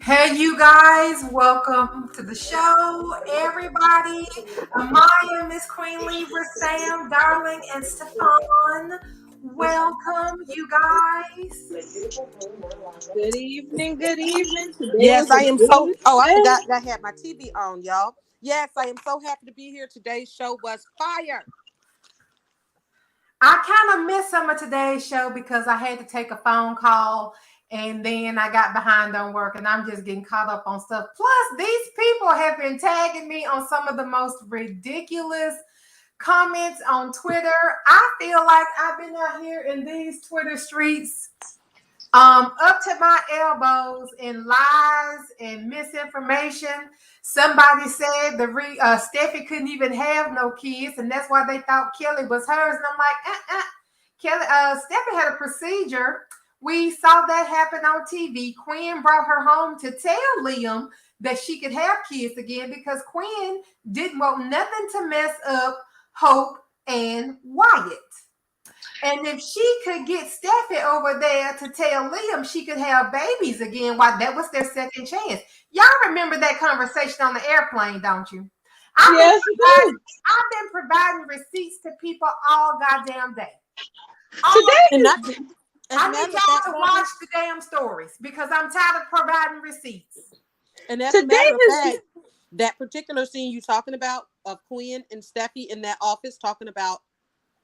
Hey, you guys, welcome to the show, everybody. Amaya, Miss Queen Libra, Sam, Darling, and Stefan. Welcome, you guys. Good evening, good evening. Today Yes, is a I am so. good Oh, I day. forgot that I had my TV on, y'all. Yes, I am so happy to be here. Today's show was fire. I kind of missed some of today's show because I had to take a phone call and then I got behind on work and I'm just getting caught up on stuff. Plus, these people have been tagging me on some of the most ridiculous comments on Twitter. I feel like I've been out here in these Twitter streets up to my elbows in lies and misinformation. Somebody said Steffi couldn't even have no kids, and that's why they thought Kelly was hers. And I'm like, Kelly, Steffi had a procedure. We saw that happen on TV. Quinn brought her home to tell Liam that she could have kids again because Quinn didn't want nothing to mess up Hope and Wyatt. And if she could get Steffi over there to tell Liam she could have babies again, why that was their second chance. Y'all remember that conversation on the airplane, don't you? Yes, I've been providing receipts to people all goddamn day. today And is that, as I a need matter of y'all fact, to watch the damn stories because I'm tired of providing receipts. and as a today matter of is fact, that particular scene you talking about of Quinn and Steffi in that office talking about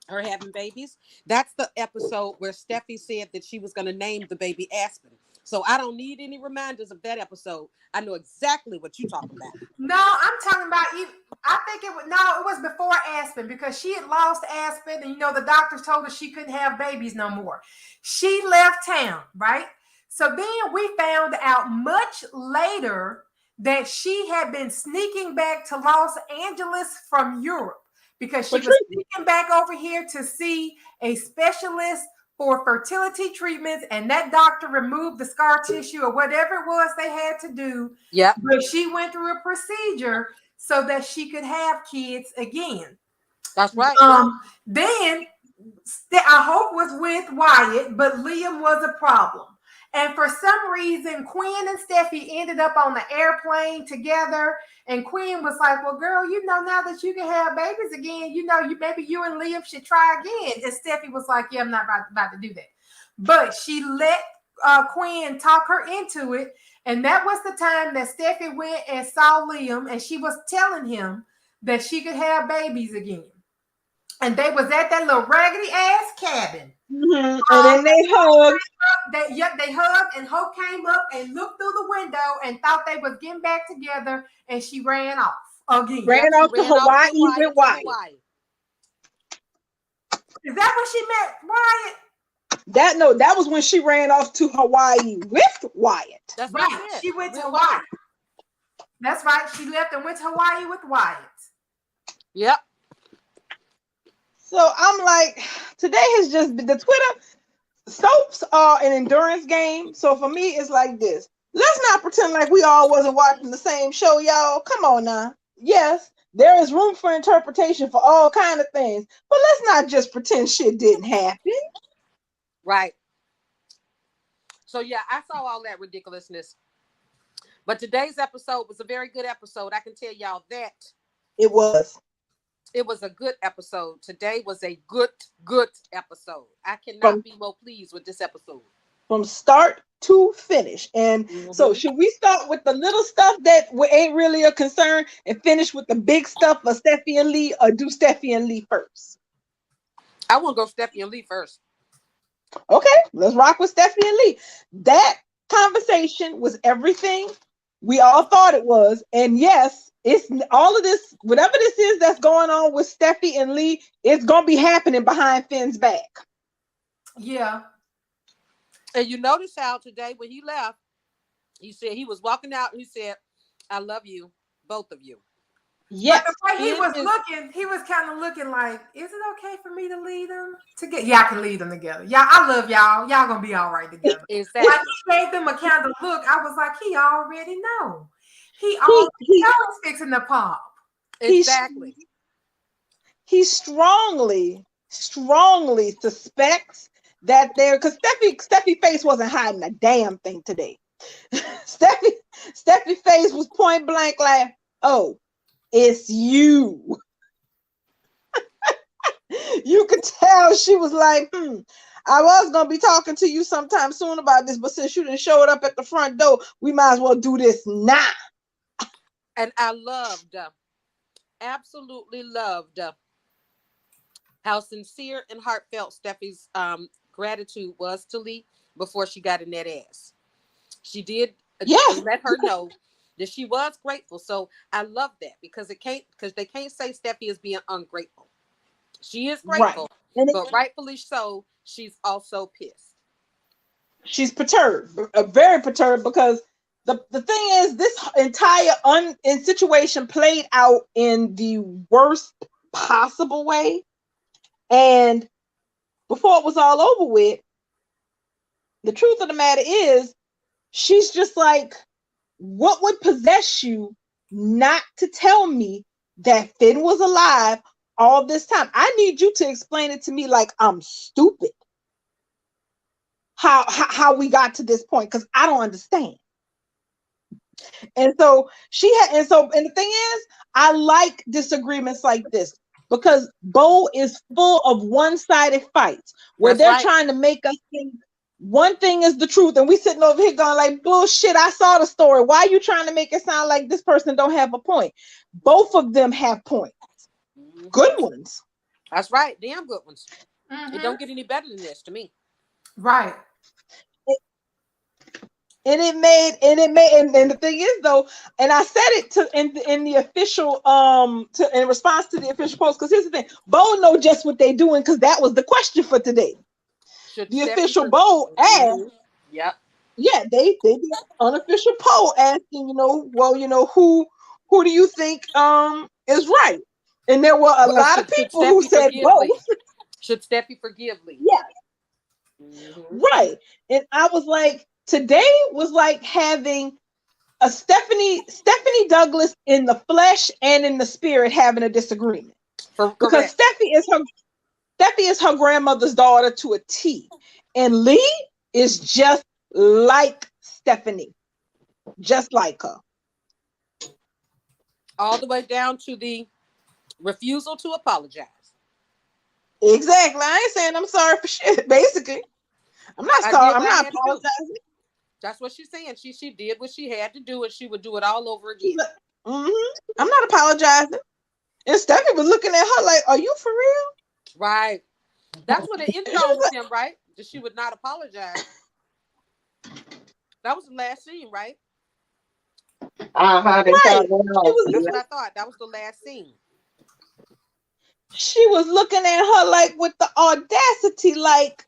her having babies, that's the episode where Steffi said that she was going to name the baby Aspen. So I don't need any reminders of that episode. I know exactly what you're talking about. No, I'm talking about you. I think it was before Aspen because she had lost Aspen, and the doctors told her she couldn't have babies no more. She left town, right? So then we found out much later that she had been sneaking back to Los Angeles from Europe because she was sneaking back over here to see a specialist for fertility treatments, and that doctor removed the scar tissue or whatever it was they had to do. Yep. But she went through a procedure so that she could have kids again. That's right. Then I hope was with Wyatt, but Liam was a problem. And for some reason, Quinn and Steffi ended up on the airplane together. And Quinn was like, well, girl, now that you can have babies again, maybe you and Liam should try again. And Steffi was like, yeah, I'm not about to do that. But she let Quinn talk her into it. And that was the time that Steffi went and saw Liam, and she was telling him that she could have babies again. And they was at that little raggedy ass cabin. and then they hugged. They hugged, and Hope came up and looked through the window and thought they was getting back together, and she ran off again. Ran off to Hawaii with Wyatt. Is that when she met Wyatt? That was when she ran off to Hawaii with Wyatt. That's right. She went to Hawaii. That's right. She left and went to Hawaii with Wyatt. Yep. So I'm like, today has just been the Twitter soaps are an endurance game. So for me, it's like this. Let's not pretend like we all wasn't watching the same show, y'all. Come on now. Yes, there is room for interpretation for all kind of things, but let's not just pretend shit didn't happen. Right. So yeah, I saw all that ridiculousness. But today's episode was a very good episode. I can tell y'all that. It was. It was a good episode. Today was a good episode. I cannot be more pleased with this episode. From start to finish. And so should we start with the little stuff that ain't really a concern and finish with the big stuff for Steffy and Li, or do Steffy and Li first? I want to go Steffy and Li first. Okay, let's rock with Steffy and Li. That conversation was everything we all thought it was. And yes, it's all of this, whatever this is that's going on with Steffy and Li, it's going to be happening behind Finn's back. Yeah. And you notice how today when he left, he said he was walking out and he said, I love you, both of you. Yes. But the way he was kind of looking like, is it okay for me to lead them together? Yeah, I can lead them together. Yeah, I love y'all. Y'all gonna be all right together. Exactly. When he gave them a kind of look, I was like, he already know. He already knows fixing the pop. Exactly. He strongly suspects that because Steffi face wasn't hiding a damn thing today. Steffi Steffi's face was point blank like, oh, it's you. You could tell she was like, I was gonna be talking to you sometime soon about this, but since you didn't show it up at the front door, we might as well do this now. And I loved, absolutely loved how sincere and heartfelt Steffi's gratitude was to Li before she got in that ass. She did let her know that she was grateful. So I love that because they can't say Steffi is being ungrateful. She is grateful, right. but rightfully so, she's also pissed. She's perturbed, very perturbed, because the thing is, this entire situation played out in the worst possible way. And before it was all over with, the truth of the matter is, she's just like, what would possess you not to tell me that Finn was alive all this time? I need you to explain it to me like I'm stupid. How we got to this point, because I don't understand. And so and the thing is, I like disagreements like this, because Bo is full of one-sided fights where they're trying to make us think one thing is the truth, and we sitting over here going like, bullshit, I saw the story. Why are you trying to make it sound like this person don't have a point? Both of them have points. Good ones. That's right. Damn good ones. It don't get any better than this to me. Right. And the thing is though, and I said it in the official in response to the official post, because here's the thing, Bo know just what they doing, because that was the question for today. The official Bo asked, they did an unofficial poll asking, who do you think is right? And there were a lot of people who said Bo. Should Steffi forgive Li? Yeah. Right. And I was like, today was like having a Stephanie Douglas in the flesh and in the spirit having a disagreement. Because Steffi is her grandmother's daughter to a T. And Li is just like Stephanie. Just like her. All the way down to the refusal to apologize. Exactly. I ain't saying I'm sorry for shit, basically. I'm not sorry. I'm not apologizing. That's what she's saying. She did what she had to do, and she would do it all over again. I'm not apologizing. And Steffi was looking at her like, are you for real? Right. That's what it ended on with him, right? That she would not apologize. That was the last scene, right? Right. That's what I thought. That was the last scene. She was looking at her like with the audacity, like,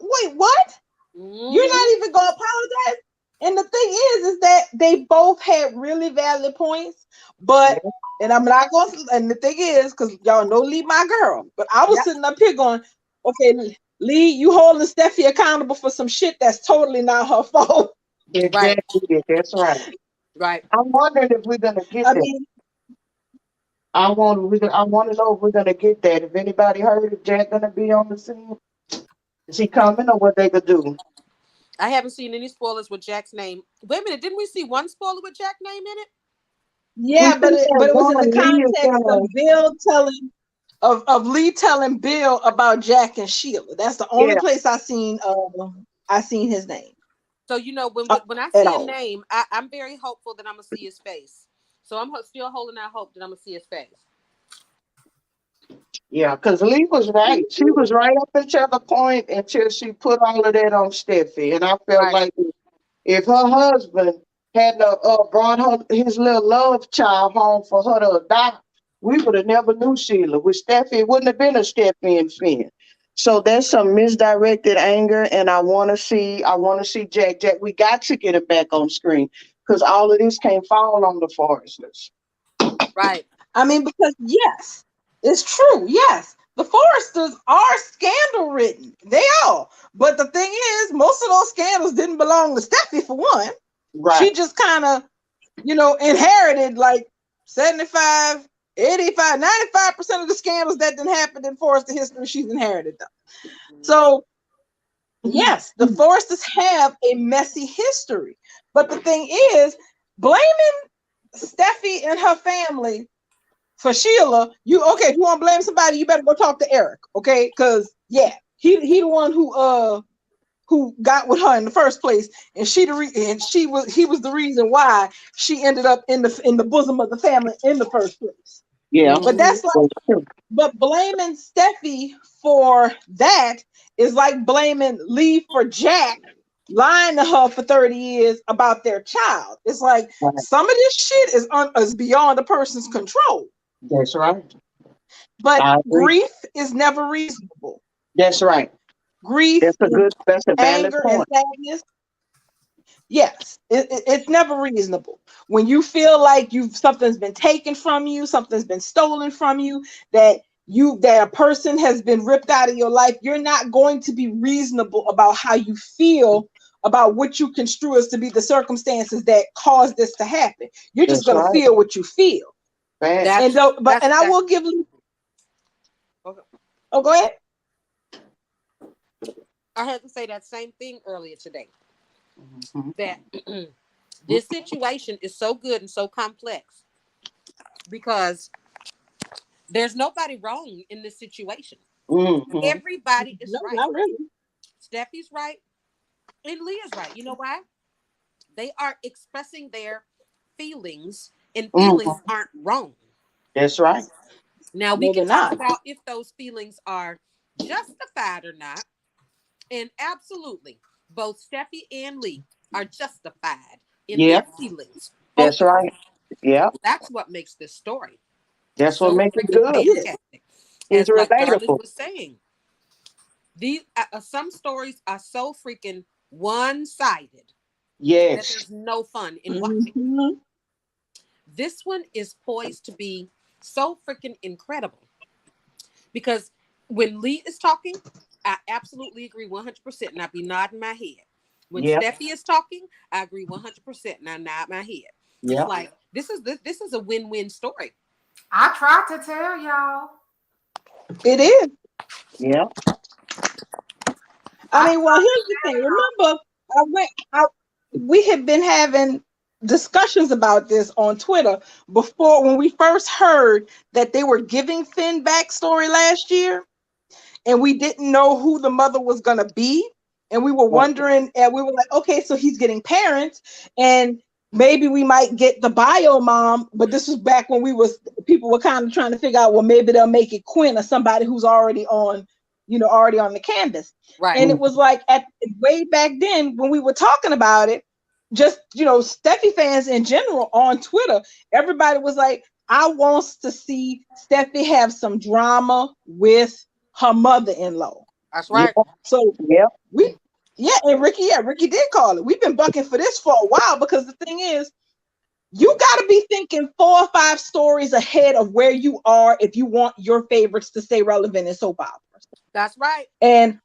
wait, what? You're not even gonna apologize? And the thing is that they both had really valid points, but and I'm not gonna. And the thing is, because y'all know Li my girl, but I was sitting up here going, okay, Li, you holding Steffi accountable for some shit that's totally not her fault. Exactly, that's right. Right. I'm wondering if we're gonna get that. I want to know if we're gonna get that. If anybody heard if Jack gonna be on the scene, is he coming or what they could do? I haven't seen any spoilers with Jack's name. Wait a minute, didn't we see one spoiler with Jack's name in it? Yeah, but it was in the context of Bill telling of Li telling Bill about Jack and Sheila. That's the only place I seen his name. So when I see a name, I'm very hopeful that I'm gonna see his face. So I'm still holding out hope that I'm gonna see his face. Yeah, because Li was right. She was right up until the point until she put all of that on Steffi. And I felt like if her husband hadn't brought her his little love child home for her to adopt, we would have never knew Sheila. With Steffi, it wouldn't have been a Steffi and Finn. So there's some misdirected anger, and I want to see Jack. Jack, we got to get it back on screen because all of this can't fall on the Forresters. Right. I mean, because yes, it's true. Yes, the Forresters are scandal ridden. They are. But the thing is, most of those scandals didn't belong to Steffi for one. Right. She just kind of, inherited like 75, 85, 95% of the scandals that didn't happen in Forrester history, she's inherited them. So Yes, the Forresters have a messy history. But the thing is, blaming Steffi and her family for Sheila, if you want to blame somebody, you better go talk to Eric, okay? Because he the one who got with her in the first place, and he was the reason why she ended up in the bosom of the family in the first place. Yeah. But that's like, but blaming Steffi for that is like blaming Lee for Jack lying to her for 30 years about their child. It's like some of this shit is beyond a person's control. That's right. But grief is never reasonable. That's right. Grief, that's a valid anger, point. and sadness. Yes, it's never reasonable. When you feel like something's been taken from you, something's been stolen from you, that a person has been ripped out of your life, you're not going to be reasonable about how you feel about what you construe as to be the circumstances that caused this to happen. You're just going to feel what you feel. Right. I will give. Okay. Oh, go ahead. I had to say that same thing earlier today. That this situation is so good and so complex because there's nobody wrong in this situation. Everybody is right. Not really. Steffi's right and Leah's right. You know why? They are expressing their feelings, and feelings aren't wrong. That's right. Now we can talk about if those feelings are justified or not. And absolutely, both Steffi and Li are justified in their feelings. That's right. Yeah. That's what makes this story. That's what makes it good. Fantastic. It's like relatable. Douglas was saying, these some stories are so freaking one-sided. Yes. That there's no fun in watching. This one is poised to be so freaking incredible. Because when Li is talking, I absolutely agree 100%, and I be nodding my head. When Steffi is talking, I agree 100%, and I nod my head. It's like this is a win-win story. I tried to tell y'all. It is. Yeah. I mean, well, here's the thing. Remember, we had been having discussions about this on Twitter before when we first heard that they were giving Finn backstory last year, and we didn't know who the mother was going to be. And we were wondering, and we were like, okay, so he's getting parents, and maybe we might get the bio mom. But this was back when people were kind of trying to figure out, well, maybe they'll make it Quinn or somebody who's already on the canvas. Right. And it was like way back then when we were talking about it, just, Steffi fans in general on Twitter, everybody was like, I want to see Steffi have some drama with her mother-in-law. That's right. So and Ricky did call it. We've been bucking for this for a while because the thing is, you got to be thinking 4 or 5 stories ahead of where you are if you want your favorites to stay relevant in soap operas. That's right. And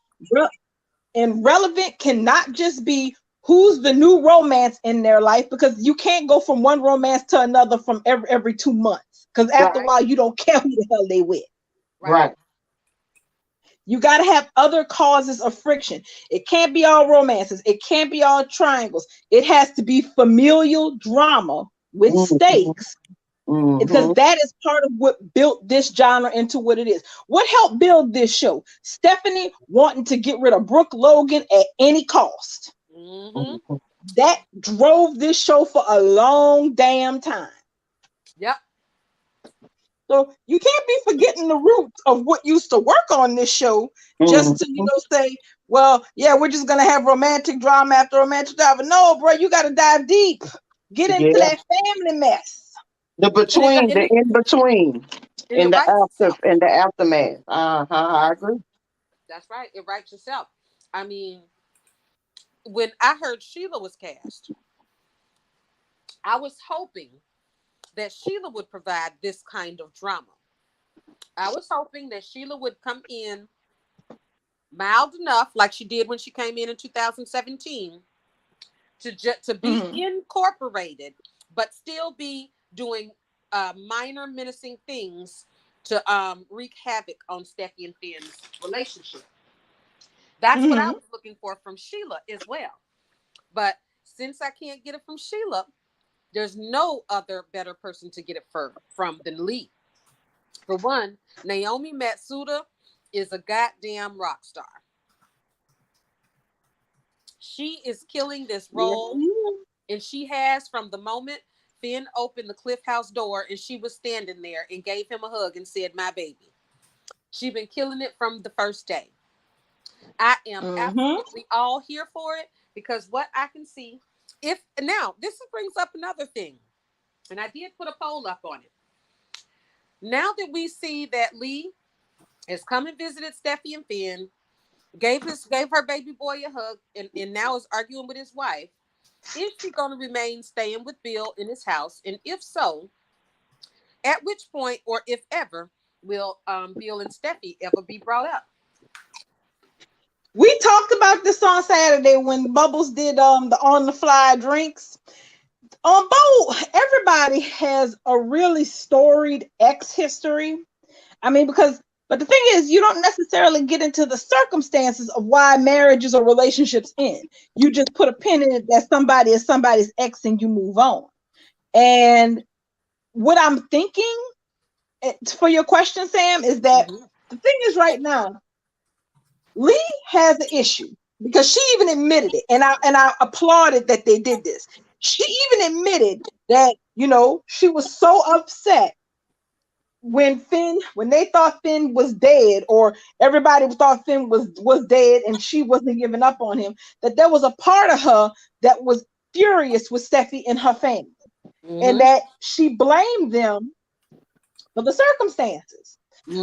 relevant cannot just be who's the new romance in their life, because you can't go from one romance to another from every 2 months, because after a while you don't care who the hell they with. Right. You got to have other causes of friction. It can't be all romances. It can't be all triangles. It has to be familial drama with stakes, because that is part of what built this genre into what it is. What helped build this show? Stephanie wanting to get rid of Brooke Logan at any cost. That drove this show for a long damn time. Yep. So you can't be forgetting the roots of what used to work on this show just to, say, well, yeah, we're just going to have romantic drama after romantic drama. No, bro, you got to dive deep. Get into that family mess. The in-between, in the aftermath. I agree. That's right. It writes itself. I mean, when I heard Sheila was cast, I was hoping that Sheila would provide this kind of drama. I was hoping that Sheila would come in mild enough, like she did when she came in 2017, to be incorporated, but still be doing minor menacing things to wreak havoc on Steffi and Finn's relationship. That's what I was looking for from Sheila as well. But since I can't get it from Sheila, there's no other better person to get it from than Li. For one, Naomi Matsuda is a goddamn rock star. She is killing this role, and she has from the moment Finn opened the Cliff House door and she was standing there and gave him a hug and said, "My baby." She's been killing it from the first day. I am absolutely all here for it because what I can see, now this brings up another thing, and I did put a poll up on it. Now that we see that Li has come and visited Steffy and Finn, gave her baby boy a hug, and now is arguing with his wife, is she going to remain staying with Bill in his house? And if so, at which point, or if ever, will Bill and Steffy ever be brought up? We talked about this on Saturday when Bubbles did the on the fly drinks. Bo, everybody has a really storied ex history. I mean, but the thing is, you don't necessarily get into the circumstances of why marriages or relationships end. You just put a pin in it that somebody is somebody's ex and you move on. And what I'm thinking for your question, Sam, is that the thing is right now, Li has an issue because she even admitted it, and I applauded that they did this. She even admitted that, she was so upset when they thought Finn was dead, or everybody thought Finn was dead and she wasn't giving up on him, that there was a part of her that was furious with Steffy and her family, and that she blamed them for the circumstances.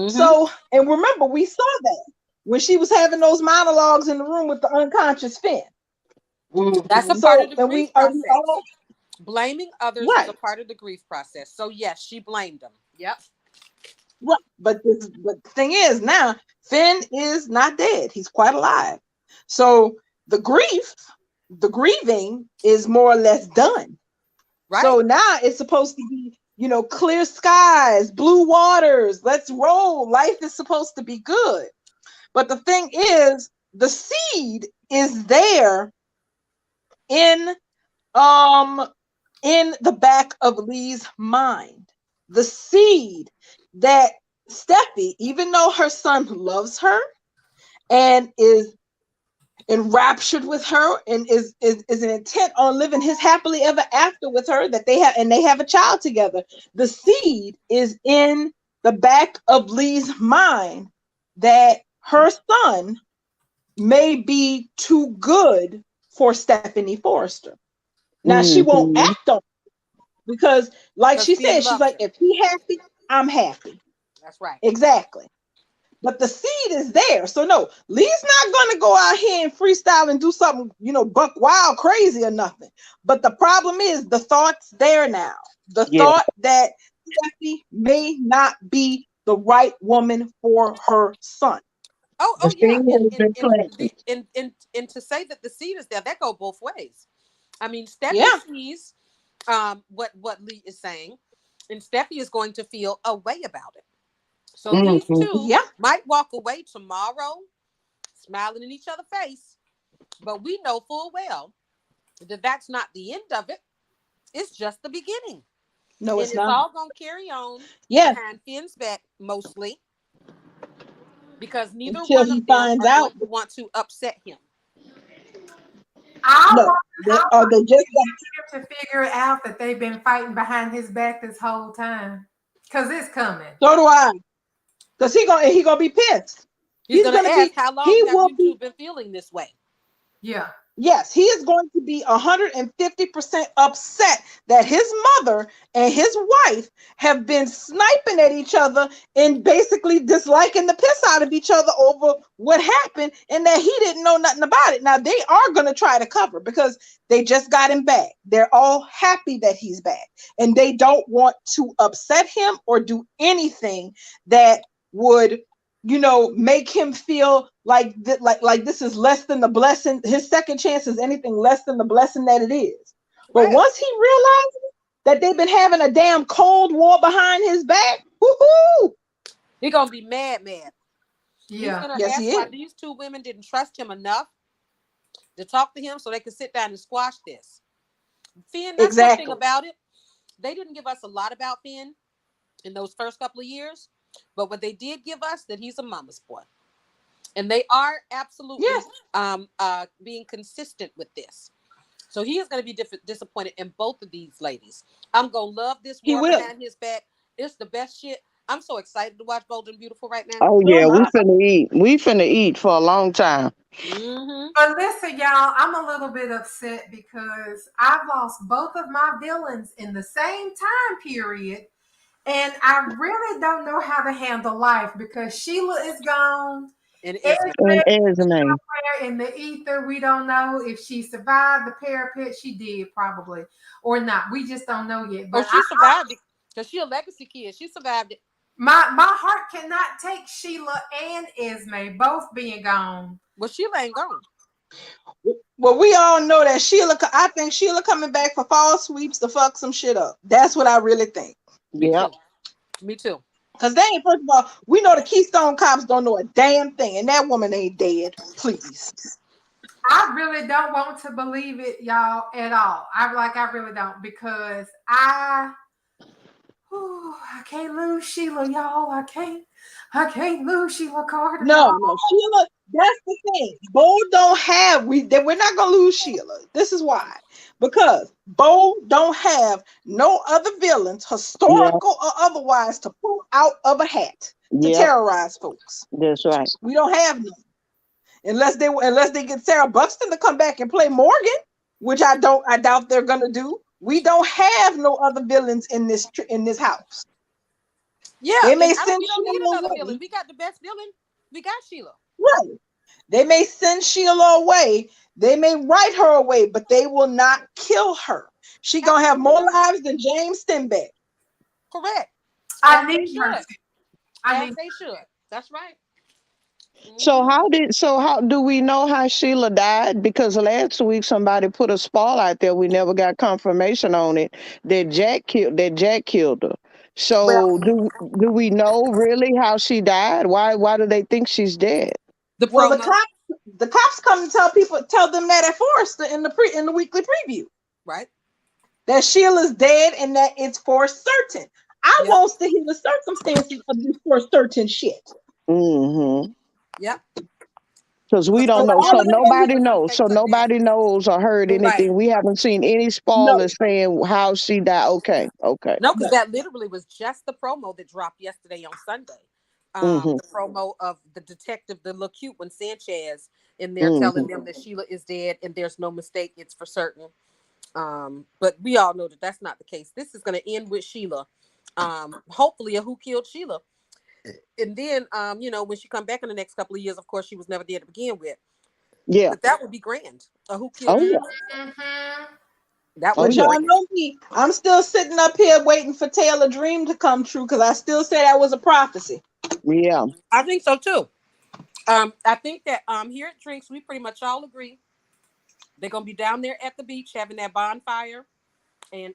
So, and remember, we saw that when she was having those monologues in the room with the unconscious Finn. That's a part of the grief process. Blaming others is a part of the grief process. So yes, she blamed them. Yep. Right. But the thing is, now Finn is not dead. He's quite alive. So the grieving is more or less done. Right. So now it's supposed to be, clear skies, blue waters. Let's roll. Life is supposed to be good. But the thing is, the seed is there in the back of Li's mind. The seed that Steffy, even though her son loves her and is enraptured with her and is an intent on living his happily ever after with her, that they have a child together. The seed is in the back of Li's mind that her son may be too good for Stephanie Forrester. Now she won't act on it because, like she said, she's like, if he happy, I'm happy. That's right. Exactly. But the seed is there. So no, Li's not going to go out here and freestyle and do something, buck wild crazy or nothing. But the problem is the thought's there now. The thought that Steffy may not be the right woman for her son. Oh yeah. And to say that the seed is there, that go both ways. I mean, Steffy sees what Li is saying, and Steffy is going to feel a way about it. So these two might walk away tomorrow smiling in each other's face, but we know full well that that's not the end of it. It's just the beginning. No, it's not. It's all going to carry on behind Finn's back mostly, because neither one of them are going to want to upset him. They just to figure out that they've been fighting behind his back this whole time, because it's coming. So do I. Because he gonna be pissed. He's gonna ask, how long have you been feeling this way? Yeah. Yes, he is going to be 150% upset that his mother and his wife have been sniping at each other and basically disliking the piss out of each other over what happened, and that he didn't know nothing about it. Now, they are going to try to cover because they just got him back. They're all happy that he's back, and they don't want to upset him or do anything that would make him feel like this is less than the blessing. His second chance is anything less than the blessing that it is. But once he realizes that they've been having a damn cold war behind his back, woohoo! He's gonna be mad. He's Yeah. gonna Yes, ask he why is. these two women didn't trust him enough to talk to him so they could sit down and squash this. Finn, that's one thing Exactly. about it. They didn't give us a lot about Finn in those first couple of years, but what they did give us that he's a mama's boy. And they are absolutely Yes, being consistent with this. So he is going to be disappointed in both of these ladies. I'm going to love this he war will. behind his back. It's the best shit. I'm so excited to watch Bold and Beautiful right now. Oh So yeah, am we I. finna eat. We finna eat for a long time. Mm-hmm. But listen, y'all, I'm a little bit upset because I've lost both of my villains in the same time period. And I really don't know how to handle life because Sheila is gone. And it is, man. And Esme Esme. in the ether. We don't know if she survived the parapet. She did probably or not. We just don't know yet. Oh, But she survived it because she a legacy kid. She survived it. my heart cannot take Sheila and Esme both being gone. Well, Sheila ain't gone. Well, we all know that I think Sheila coming back for fall sweeps to fuck some shit up. That's what I really think. Me Yep. too. Me too. Because they ain't, first of all, we know the Keystone Cops don't know a damn thing, and that woman ain't dead. Please. I really don't want to believe it, y'all, at all. I really don't because I can't lose Sheila, y'all. I can't lose Sheila Carter, No, y'all. no, Sheila, that's the thing. Bo don't have, we're not going to lose Sheila. This is why. Because Bo don't have no other villains, Yep. historical or otherwise, to pull out of a hat to Yep. terrorize folks. That's right. We don't have none. Unless they get Sarah Buxton to come back and play Morgan, which I doubt they're gonna do. We don't have no other villains in this house. Yeah, They and may I don't, send we don't need Sheila another villain. away. We got the best villain. We got Sheila. Right. They may send Sheila away. They may write her away, but they will not kill her. She gonna have more lives than James Steinbeck. Correct. I As they need her should. to. I As need they should. That's right. So how do we know how Sheila died? Because last week somebody put a spall out there. We never got confirmation on it that Jack killed her. Well, So do we know really how she died? Why do they think she's dead? the Well, promo, the cops come to tell them that at Forrester in the weekly preview. right? That Sheila's dead and that it's for certain. I Yep. want to hear the circumstances of this for certain shit. Mm-hmm. Yep. Because we Because don't Because know. nobody all So of knows the if she nobody was some evidence, knows. So faked up nobody nasty. knows or heard Right. anything. We haven't seen any no, spoilers saying how she died. Okay. Okay. No, because no. that literally was just the promo that dropped yesterday on Sunday. Mm-hmm. The promo of the detective, the little cute one, Sanchez, in there telling Mm-hmm. them that Sheila is dead and there's no mistake, it's for certain. But we all know that that's not the case. This is going to end with Sheila. Hopefully, a who killed Sheila, and then when she come back in the next couple of years, of course, she was never dead to begin with. Yeah. But that would be grand. A who killed Oh Sheila? yeah. Mhm. That would Oh But be yeah. y'all grand. know me. I'm still sitting up here waiting for Taylor Dream to come true because I still say that was a prophecy. Yeah. I think so too. I think that here at Drinks, we pretty much all agree they're gonna be down there at the beach having that bonfire, and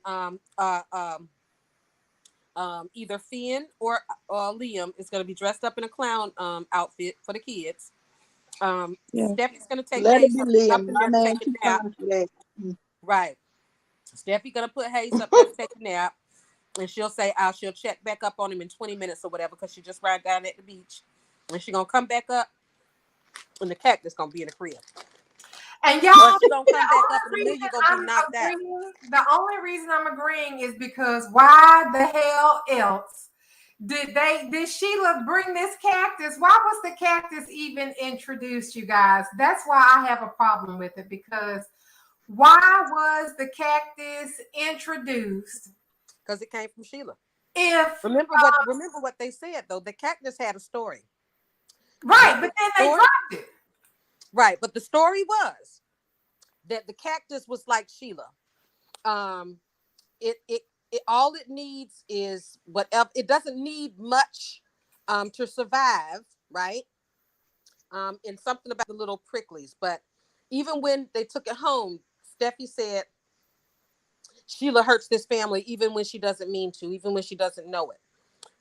either Finn or Liam is gonna be dressed up in a clown outfit for the kids. Yeah. Steffi's gonna take Let it Hayes be up, Liam. up in My there to man take a too nap. fine for that. Right. Steffi gonna put Hayes up there to take a nap, and she'll say, she'll check back up on him in 20 minutes or whatever, because she just ran down at the beach, and she gonna come back up, and the cactus gonna be in the crib. And y'all, Or she gonna the come back up, and only reason Amelia gonna be I'm knocked out. agreeing, the only reason I'm agreeing is because why the hell else did Sheila bring this cactus? Why was the cactus even introduced, you guys? That's why I have a problem with it, because why was the cactus introduced Because it came from Sheila. if Remember what they said though. The cactus had a story. right, but then they Story? dropped it. Right, but the story was that the cactus was like Sheila. Um, it all it needs is whatever. It doesn't need much to survive, right? And something about the little pricklies. But even when they took it home, Steffi said Sheila hurts this family even when she doesn't mean to, even when she doesn't know it.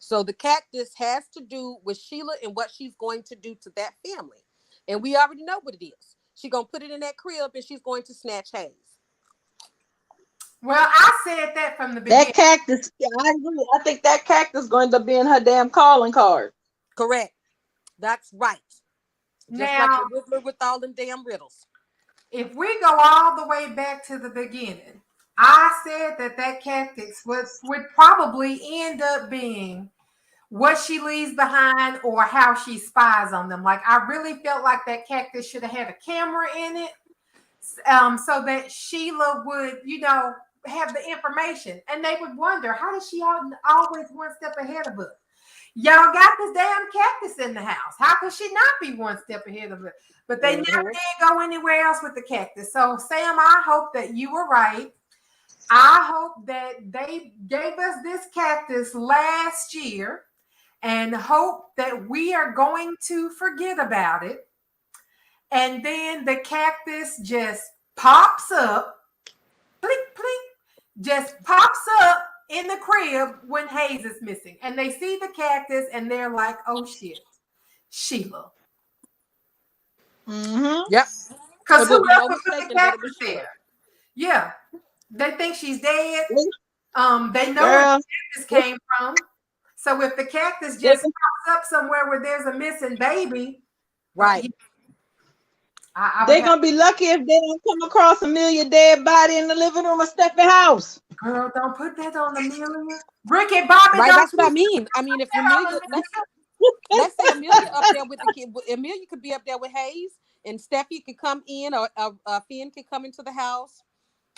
So the cactus has to do with Sheila and what she's going to do to that family. And we already know what it is. She's going to put it in that crib and she's going to snatch Hayes. Well, I said that from the beginning. That cactus, I agree. I think that cactus going to be in her damn calling card. Correct. That's right. Just Now, like the Riddler with all them damn riddles. if we go all the way back to the beginning, I said that cactus would probably end up being what she leaves behind or how she spies on them. Like, I really felt like that cactus should have had a camera in it, so that Sheila would, have the information, and they would wonder, how does she always one step ahead of us? Y'all got this damn cactus in the house. How could she not be one step ahead of it? But they never did go anywhere else with the cactus. So, Sam, I hope that you were right. I hope that they gave us this cactus last year and hope that we are going to forget about it. And then the cactus just pops up, blink, blink, just pops up in the crib when Hayes is missing. And they see the cactus and they're like, oh shit, Sheila. Mm-hmm. Yep. Because So who there'll else be would no put the mistaking that it cactus was Sheila. there? Yeah. They think she's dead. They know Girl. where the cactus came from. So if the cactus just pops up somewhere where there's a missing baby, right? They're gonna be lucky if they don't come across Amelia dead body in the living room of Steffy house. Girl, don't put that on Amelia. Rick and Bobby, Right, don't that's what I mean. I mean, if Amelia, let's say Amelia up there with the kid, Amelia could be up there with Hayes, and Steffi could come in, or Finn could come into the house,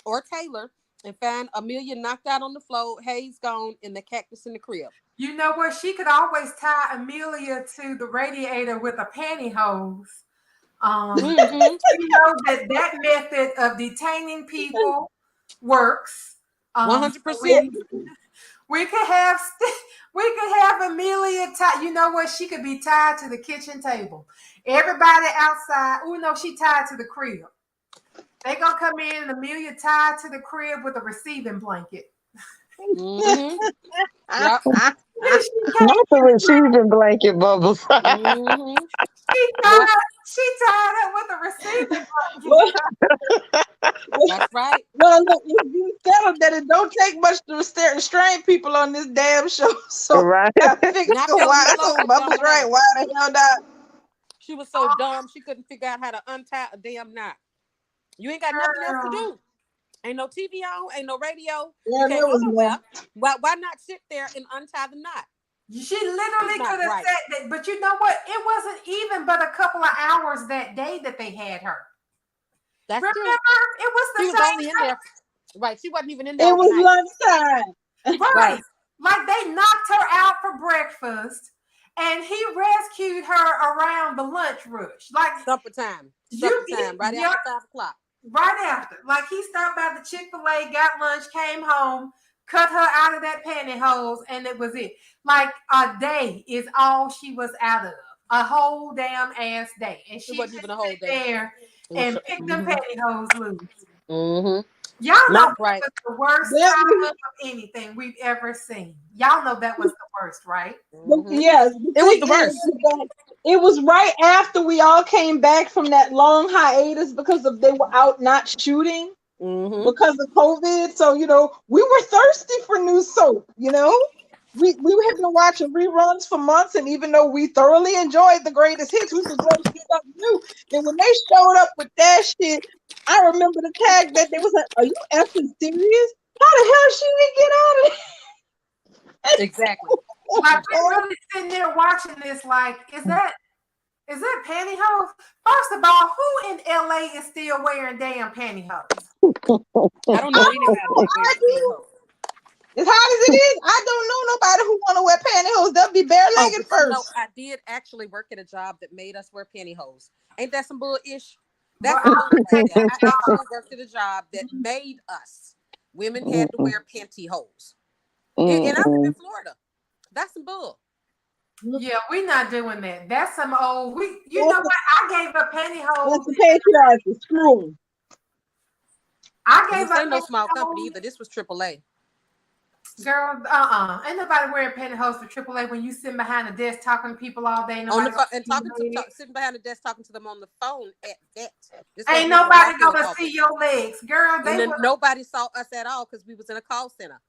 or Taylor, and find Amelia knocked out on the floor, Hayes gone, and the cactus in the crib. You know what? She could always tie Amelia to the radiator with a pantyhose. You know that method of detaining people works. 100%. We could have Amelia tied. You know what? She could be tied to the kitchen table. Everybody outside. Oh no, she tied to the crib. They gonna come in and Amelia tied to the crib with a receiving blanket. Mm-hmm. Yep. Not the receiving blanket, Bubbles. Mm-hmm. She tied up with a receiving blanket. That's right. Well, look, you settled that it don't take much to restrain people on this damn show. So Right. I figured Not why. telling So Bubbles right. Why the hell not? She was so dumb she couldn't figure out how to untie a damn knot. You ain't got nothing else to do. Ain't no TV on, ain't no radio. Yeah, you can't was go nowhere. Why not sit there and untie the knot? She literally could have said that, but you know what? It wasn't even but a couple of hours that day that they had her. That's Remember? True. It was the she was same only in there. Right. She wasn't even in there. It was lunchtime. Right. Like they knocked her out for breakfast and he rescued her around the lunch rush. Like supper time. Right after 5 o'clock. Right after. Like he stopped by the Chick-fil-A, got lunch, came home, cut her out of that pantyhose, and it was it. Like a day is all she was out of. A whole damn ass day. And she wasn't even a whole day there and picked them pantyhose loose. Mm-hmm. Y'all know that was the worst time of anything we've ever seen. Y'all know that was the worst, right? Mm-hmm. Yes, it was the worst. It was right after we all came back from that long hiatus because they were out not shooting because of COVID. So we were thirsty for new soap. We have been watching reruns for months, and even though we thoroughly enjoyed the greatest hits, we was ready to get something new. And when they showed up with that shit, I remember the tag that they was like, "Are you effing serious? How the hell she didn't get out of it?" Exactly. Like we're really sitting there watching this. Like, is that pantyhose? First of all, who in LA is still wearing damn pantyhose? I don't know anybody that wears pantyhose. As hot as it is, I don't know nobody who want to wear pantyhose. They'll be bare-legged first. I did actually work at a job that made us wear pantyhose. Ain't that some bull-ish? That's some bull right there. I actually worked at a job that made us. Women had to wear pantyhose. And I live in Florida. That's some bull. Yeah, we're not doing that. That's some old. You know what? I gave up pantyhose. That's the patriarchy. Screw them. I gave up. No small company either. This was AAA. Girl, ain't nobody wearing pantyhose for AAA when you sitting behind a desk talking to people all day. On the Nobody phone gonna and see your legs. sitting behind the desk talking to them on the phone at that. This Ain't wasn't even a nobody walk-in gonna office. see your legs, girl. And They then would. nobody saw us at all because we was in a call center.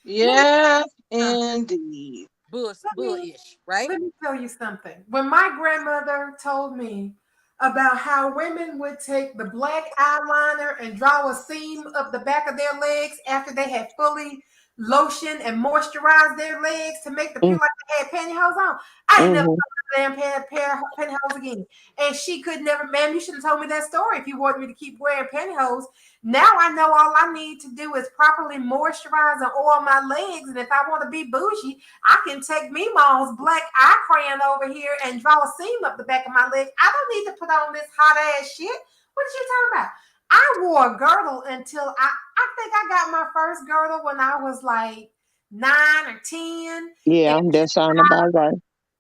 Yes, indeed. Bullish, right? Let me tell you something. When my grandmother told me about how women would take the black eyeliner and draw a seam up the back of their legs after they had fully lotioned and moisturized their legs to make them feel like they had pantyhose on, I ain't never Mhm. saw a damn pair of pantyhose again. And she could never, ma'am, you should have told me that story if you wanted me to keep wearing pantyhose. Now I know all I need to do is properly moisturize and oil my legs. And if I want to be bougie, I can take Meemaw's black eye crayon over here and draw a seam up the back of my leg. I don't need to put on this hot ass shit. What are you talking about? I wore a girdle until I think I got my first girdle when I was like 9 or 10. Yeah, And that sound about right.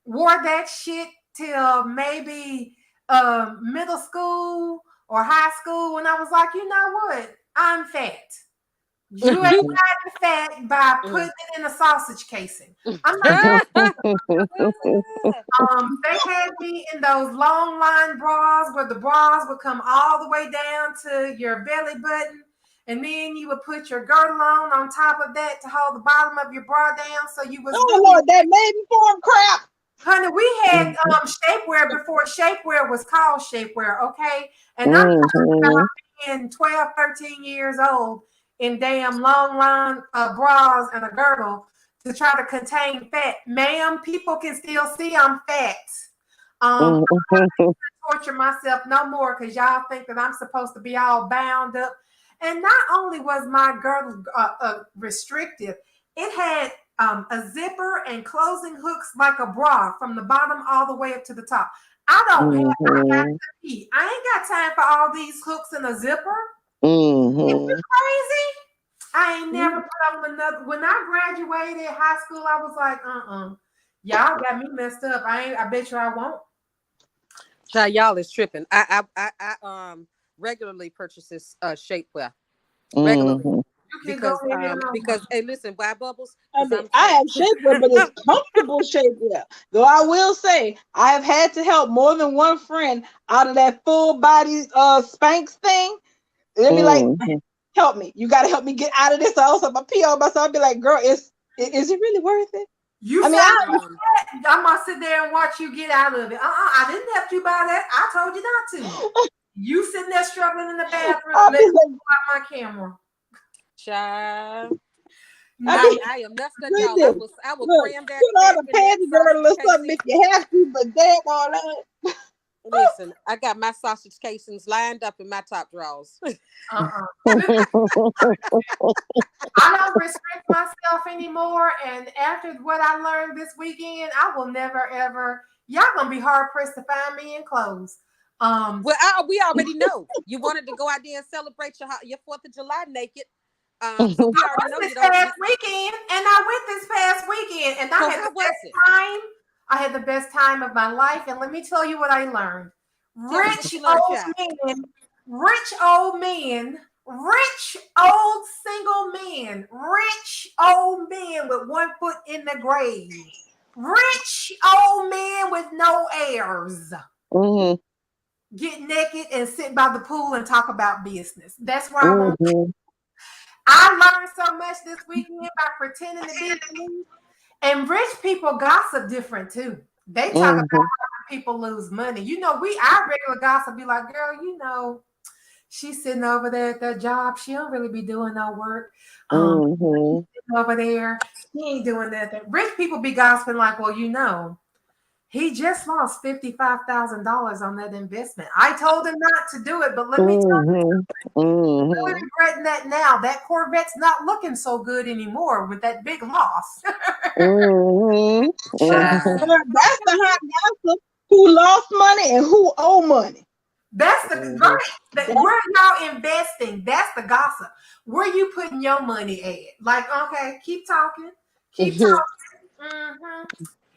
wore that shit till maybe middle school or high school when I was like, you know what? I'm fat. You ain't Mhm. gotten fat by putting it in a sausage casing. I'm not. They had me in those long line bras where the bras would come all the way down to your belly button, and then you would put your girdle on top of that to hold the bottom of your bra down, so you was Oh really, Lord, that baby form crap. honey. We had shapewear before shapewear was called shapewear, okay? And I'm Mhm. being 12, 13 years old in damn long line bras and a girdle to try to contain fat. Ma'am, people can still see I'm fat. I'm Mhm. not gonna torture myself no more because y'all think that I'm supposed to be all bound up. And not only was my girdle restrictive, it had a zipper and closing hooks like a bra from the bottom all the way up to the top. I got Mhm. to eat. I ain't got time for all these hooks and a zipper. Is you Mhm. crazy? I ain't never put up another. When I graduated high school, I was like, y'all got me messed up. I bet you I won't. Child, y'all is tripping. I regularly purchase this shapewear. Regularly. Mhm. You can go ahead Because hey, listen, why bubbles? I Because mean, I'm I fat. have shapewear, but it's comfortable shapewear. Though I will say, I have had to help more than one friend out of that full body Spanx thing. They'll be like, Mhm. help me. You got to help me get out of this. I also my pee on myself. I'll be like, girl, is it really worth it? You I mean, sound I, Um, like I'm gonna sit there and watch you get out of it. I didn't help you by that. I told you not to. You sitting there struggling in the bathroom. I'll Let be me like, pull out my camera. child. I No, mean, I am messed up, y'all. goodness. I will Look, cram put on that a in that panty girdle sausage or something casing. if you have to, but damn all that. Listen, I got my sausage casings lined up in my top drawers. I don't restrict myself anymore. And after what I learned this weekend, I will never ever. Y'all gonna be hard pressed to find me in clothes. Um, Well, we already know you wanted to go out there and celebrate your 4th of July naked. So we I already went know this you don't. past weekend, and I went this past weekend, and I So had the how was best it? time. I had the best time of my life, and let me tell you what I learned. Tell us what Rich you learned, old child. men, rich old men, rich old single men, rich old men with one foot in the grave, rich old men with no heirs Mhm. get naked and sit by the pool and talk about business. That's where I want. Mhm. I learned so much this weekend by pretending to be me. And rich people gossip different too. They talk about Mhm. how people lose money. You know, our regular gossip be like, girl, she's sitting over there at that job. She don't really be doing no work. Mhm. Over there, he ain't doing nothing. Rich people be gossiping like, well, he just lost $55,000 on that investment. I told him not to do it, but let me tell you, Mhm. I'm really Mhm. regretting that now. That Corvette's not looking so good anymore with that big loss. Mhm. Mhm. Child. That's the hot gossip. Who lost money and who owe money. That's the Mhm. right. Where y'all investing? That's the gossip. Where you putting your money at? Like, okay, keep talking, keep Mhm. talking,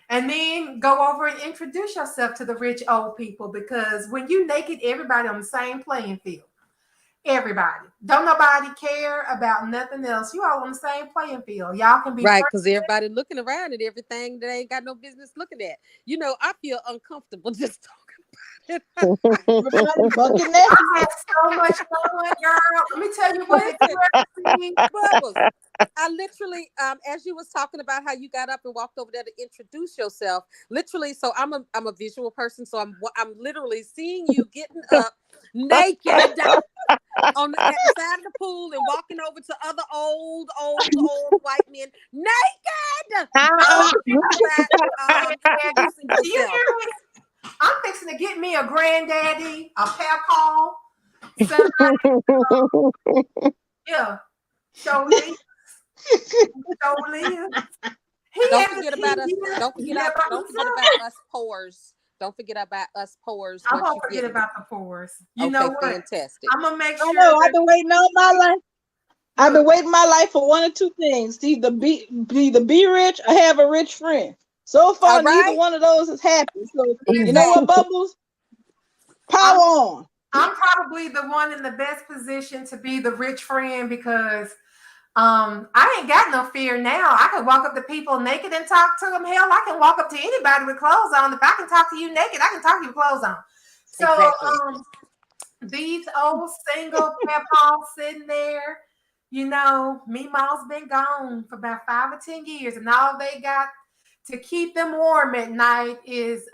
and then go over and introduce yourself to the rich old people because when you naked, everybody on the same playing field. Everybody. Don't nobody care about nothing else. You all on the same playing field. Y'all can be Right, because everybody looking around at everything that ain't got no business looking at. I feel uncomfortable just talking about it. Bucket I naked. had so much fun, girl. Let me tell you what. Bubbles. I literally, as you was talking about how you got up and walked over there to introduce yourself, literally. So I'm a visual person, so I'm literally seeing you getting up naked at the side of the pool and walking over to other old white men naked. Introducing Do you yourself. hear me? I'm fixing to get me a granddaddy, a papa, somebody. Yeah, show me. Don't forget about us. Don't forget about us pores. Don't forget about us pores. I won't forget about the pores. You okay, know what? fantastic. I'm gonna make sure. I know. I've been waiting all my life. I've been waiting my life for one or two things: to either be rich or have a rich friend. So far, neither one of those has happened. So you know what, Bubbles? Power on. I'm probably the one in the best position to be the rich friend because I ain't got no fear now. I can walk up to people naked and talk to them. Hell, I can walk up to anybody with clothes on. If I can talk to you naked, I can talk to you with clothes on. So exactly. These old single papas sitting there, Meemaw's been gone for about 5 or 10 years, and all they got to keep them warm at night is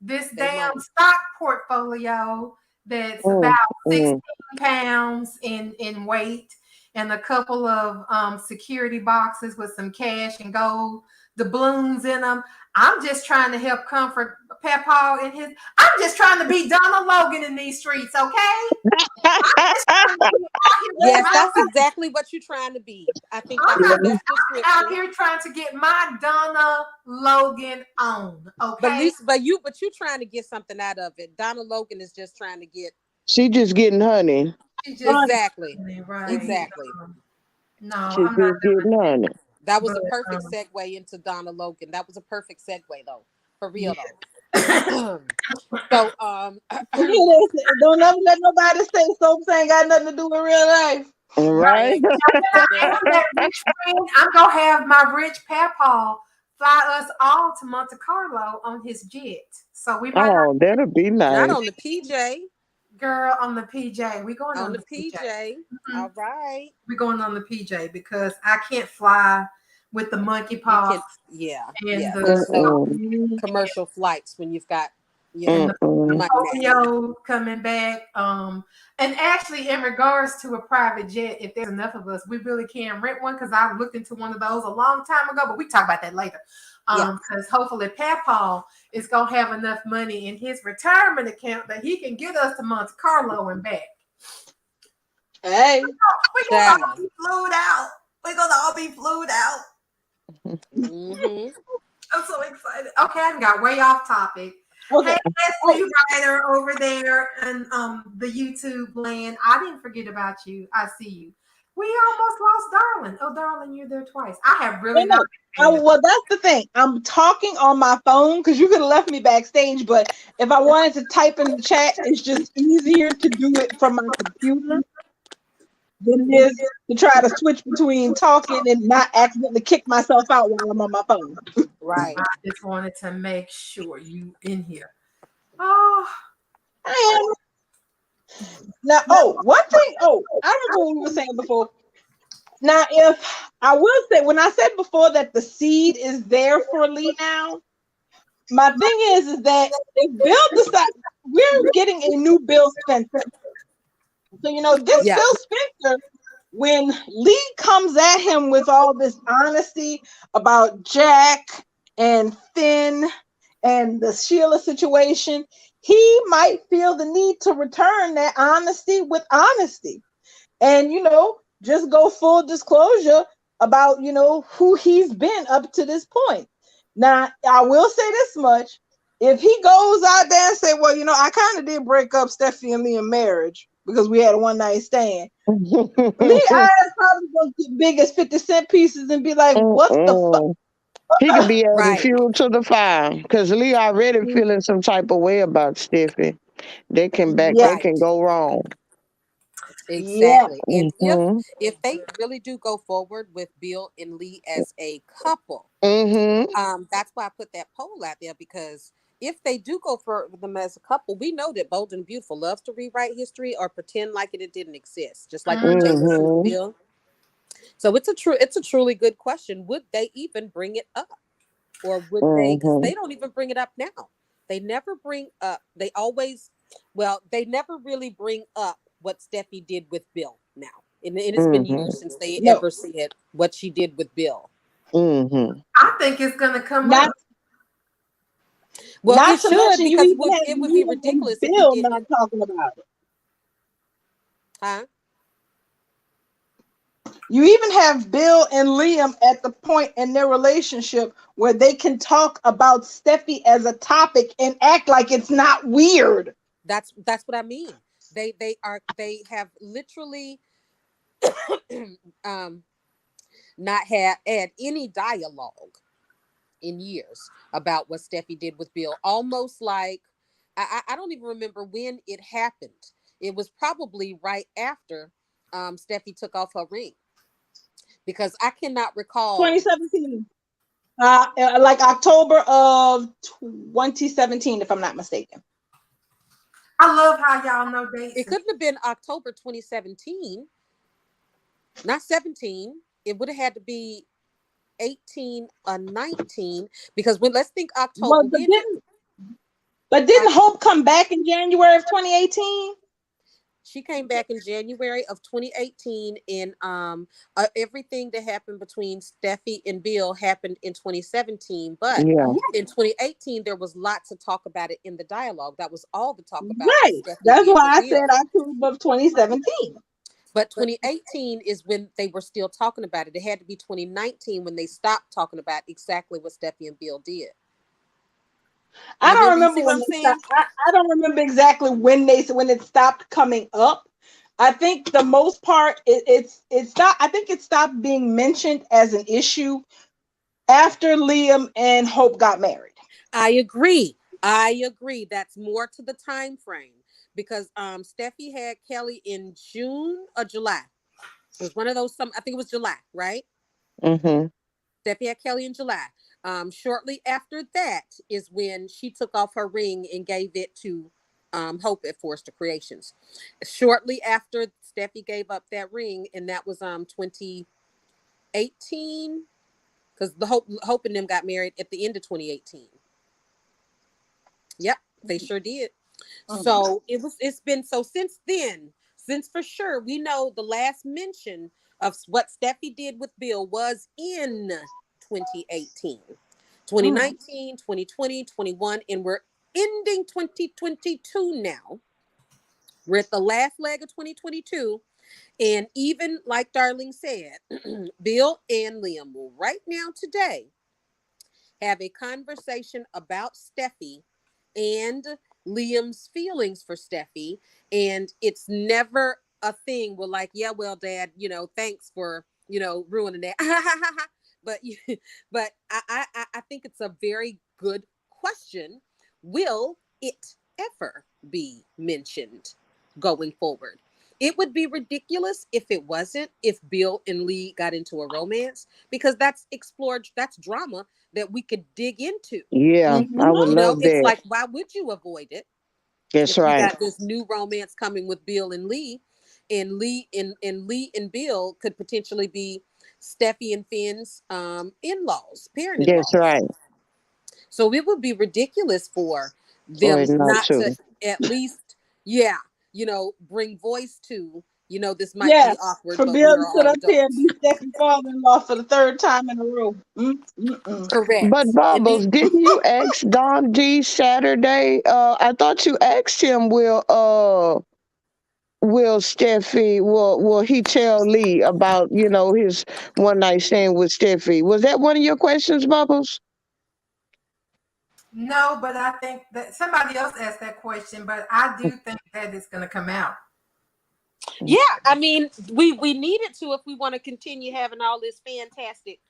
this damn stock portfolio that's about 16 pounds in weight, and a couple of security boxes with some cash and gold doubloons in them. I'm just trying to help comfort Papaw in his. I'm just trying to be Donald Logan in these streets, okay? Yes, that's exactly what you're trying to be. I think I'm out here trying to get my Donna Logan on, okay? But you're trying to get something out of it. Donna Logan is just trying to get. She just getting honey. Exactly. Right. Exactly. No, She's I'm not getting honey. That was a perfect segue into Donna Logan. That was a perfect segue, though. For real, though. So, don't ever let nobody say soaps ain't got nothing to do with real life. Right. I'm gonna have my rich Papaw fly us all to Monte Carlo on his jet. So we might. Oh, that'll be nice. Not on the PJ. Girl, on the PJ. We going on the PJ. Mm-hmm. All right. We're going on the PJ because I can't fly with the monkey paw. There's no commercial flights when you've got Tokyo coming back. And actually, in regards to a private jet, if there's enough of us, we really can rent one because I looked into one of those a long time ago, but we talk about that later. Because hopefully Papaw is gonna have enough money in his retirement account that he can get us to Monte Carlo and back. Hey, we're gonna all be flued out. We're gonna all be flued out. Mm-hmm. I'm so excited. Okay, I got way off topic. Okay. Hey, Leslie Ryder over there in the YouTube land. I didn't forget about you. I see you. We almost lost Darling. Oh, Darling, you're there twice. I have really not. Well, that's the thing. I'm talking on my phone because you could have left me backstage, but if I wanted to type in the chat, it's just easier to do it from my computer than it is to try to switch between talking and not accidentally kick myself out while I'm on my phone. Right. I just wanted to make sure you in here. Oh, I am. Now, one thing. I remember what we were saying before. Now, if I will say, when I said before that the seed is there for Li now, my thing is that if Bill decides, we're getting a new Bill Spencer. So, this Bill Spencer, when Li comes at him with all this honesty about Jack and Finn and the Sheila situation, he might feel the need to return that honesty with honesty. And, just go full disclosure about, who he's been up to this point. Now, I will say this much. If he goes out there and say, well, I kind of did break up Steffy and Li in marriage because we had a one night stand. Li eyes probably going to get big as 50 cent pieces and be like, what the fuck? He could be adding fuel to the fire because Li already feeling some type of way about Steffy. They can go wrong. Yeah. Exactly. And if they really do go forward with Bill and Li as a couple, that's why I put that poll out there, because if they do go for them as a couple, we know that Bold and Beautiful loves to rewrite history or pretend like it didn't exist, just like with Taylor and Bill. So it's a truly good question. Would they even bring it up? Or would they, because they don't even bring it up now. They never bring up, they never really bring up what Steffi did with Bill now. And it's been years since they ever said what she did with Bill. I think it's gonna come Not, up. Well, not it to should, mention you because even have it would be Liam and ridiculous if it Bill didn't. not talking about it. Huh? You even have Bill and Liam at the point in their relationship where they can talk about Steffi as a topic and act like it's not weird. That's what I mean. They have literally not had any dialogue in years about what Steffi did with Bill. Almost like I don't even remember when it happened. It was probably right after Steffi took off her ring, because I cannot recall. 2017. Like October of 2017, if I'm not mistaken. I love how y'all know dates. It couldn't have been October 2017, not 17. It would have had to be 18 or 19, because let's think October. But didn't Hope come back in January of 2018? She came back in January of 2018, and everything that happened between Steffi and Bill happened in 2017. But in 2018, there was lots of talk about it in the dialogue. That was all the talk about. Right. That's why I said October of 2017. But 2018 is when they were still talking about it. It had to be 2019 when they stopped talking about exactly what Steffi and Bill did. I don't remember when they stopped. I don't remember exactly when it stopped coming up. I think the most part it stopped. I think it stopped being mentioned as an issue after Liam and Hope got married. I agree. That's more to the time frame, because Steffi had Kelly in June or July. It was one of those. I think it was July, right? Steffi had Kelly in July. Shortly after that is when she took off her ring and gave it to Hope at Forrester Creations. Shortly after Steffi gave up that ring, and that was 2018, because the Hope and them got married at the end of 2018. Yep, they sure did. So it's been since then, since for sure we know the last mention of what Steffi did with Bill was in 2018, 2019, 2020, 21, and we're ending 2022 now. We're at the last leg of 2022. And even like Darlene said, Bill and Liam will right now today have a conversation about Steffi and Liam's feelings for Steffi. And it's never a thing where like, yeah, well, Dad, thanks for, ruining that. but I think it's a very good question. Will it ever be mentioned going forward? It would be ridiculous if it wasn't, if Bill and Li got into a romance, because that's drama that we could dig into. Yeah, I would love that. It's like, why would you avoid it? That's if right. You got this new romance coming with Bill and Li, and Li and Bill could potentially be Steffi and Finn's in-laws, parent-in-laws. That's right. So it would be ridiculous for them not to at least, bring voice to, this might be awkward, for but Bill we're to sit all up here and be adults. Steffi's father-in-law for the third time in a row. Correct. But Bubbles, didn't you ask Don D Saturday? I thought you asked him, will Steffi, will he tell Li about, his one night stand with Steffi? Was that one of your questions, Bubbles? No, but I think that somebody else asked that question, but I do think that it's going to come out. Yeah, I mean, we needed to if we want to continue having all this fantastic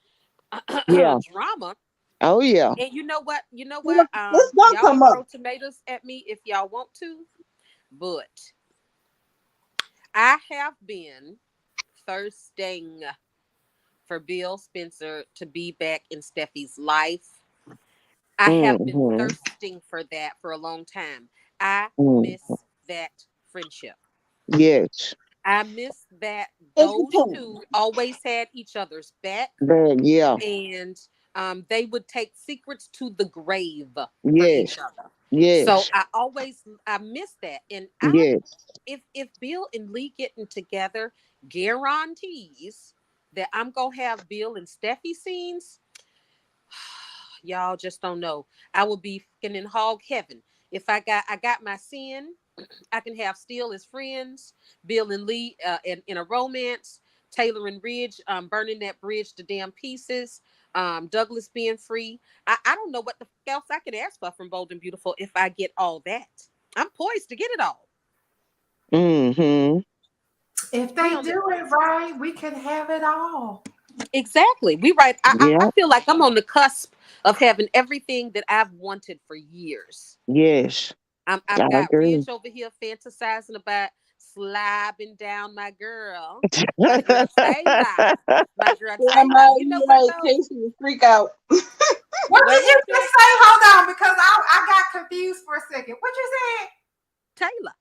drama. Oh yeah. And you know what? Let's Y'all come can up. throw tomatoes at me if y'all want to, but I have been thirsting for Bill Spencer to be back in Steffi's life. I have been Mm-hmm. thirsting for that for a long time. I Mm. miss that friendship. Yes. I miss that It's the those point. two always had each other's back, But yeah. and they would take secrets to the grave for each Yes. other. So Yes. I miss that, and Yes. if Bill and Lee getting together guarantees that I'm gonna have Bill and Steffi scenes. Y'all just don't know. I will be fucking in hog heaven if I got my sin. I can have Steele as friends, Bill and Lee in a romance, Taylor and Ridge burning that bridge to damn pieces, Douglas being free. I don't know what the fuck else I could ask for from Bold and Beautiful if I get all that. I'm poised to get it all. Mm-hmm. If We they on the do it right, we can have it all. exactly. We right. I Yeah. feel like I'm on the cusp of having everything that I've wanted for years. Yes. I I've got agree. Ridge over here fantasizing about sliding down my girl Taylor, my girl Yeah, Taylor. my You know what right. though? Casey will freak out. What What did you happened? just say? Hold on, because I got confused for a second. What you said? Taylor,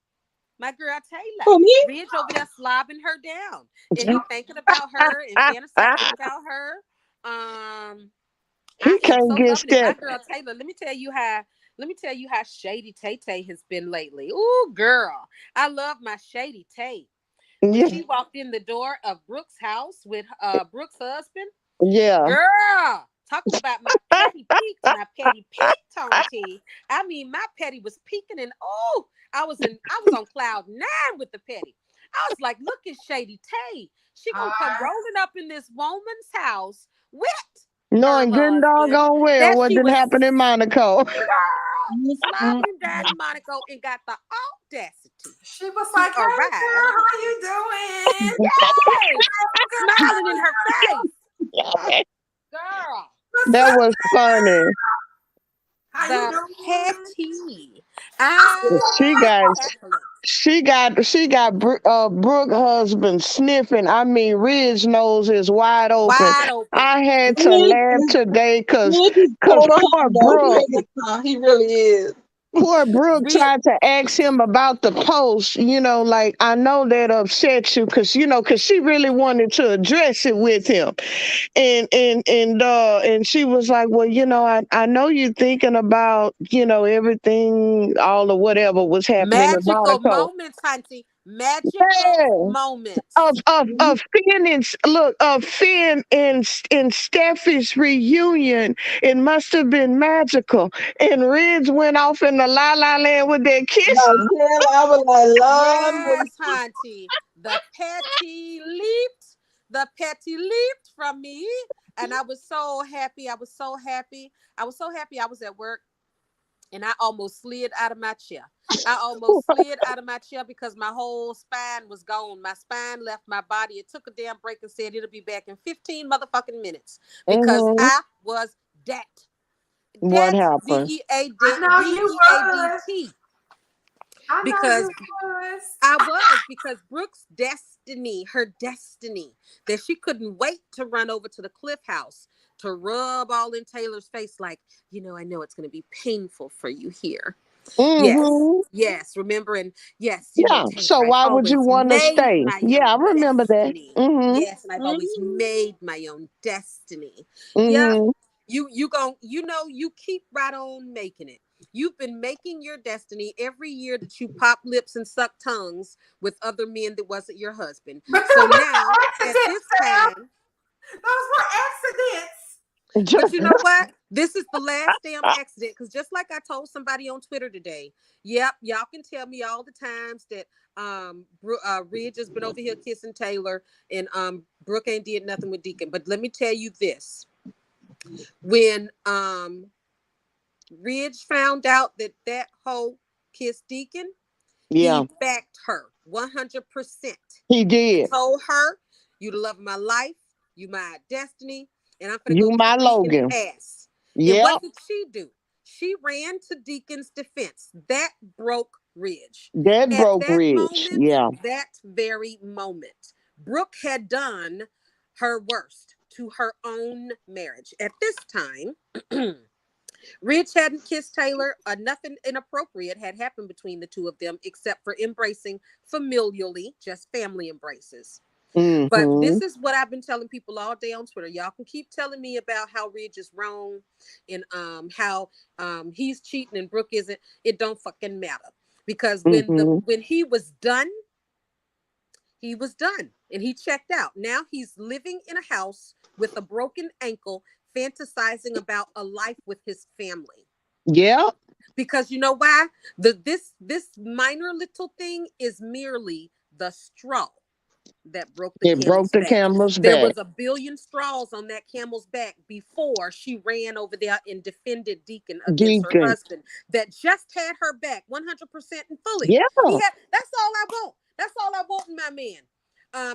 my girl Taylor. For me? Ridge over there slobbing her down, and he thinking about her and fantasizing about her. He I am can't so get loving it. My Steph. girl Taylor, let me tell you how shady Tay Tay has been lately. Ooh, girl. I love my shady Tay. When Yeah. she walked in the door of Brooke's house with Brooke's husband, Yeah. girl, talking about my petty peaked, Tony. I mean, my petty was peaking, and oh, I was on cloud nine with the petty. I was like, look at Shady Tay. She gonna come Uh, rolling up in this woman's house with her Knowing good and husband doggone well that what she did was happen in Monaco. girl Mm-mm. slobbing him down in Monaco and got the audacity she was to like, "Hey, girl, arrive. how you doing? Yes, smiling in her Good. face, girl. What's That up? was funny. How you The doing?" petty. She I'm got cackling. she got Brooke husband sniffing. I mean, Ridge nose is wide open. Wide open. I had to Ridge laugh is today Ridge is cause total poor hound dog. He Brooke. ain't he really is. Poor Brooke Rid tried to ask him about the post, like I know that upset you because she really wanted to address it with him. And she was like, well, I know you're thinking about, everything, all of whatever was happening in magical Monaco. moments, Hunty. Magical Yeah. moments. Of Finn and look of Finn and Steffi's reunion, it must have been magical. And Ridge went off in the la la land with that kiss. Like, Taylor, I was like, Lord, Yes, Hunty. The petty leaped. The petty leaped from me. And I was so happy. I was so happy. I was so happy I was at work and I almost slid out of my chair. I almost slid out of my chair because my whole spine was gone. My spine left my body. It took a damn break and said it'll be back in 15 motherfucking minutes because Hmm. I was that. What That happened? I know you was. DEADT. I know Because you was. I was, because Brooke's destiny, her destiny, that she couldn't wait to run over to the Cliff House to rub all in Taylor's face, like, I know it's going to be painful for you here. Yes, Hmm. yes. Remember, and yes, Yeah. Taylor, So I've why would you always want to made stay? my Yeah, I own remember that. destiny. Hmm. Yes, and I've always made my own destiny. Yep. Hmm. You keep right on making it. You've been making your destiny every year that you pop lips and suck tongues with other men that wasn't your husband. But So those were now, at accidents, this Sam. time, Those were accidents. but you know what? This is the last damn accident. Because just like I told somebody on Twitter today, yep, y'all can tell me all the times that Ridge has been over here kissing Taylor and Brooke ain't did nothing with Deacon. But let me tell you this: when Ridge found out that hoe kissed Deacon, Yeah, he backed her 100% he and did. told her, "You the love of my life, you my destiny, and I'm gonna You go my kick Deacon Logan. ass." And what Yep. did she do? She ran to Deacon's defense. That broke Ridge. That At broke that Ridge. moment, Yeah. that very moment, Brooke had done her worst to her own marriage. At this time, Ridge hadn't kissed Taylor. Nothing inappropriate had happened between the two of them except for embracing familially, just family embraces. But Mm-hmm. this is what I've been telling people all day on Twitter. Y'all can keep telling me about how Ridge is wrong and how he's cheating and Brooke isn't. It don't fucking matter. Because Mm-hmm. when he was done and he checked out. Now he's living in a house with a broken ankle, fantasizing about a life with his family. Yeah. Because you know why? This minor little thing is merely the straw that broke the It broke camel's the back. camel's There back. was a billion straws on that camel's back before she ran over there and defended Deacon against her Deacon. husband that just had her back 100% and fully. Yeah. That's all I want. That's all I want in my man.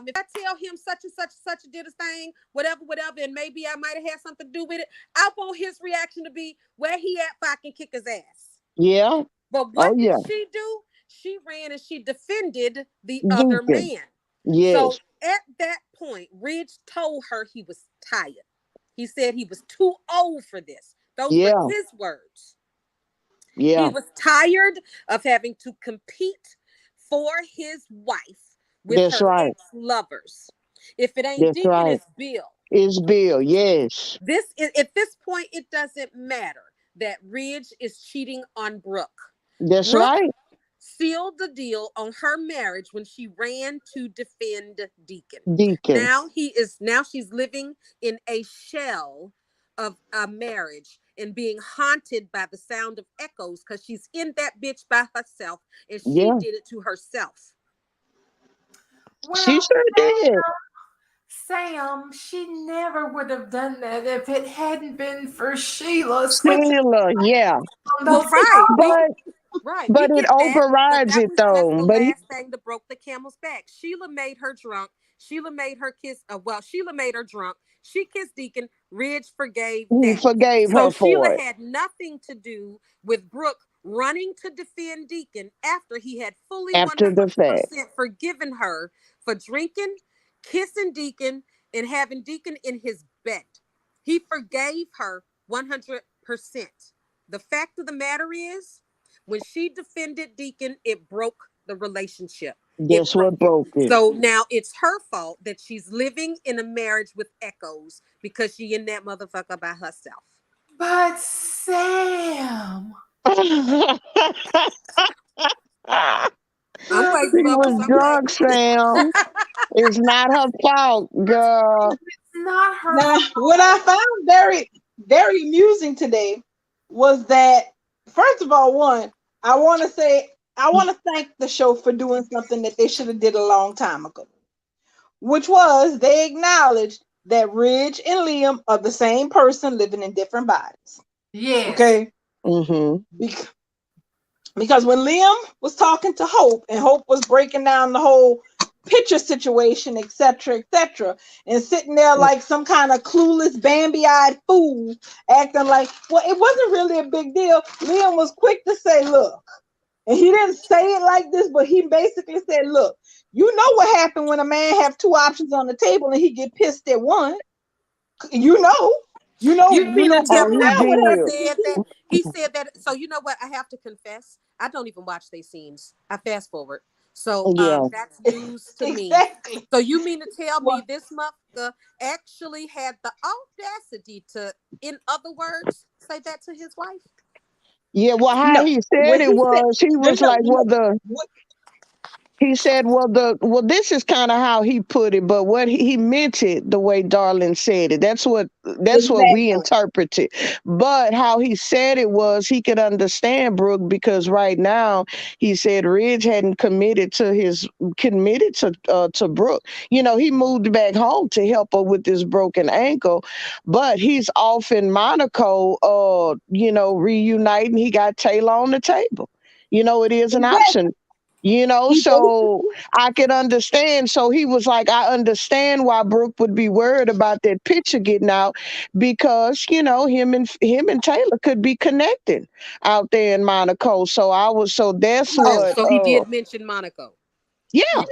If I tell him such and such did a thing, whatever, and maybe I might have had something to do with it, I want his reaction to be where he at so I can kick his ass. Yeah. But Oh what did yeah. she do? She ran and she defended the other Deacon. man. Yes. So at that point, Ridge told her he was tired. He said he was too old for this. Those were Yeah. his words. He Yeah. was tired of having to compete for his wife with That's her right. ex-lovers. If it ain't That's Deacon, right. it's Bill. It's Bill. Yes. This is, at this point, it doesn't matter that Ridge is cheating on Brooke. That's Brooke right. sealed the deal on her marriage when she ran to defend Deacon. Deacon. Now she's living in a shell of a marriage and being haunted by the sound of echoes because she's in that bitch by herself and she Yeah. did it to herself. She Well, sure did. Sam, she never would have done that if it hadn't been for Sheila switching Sheila. Yeah. on Well, those. right. But We it get that, but overrides that it was just though. the But he last thing that broke the camel's back. Sheila made her drunk. Sheila made her kiss. Sheila made her drunk. She kissed Deacon. Ridge forgave he that. forgave So her Sheila for it. had nothing to do with Brooke running to defend Deacon after he had fully After the fact. 100% forgiven her for drinking, kissing Deacon, and having Deacon in his bed. He forgave her 100%. The fact of the matter is, when she defended Deacon, it broke the relationship. It That's broke what it. broke it. So now it's her fault that she's living in a marriage with echoes because she in that motherfucker by herself. But Sam, I'm but waiting, She Bubba. was drunk, Sam. It's not her fault, girl. it's not her Now, fault. what I found very, very amusing today was that, first of all, one, I want to thank the show for doing something that they should have did a long time ago, which was they acknowledged that Ridge and Liam are the same person living in different bodies. Yes. Okay, Mm-hmm. because when Liam was talking to Hope and Hope was breaking down the whole picture situation, etc., and sitting there like some kind of clueless, Bambi-eyed fool, acting like, well, it wasn't really a big deal. Liam was quick to say, look, and he didn't say it like this, but he basically said, look, you know what happened when a man have two options on the table and he get pissed at one. You know, You mean to tell damn Oh, me he well what he did. happened. said that? He said that. So you know what? I have to confess, I don't even watch these scenes. I fast forward. So Yeah. that's news to me. Exactly. So you mean to tell Well, me this motherfucker actually had the audacity to, in other words, say that to his wife? Yeah, well, how no, he said what it he said, was, he was like, well, what, he said, well, this is kind of how he put it, but what he meant it the way Darlin said it. That's what we exactly. interpreted. But how he said it was he could understand Brooke because right now he said Ridge hadn't committed to Brooke. He moved back home to help her with this broken ankle, but he's off in Monaco, reuniting. He got Taylor on the table. It is an Exactly. option. He So basically, I could understand. So he was like, I understand why Brooke would be worried about that picture getting out because him and Taylor could be connected out there in Monaco. So I was so that's Oh, what so he did mention Monaco. yeah, Yeah.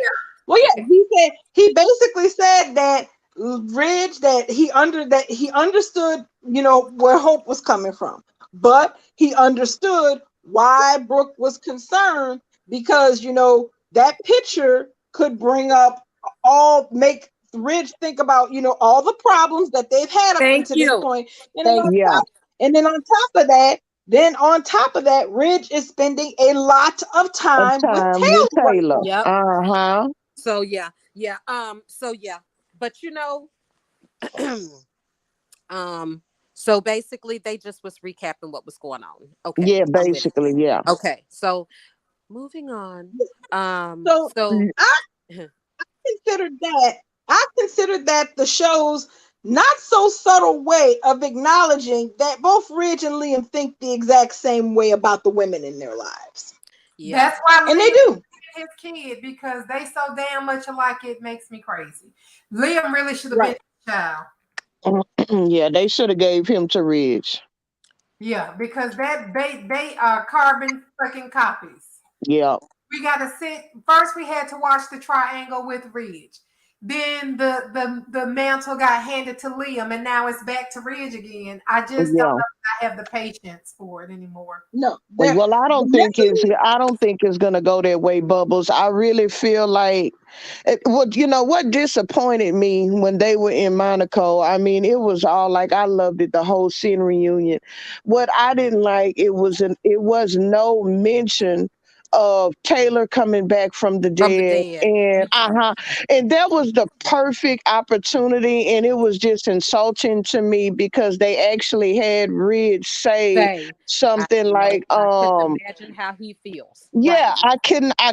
well, yeah, Okay. he basically said that Ridge that he understood, where Hope was coming from, but he understood why Brooke was concerned because that picture could bring up make Ridge think about all the problems that they've had up Thank into this you. point, and then Thank on you. yeah, top, on top of that, Ridge is spending a lot of of time with time with Taylor right Taylor. now. Yep. Uh-huh. So yeah, yeah. So yeah, but um, so basically they just was recapping what was going on. Okay, Yeah, I'm with basically, yeah. it. Okay, so moving on. So So I considered that the show's not so subtle way of acknowledging that both Ridge and Liam think the exact same way about the women in their lives. yeah, That's why And they Liam do. is his kid because they so damn much alike. It makes me crazy. Liam really should have been Right. his child. Yeah, they should have gave him to Ridge. Yeah, because they are carbon fucking copies. Yeah, We got to sit first. We had to watch the triangle with Ridge. Then the mantle got handed to Liam, and now it's back to Ridge again. I just don't yeah. know if I have the patience for it anymore. No, they're Well, I the don't think it's message. I don't think it's gonna go that way, Bubbles. I really feel like what disappointed me when they were in Monaco. I mean, it was all like I loved it, the whole scene reunion. What I didn't like it was no mention of Taylor coming back from the from the dead dead. and and that was the perfect opportunity and it was just insulting to me because they actually had Ridge say Say, I something know. like I couldn't imagine how he feels. Right yeah, I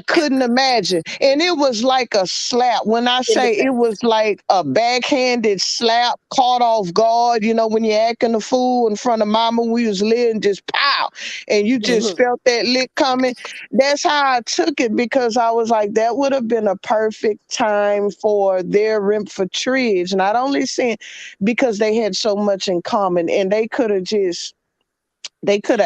couldn't imagine. And it was like a slap. When I in the say it face. was like a backhanded slap caught off guard, when you're acting a fool in front of mama when we was little and just pow. And you just felt that lick coming. That's how I took it because I was like, that would have been a perfect time for their rim for Tridge. Not only saying because they had so much in common and they could have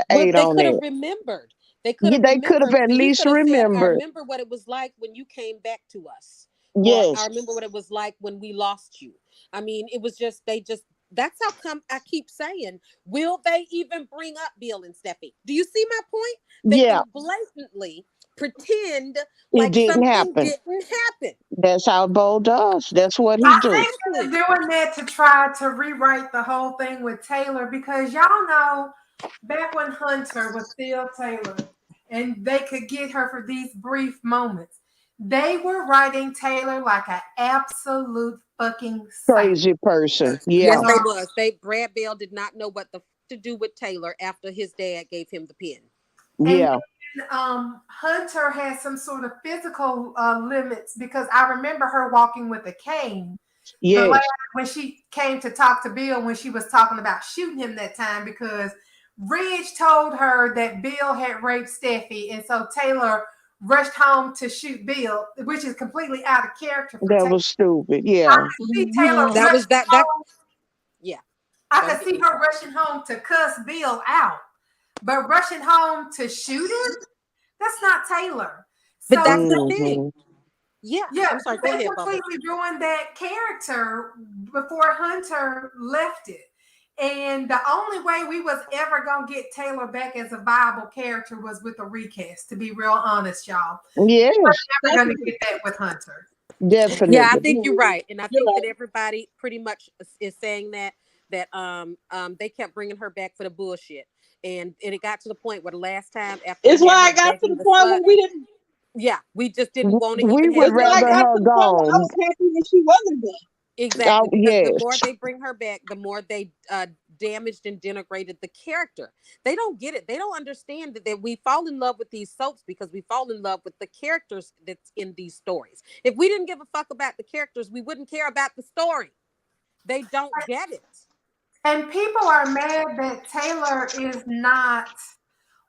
Well, ate they on could have it. remembered. They could Yeah, have they could have remembered. at He least could have said, "I remembered. remember what it was like when you came back to us," or "I Yes. remember what it was like when we lost you." I mean, it was just they just. That's how come I keep saying, will they even bring up Bill and Steffi? Do you see my point? They Yeah, will blatantly pretend it like didn't something happen. didn't happen. That's how Bo does. That's what he I do. think Exactly. they're doing that to try to rewrite the whole thing with Taylor because y'all know back when Hunter was still Taylor and they could get her for these brief moments, they were writing Taylor like an absolute fucking psycho. Crazy person. Yeah, Yes, they was. Brad Bell did not know what the to do with Taylor after his dad gave him the pen. And yeah, then Hunter had some sort of physical limits because I remember her walking with a cane. The last yes. when she came to talk to Bill when she was talking about shooting him that time because Ridge told her that Bill had raped Steffi, and so Taylor rushed home to shoot Bill, which is completely out of character for That Taylor. was stupid. I Yeah. could see Taylor That was rushing that. home. Yeah. I Go could ahead. see her rushing home to cuss Bill out, but rushing home to shoot him, that's not Taylor. But So that's the thing. Hmm. Yeah. yeah, I'm sorry. Go they ahead, Bubbles. completely ruined that character before Hunter left it. And the only way we was ever gonna get Taylor back as a viable character was with a recast, to be real honest, y'all. Yes, We're never gonna get that with Hunter. Yeah, I definitely. think you're right, and I You're think that right. everybody pretty much is saying that they kept bringing her back for the bullshit, and it got to the point where the last time after It's we had why her I got to begging the the point slut, when we didn't. yeah, we just didn't want to We even have would It's the why I rather baby. got to her the point where I gone. was happy when she wasn't there. Exactly, because the Yes, more they bring her back, the more they damaged and denigrated the character. They don't get it. They don't understand that we fall in love with these soaps because we fall in love with the characters that's in these stories. If we didn't give a fuck about the characters, we wouldn't care about the story. They don't get it. And people are mad that Taylor is not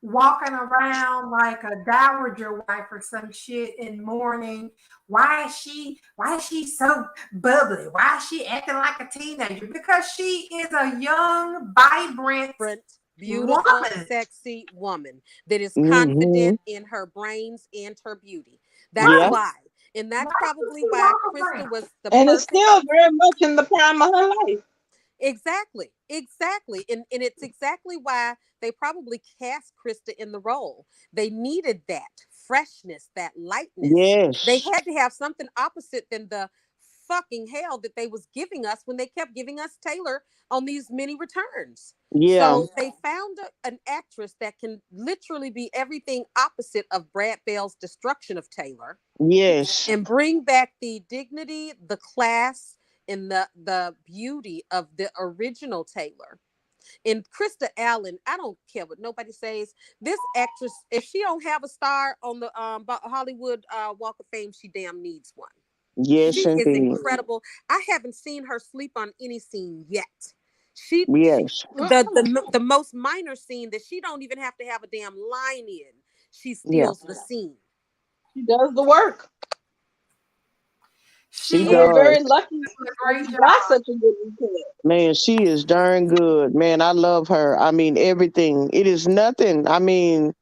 walking around like a dowager wife or some shit in mourning. Why is she so bubbly? Why is she acting like a teenager? Because she is a young, vibrant Beautiful, woman. sexy woman that is Mm-hmm. confident in her brains and her beauty. That's Yeah. Right. why. And Why that's does probably she why walk Krista around? was the And it's perfect. still very much in the prime of her life. Exactly. Exactly. And it's exactly why they probably cast Krista in the role. They needed that freshness, that lightness. They Yes. had to have something opposite than the fucking hell that they was giving us when they kept giving us Taylor on these many returns. Yeah. So they found an actress that can literally be everything opposite of Brad Bell's destruction of Taylor Yes. and bring back the dignity, the class, and the beauty of the original Taylor. And Krista Allen, I don't care what nobody says. This actress, if she don't have a star on the Hollywood Walk of Fame, she damn needs one. Yes, She is indeed. incredible. I haven't seen her sleep on any scene yet. She Yes. the most minor scene that she don't even have to have a damn line in. She Yeah. steals the scene. She does the work. She She And is we're very does. lucky doing a that great we job. got such a good lieutenant. Man, she is darn good. Man, I love her. I mean, everything. It is nothing. I mean,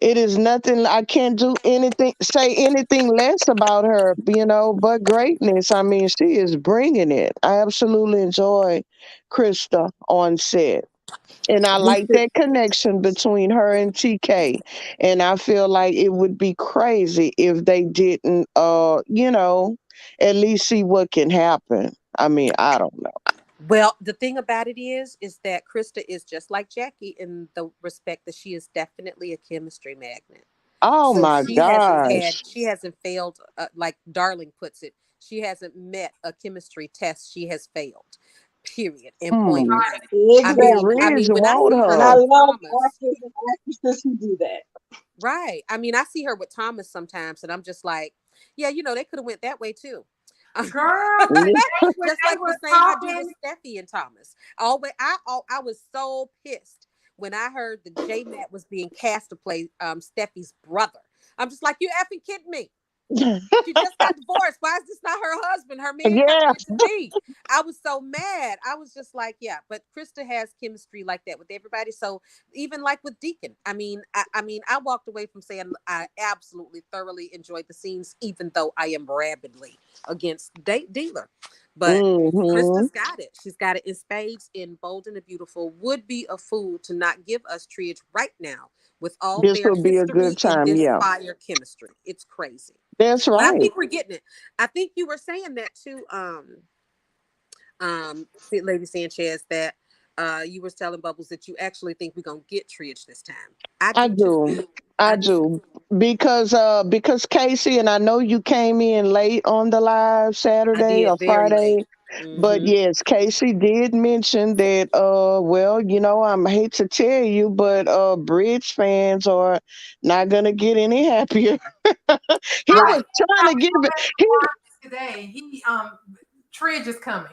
it is nothing. I can't do anything, say anything less about her, but greatness. I mean, she is bringing it. I absolutely enjoy Krista on set. And I Me like too. that connection between her and TK. And I feel like it would be crazy if they didn't, at least see what can happen. I mean, I don't know. Well, the thing about it is that Krista is just like Jackie in the respect that she is definitely a chemistry magnet. Oh So my gosh. she hasn't failed, like Darling puts it, she hasn't met a chemistry test she has failed. Period. And point Hmm. blank. I Exactly. Bridge mean, when I want see And her I her. with love Thomas, actors and actresses who do that. right? I mean, I see her with Thomas sometimes, and I'm just like, yeah, they could have went that way too. Girl, when Just they like the were same I do with talking, Steffi and Thomas. I was so pissed when I heard that J Matt was being cast to play Steffi's brother. I'm just like, you effing kidding me? She just got divorced. Why is this not her husband, her man, her Yeah. meant to be? I was so mad. I was just like, yeah, but Krista has chemistry like that with everybody. So even like with Deacon, I walked away from saying I absolutely thoroughly enjoyed the scenes, even though I am rabidly against Dealer. But Hmm. Krista's got it. She's got it in spades, in Bold and the Beautiful. Would be a fool to not give us Triage right now with all This their will be a history good in time. this Yeah. fire chemistry. It's crazy. That's But I right. think we're getting it. I think you were saying that too, Lady Sanchez, that you were telling Bubbles that you actually think we're gonna get Triage this time. I I do too. do. I I do too. do. Because Casey, and I know you came in late on the live I Saturday or did very late. Friday, but Mm-hmm. yes, Casey did mention that well, I hate to tell you, but Bridge fans are not gonna get any happier. He I was Right. think trying I to give it. saw that today. Tridge is coming.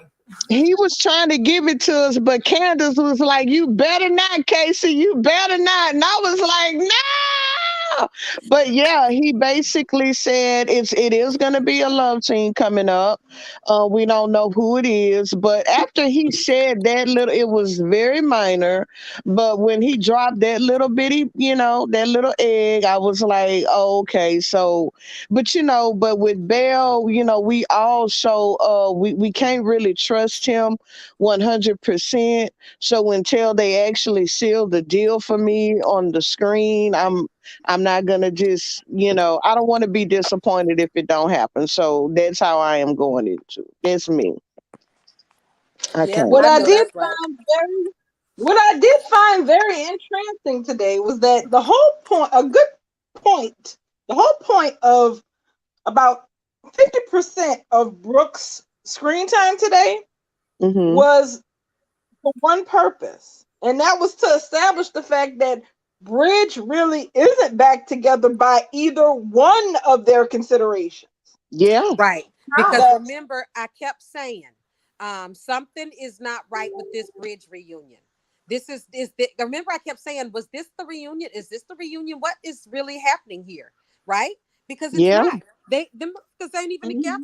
He was trying to give it to us, but Candace was like, "You better not, Casey. You better not." And I was like, "No." But yeah, he basically said it is going to be a love team coming up. We don't know who it is, but after he said that little, it was very minor. But when he dropped that little bitty, that little egg, I was like, oh, okay, so but with Bell, we also we can't really trust him 100%. So until they actually seal the deal for me on the screen, I'm not gonna just, I don't want to be disappointed if it don't happen. So that's how I am going into it. That's me. I Yep, can't. What I I know did that's right. find very what I did find very interesting today was that the whole point of about 50% of Brooks' screen time today Hmm. was for one purpose, and that was to establish the fact that Bridge really isn't back together by either one of their considerations. Yeah. Right. Because No. That remember, I kept saying, something is not right with this Bridge reunion. Remember I kept saying, was this the reunion? Is this the reunion? What is really happening here? Right? Because it's Yeah. not. Because they ain't even together.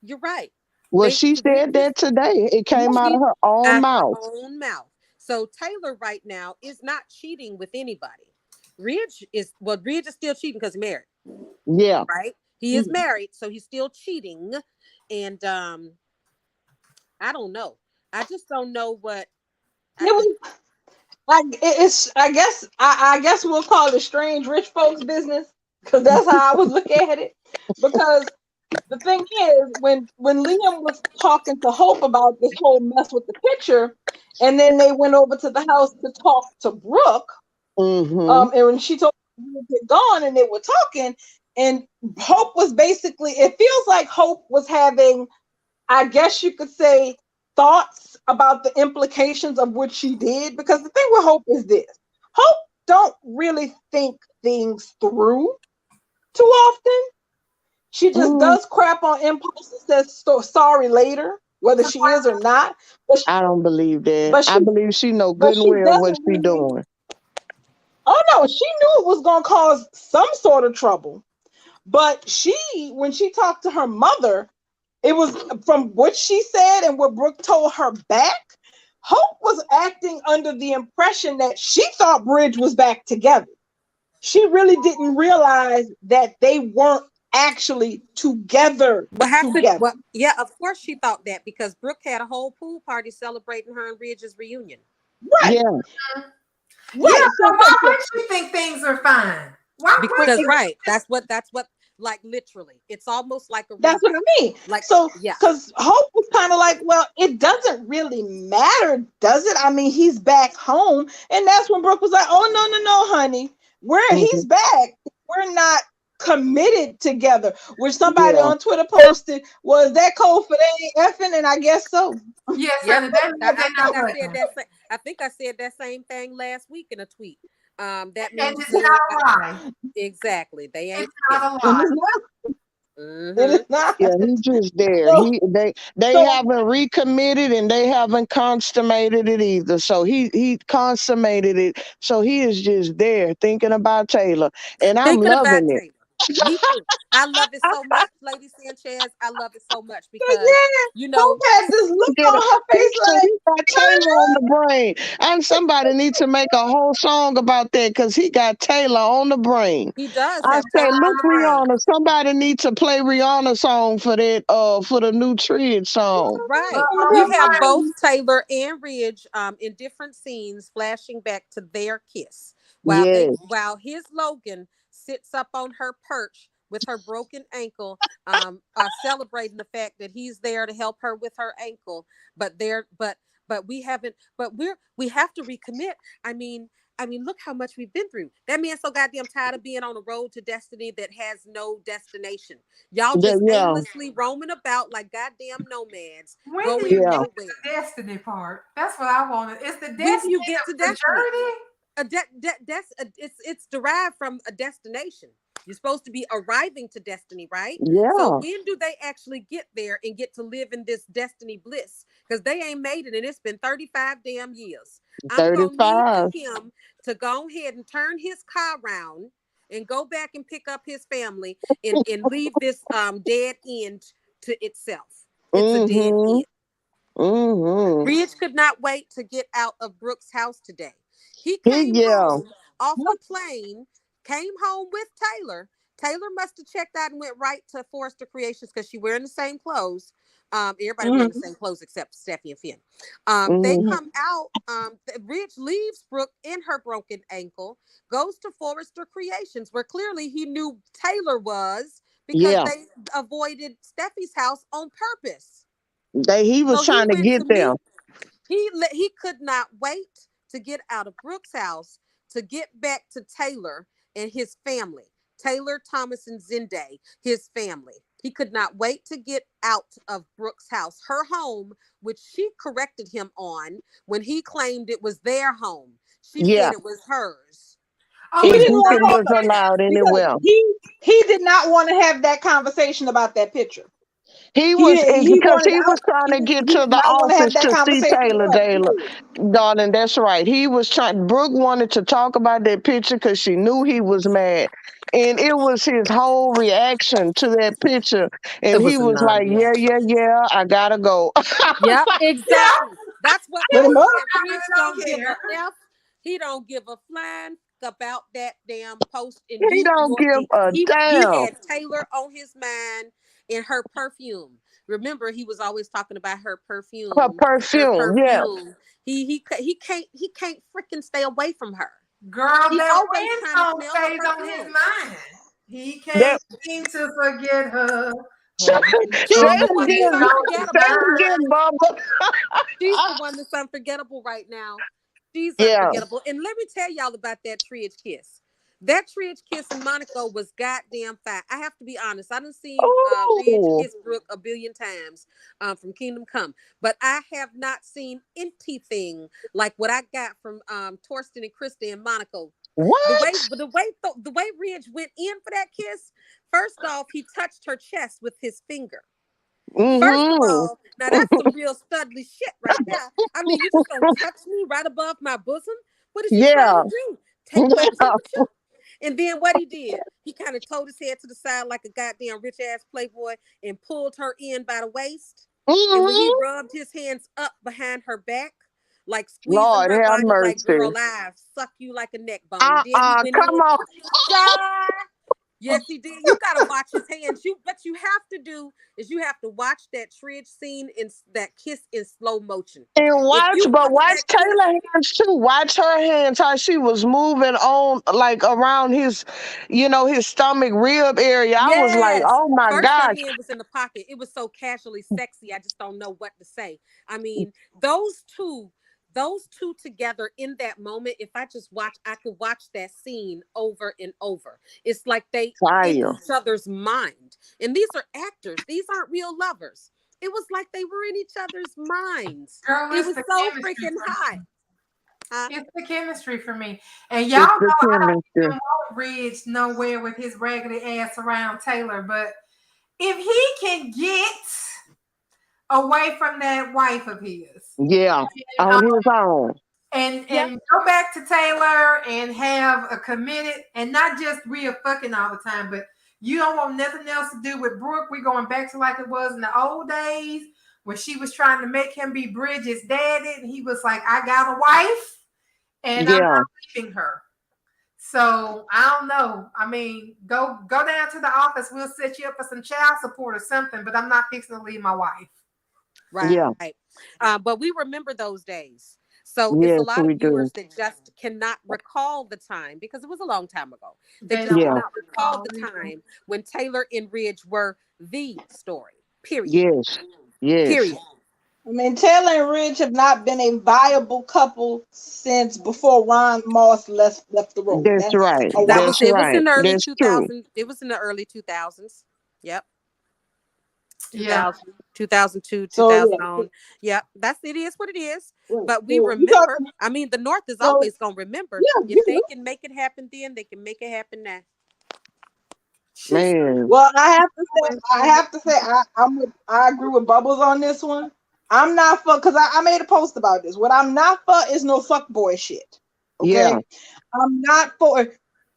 You're right. Well, They she said that today. It came out of her own out her mouth. own mouth. So Taylor right now is not cheating with anybody. Ridge is still cheating because he's married. Yeah. Right? He is married, so he's still cheating. And I don't know. I just don't know what It was like it's. I guess we'll call it strange rich folks business because that's how I would look at it. Because the thing is, when Liam was talking to Hope about this whole mess with the picture, and then they went over to the house to talk to Brooke, and when she told him to get gone, and they were talking, and Hope was basically. It feels like Hope was having, I guess you could say, thoughts about the implications of what she did. Because the thing with Hope is this: Hope don't really think things through too often. She just does crap on impulse and says sorry later, whether she is or not. I don't believe that. But I she, believe she know but good and she well what doesn't she really. doing. Oh no, she knew it was going to cause some sort of trouble. But when she talked to her mother, it was from what she said and what Brooke told her back. Hope was acting under the impression that she thought Bridge was back together. She really didn't realize that they weren't actually together. Yeah, of course she thought that because Brooke had a whole pool party celebrating her and Ridge's reunion. Right. Yeah. Yeah, so why would she think things are fine? Why would Because she? that's what like literally. It's almost like a That's what I mean. like So yeah. because Hope was kind of like, well, it doesn't really matter, does it? I mean, he's back home. And that's when Brooke was like, oh no, honey. He's back. We're not committed together. Which somebody on Twitter posted, was that code for they ain't effing? And I guess so. Yes, Yep. honey, that means they're not working. I think I said that same thing last week in a tweet. That And means it's not a lie. exactly. They ain't It's not a And lie. it's not. It mm-hmm. is not. Yeah, he just there. So, They so haven't recommitted and they haven't consummated it either. So he consummated it. So he is just there thinking about Taylor. And I'm Thinking about loving it. Taylor. Me too. I love it so much, Lady Sanchez. I love it so much because yeah, Hope had this look Get on her face so like, he got Taylor on the brain. And somebody needs to make a whole song about that because he got Taylor on the brain. he does I have say, Taylor on look, the brain. Rihanna, somebody needs to play Rihanna song for that, for the new Trid song. Right. We Well, have both Taylor and Ridge in different scenes flashing back to their kiss. Yes. While his Logan sits up on her perch with her broken ankle, celebrating the fact that he's there to help her with her ankle. But we haven't but we have to recommit. I mean, look how much we've been through. That man's so goddamn tired of being on a road to destiny that has no destination. Y'all just Yeah. aimlessly roaming about like goddamn nomads, when do going you get Yeah. to nowhere. the destiny part? That's what I wanted. It's the When do destiny you get to of the destiny? journey. It's derived from a destination. You're supposed to be arriving to destiny, right? So Yeah. when do they actually get there and get to live in this destiny bliss? Because they ain't made it, and it's been 35 damn years. I'm gonna need for 35. him to go ahead and turn his car around and go back and pick up his family and leave this dead end to itself. It's a dead Mm-hmm. end. Mm-hmm. Ridge could not wait to get out of Brooke's house today. He He, came yeah. home off a plane, came home with Taylor. Taylor must have checked out and went right to Forrester Creations because she wearing the same clothes. Everybody wearing the same clothes except Steffi and Finn. They Mm-hmm. come out. Ridge leaves Brooke in her broken ankle, goes to Forrester Creations, where clearly he knew Taylor was because Yeah. they avoided Steffi's house on purpose. He was So he trying to went get to them. meet. He could not wait to get out of Brooke's house to get back to Taylor and his family. Taylor, Thomas, and Zende, his family. He could not wait to get out of Brooke's house, her home, which she corrected him on when he claimed it was their home. She Yeah. said it was hers. Oh, he It he was didn't He want not to was have that hers. allowed because anywhere. he did not want to have that conversation about that picture. He He was he because wanted he was out. trying to He get did to the not want to have office that to see conversation with Taylor her. Taylor. Darling, that's right. He was trying. Brooke wanted to talk about that picture because she knew he was mad, and it was his whole reaction to that picture. It And he was a was like, "Yeah, non-reaction. yeah, yeah, I gotta go." Yep, Yeah, exactly. That's what Pretty Ridge much. said. I Ridge really don't don't give care. a F. He don't give a flying about that damn post in He you don't nor give me. a He damn. had Taylor on his mind and her perfume. Remember, he was always talking about her Her perfume. Her perfume, yeah. perfume. He can't freaking stay away from her. Girl, He that always wind trying to song smell her stays on his perfume. mind. He That can't seem to forget her. say, Her say She's perfume the it one stays that's again, on his say unforgettable. it again, mind. Bubba. She's the one that's unforgettable right now. She's Yeah. unforgettable. And let me tell y'all about that Tridge kiss. That Tridge kiss in Monaco was goddamn fine. I have to be honest. I done seen Ridge Oh, kiss Brooke a billion times from Kingdom Come, but I have not seen anything like what I got from Torsten and Krista in Monaco. The way, what? the way Ridge went in for that kiss. First off, he touched her chest with his finger. First of Mm-hmm. all, now that's some real studly shit right there. I mean, you just gonna touch me right above my bosom? What is you trying Yeah. to do? Take my temperature? And then what he did, he kind of told his head to the side like a goddamn rich ass playboy and pulled her in by the waist. And when he Mm-hmm. rubbed his hands up behind her back, like squeezing Lord her have body, like mercy. girl, I suck you like a neck bone. And then he went Come in, on. child. Yes, he did. You gotta watch his hands. What you have to do is you have to watch that Tridge scene in that kiss in slow motion. And If watch, you but watch watch that kiss, Taylor hands too. Watch her hands, how she was moving on, like around his, his stomach, rib area. I was like, yes. oh my First, her gosh. hand was in the pocket. It was so casually sexy. I just don't know what to say. I mean, those two, those two together in that moment. If I just watch, I could watch that scene over and over. It's like they in Fire. each other's mind. And these are actors. These aren't real lovers. It was like they were in each other's minds. Girl, It it's was the so chemistry freaking for hot. me. Huh? It's the chemistry for me. And y'all It's know the I don't chemistry. even want Ridge nowhere with his raggedy ass around Taylor, but if he can get away from that wife of his Yeah. and On his own. Yeah. and go back to Taylor and have a committed and not just real fucking all the time, but you don't want nothing else to do with Brooke. We're going back to like it was in the old days when she was trying to make him be Bridget's daddy, and he was like, I got a wife and I'm Yeah. not leaving her. So I don't know. I mean, go down to the office. We'll set you up for some child support or something, but I'm not fixing to leave my wife. Right. Yeah. But we remember those days. So it's a Yes, lot of we do. viewers that just cannot recall the time because it was a long time ago. They They just don't Yeah. cannot recall recall the either. time when Taylor and Ridge were the story. Period. Yes. Yes. Period. I mean, Taylor and Ridge have not been a viable couple since before Ron Moss left the role. That's That's right. a That while. was That's it was right. in the early That's true. 2000s. It was in the early 2000s. Yep. Yeah. 2000, 2002, So 2000 yeah, on. Yep. It is what it is. yeah, But we you remember. talking? I mean, the North is So always gonna remember. yeah, If they can make it happen then, they can make it happen now. She's Man. well, I have to say, I agree with Bubbles on this one. I'm not for because I made a post about this. What I'm not for is no fuck boy shit. Yeah. Okay, I'm not for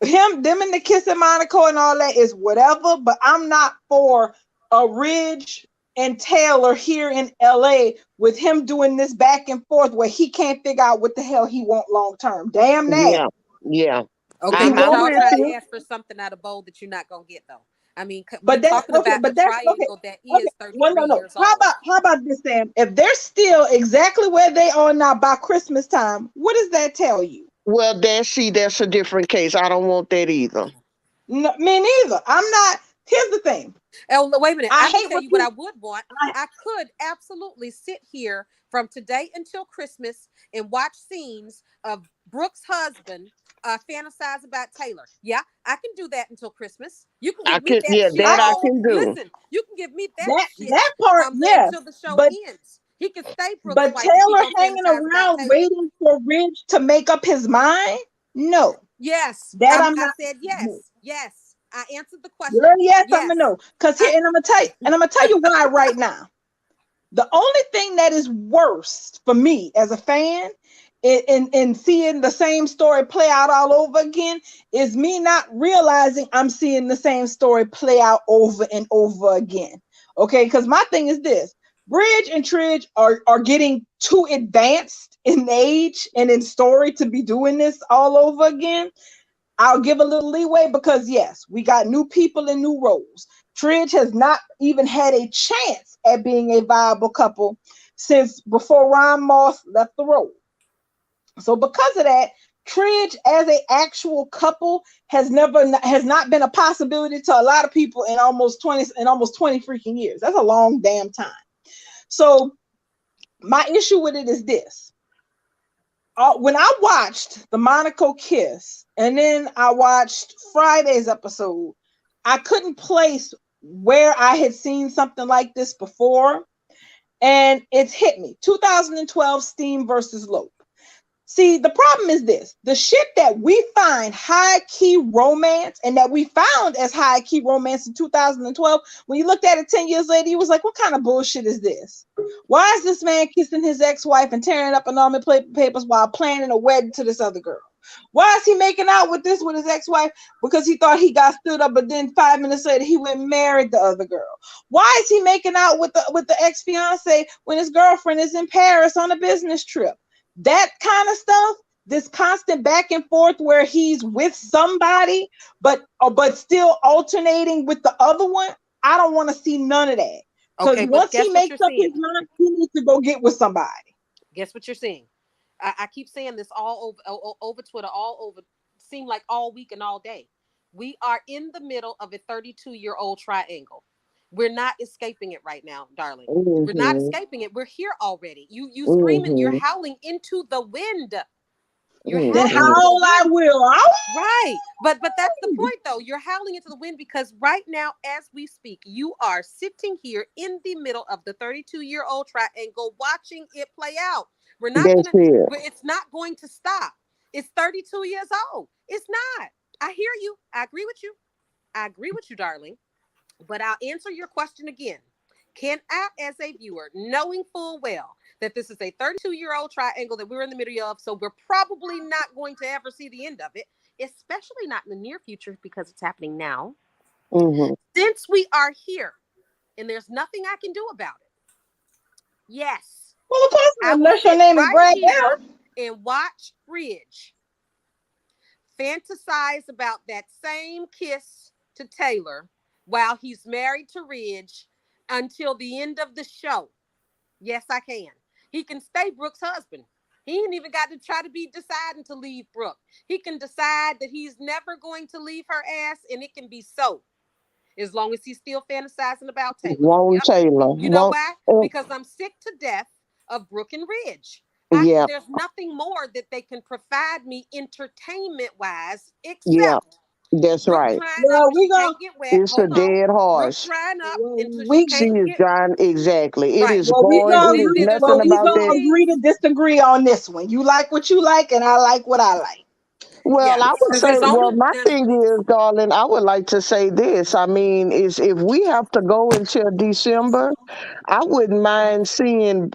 them and the kissing Monaco and all that is whatever. But I'm not for a Ridge and Taylor here in LA with him doing this back and forth where he can't figure out what the hell he want long term. Damn that. Yeah. Yeah. If Okay, he but I'm wants y'all with that, trying to you. ask for something out of bowl that you're not gonna get though. I mean, we but that's talking okay. about a But that's okay. triangle that Okay. is Well, 33 no. years How old. about this, Sam? If they're still exactly where they are now by Christmas time, what does that tell you? Well, that's a different case. I don't want that either. No, me neither. I'm not. Here's the thing. Oh, wait a minute. I I can hate tell what you what I people. would want. I, I could absolutely sit here from today until Christmas and watch scenes of Brooke's husband fantasize about Taylor. Yeah, I can do that until Christmas. You can I give me could, that yeah, shit that I I all. can do. Listen, you can give me that that shit that part, yes, until the show but ends. He can stay Brooke's but wife if he Taylor gonna hanging fantasize about around Taylor. waiting for Ridge to make up his mind. No, Yes, that I'm I not. said No. yes. Yes, I answered the question. Girl, yes, I'm Yes. gonna know. Cause here, and I'm gonna tell you why right now. The only thing that is worse for me as a fan in seeing the same story play out all over again is me not realizing I'm seeing the same story play out over and over again. Okay, because my thing is this: Bridge and Tridge are getting too advanced in age and in story to be doing this all over again. I'll give a little leeway because yes, we got new people in new roles. Tridge has not even had a chance at being a viable couple since before Ron Moss left the role. So because of that, Tridge as an actual couple has not been a possibility to a lot of people in almost 20 freaking years. That's a long damn time. So my issue with it is this. When I watched the Monaco kiss and then I watched Friday's episode, I couldn't place where I had seen something like this before. And it's hit me. 2012 Steam versus Lope. See, the problem is this: the shit that we find high key romance and that we found as high key romance in 2012, when you looked at it 10 years later, you was like, what kind of bullshit is this? Why is this man kissing his ex-wife and tearing up annulment papers while planning a wedding to this other girl? Why is he making out with his ex-wife? Because he thought he got stood up, but then 5 minutes later he went and married the other girl. Why is he making out with the ex-fiance when his girlfriend is in Paris on a business trip? That kind of stuff, this constant back and forth where he's with somebody, but still alternating with the other one, I don't want to see none of that. Because once he makes up his mind, he needs to go get with somebody. Guess what you're seeing? I keep saying this all over Twitter, all over, seem like all week and all day. We are in the middle of a 32-year-old triangle. We're not escaping it right now, darling. We're not escaping it. We're here already. You screaming, you're howling into the wind. You're howling then howl I will. Right. But that's the point though. You're howling into the wind because right now, as we speak, you are sitting here in the middle of the 32-year-old triangle watching it play out. It's not going to stop. It's 32 years old. It's not. I hear you. I agree with you, darling. But I'll answer your question again. Can I, as a viewer, knowing full well that this is a 32-year-old triangle that we're in the middle of, so we're probably not going to ever see the end of it, especially not in the near future because it's happening now. Since we are here and there's nothing I can do about it, yes. Well, of course, unless your name is Brad here and watch Ridge fantasize about that same kiss to Taylor while he's married to Ridge until the end of the show. Yes, I can. He can stay Brooke's husband. He ain't even got to try to be deciding to leave Brooke. He can decide that he's never going to leave her ass, and it can be so. As long as he's still fantasizing about Taylor. Taylor. You know why? Because I'm sick to death of Brooke and Ridge. There's nothing more that they can provide me entertainment-wise except that's Brooke right. Well, It's a dead horse. She is drying exactly. It is going. There's nothing about that. Agree to disagree on this one. You like what you like, and I like what I like. Well, I would say, my thing is, darling, I would like to say this. I mean, is if we have to go until December, I wouldn't mind seeing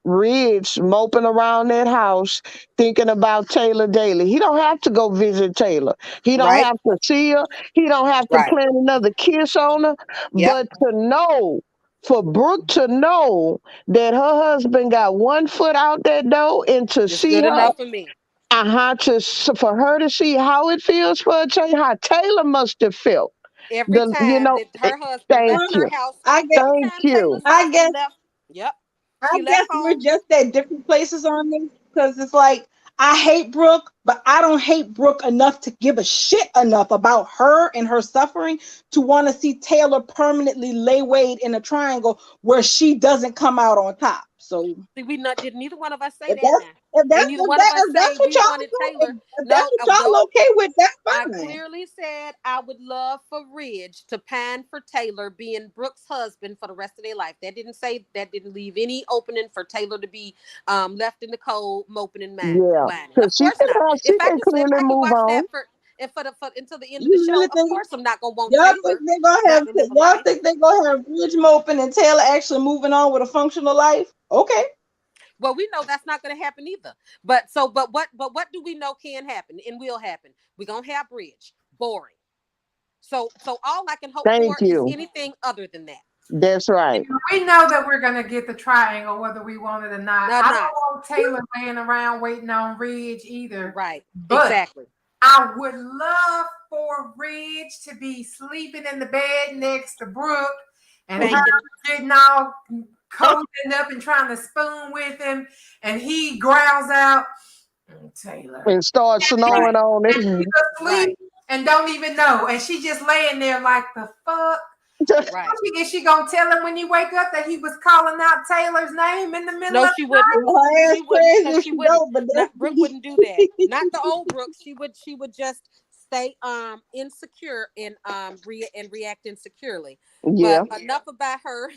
Ridge moping around that house thinking about Taylor daily. He don't have to go visit Taylor. He don't have to see her. He don't have to plan another kiss on her. But for Brooke to know that her husband got one foot out that door and to see good her. Enough for me. For her to see how it feels for her, how Taylor must have felt. Every time that her husband left her house. I guess home. We're just at different places on this because it's like I hate Brooke, but I don't hate Brooke enough to give a shit enough about her and her suffering to want to see Taylor permanently laid in a triangle where she doesn't come out on top. So did neither one of us say that? If that's what y'all okay with, that's fine. I clearly said I would love for Ridge to pan for Taylor being Brooke's husband for the rest of their life. That didn't leave any opening for Taylor to be left in the cold, moping and whining. Of course not. If I can watch that and until the end of the You show, really of think course I'm not gonna want y'all Taylor think they're gonna not have to live a y'all life. think they're gonna have Bridge moping and Taylor actually moving on with a functional life? Okay. Well, we know that's not going to happen either. But what do we know can happen and will happen? We're gonna have Bridge. Boring. So all I can hope Thank for is you. anything other than that. That's right. We know that we're gonna get the triangle whether we want it or not. I don't Not want Taylor laying around waiting on Ridge either. right. But Exactly. I would love for Ridge to be sleeping in the bed next to Brooke and her Thanking. getting all cozying up and trying to spoon with him, and he growls out, Taylor. And start Right. snowing on And it. he's asleep Right. and don't even know. And she just laying there like the fuck. Right. Is she gonna tell him when he wake up that he was calling out Taylor's name in the middle No, of she the wouldn't. night? Well, her ass She wouldn't, crazy because if she she wouldn't. don't, but Not that's Brooke wouldn't do that. Not the old Brooke. She would just stay insecure and react insecurely. Yeah. But enough about her,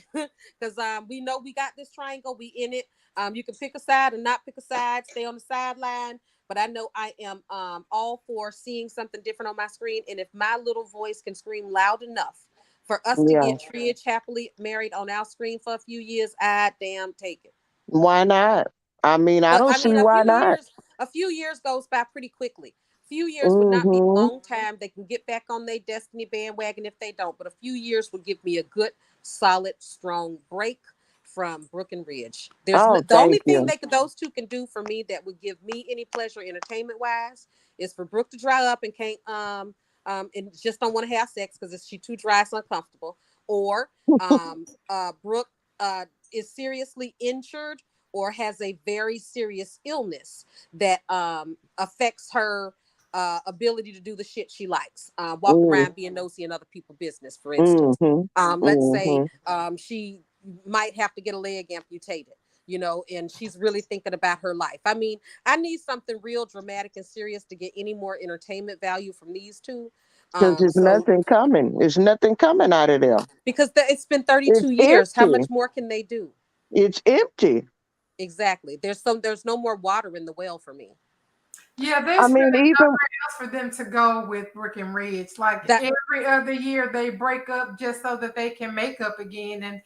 because we know we got this triangle. We in it. You can pick a side and not pick a side. Stay on the sideline. But I know I am all for seeing something different on my screen. And if my little voice can scream loud enough for us to Yeah. get Tridge happily married on our screen for a few years, I damn take it. Why not? I mean, I But don't I see mean, why not. a few years goes by pretty quickly. A few years would not be a Mm-hmm. long time. They can get back on their destiny bandwagon if they don't. But a few years would give me a good, solid, strong break from Brook and Ridge. Oh, The only thank thing you. those two can do for me that would give me any pleasure entertainment wise is for Brooke to dry up and can't and just don't want to have sex because she too dry, it's uncomfortable, or Brooke is seriously injured or has a very serious illness that affects her ability to do the shit she likes. Walk Mm, around being nosy in other people's business, for instance. mm-hmm. Let's say Mm-hmm. she might have to get a leg amputated, and she's really thinking about her life. I mean, I need something real dramatic and serious to get any more entertainment value from these two. Because there's So nothing coming. There's nothing coming out of there. because it's been It's 32 years, how empty. much more can they do? It's empty. Exactly. There's no more water in the well for me. Yeah, I there's mean, really even nowhere else for them to go with Brook and Ridge. Like That every other year, they break up just so that they can make up again. And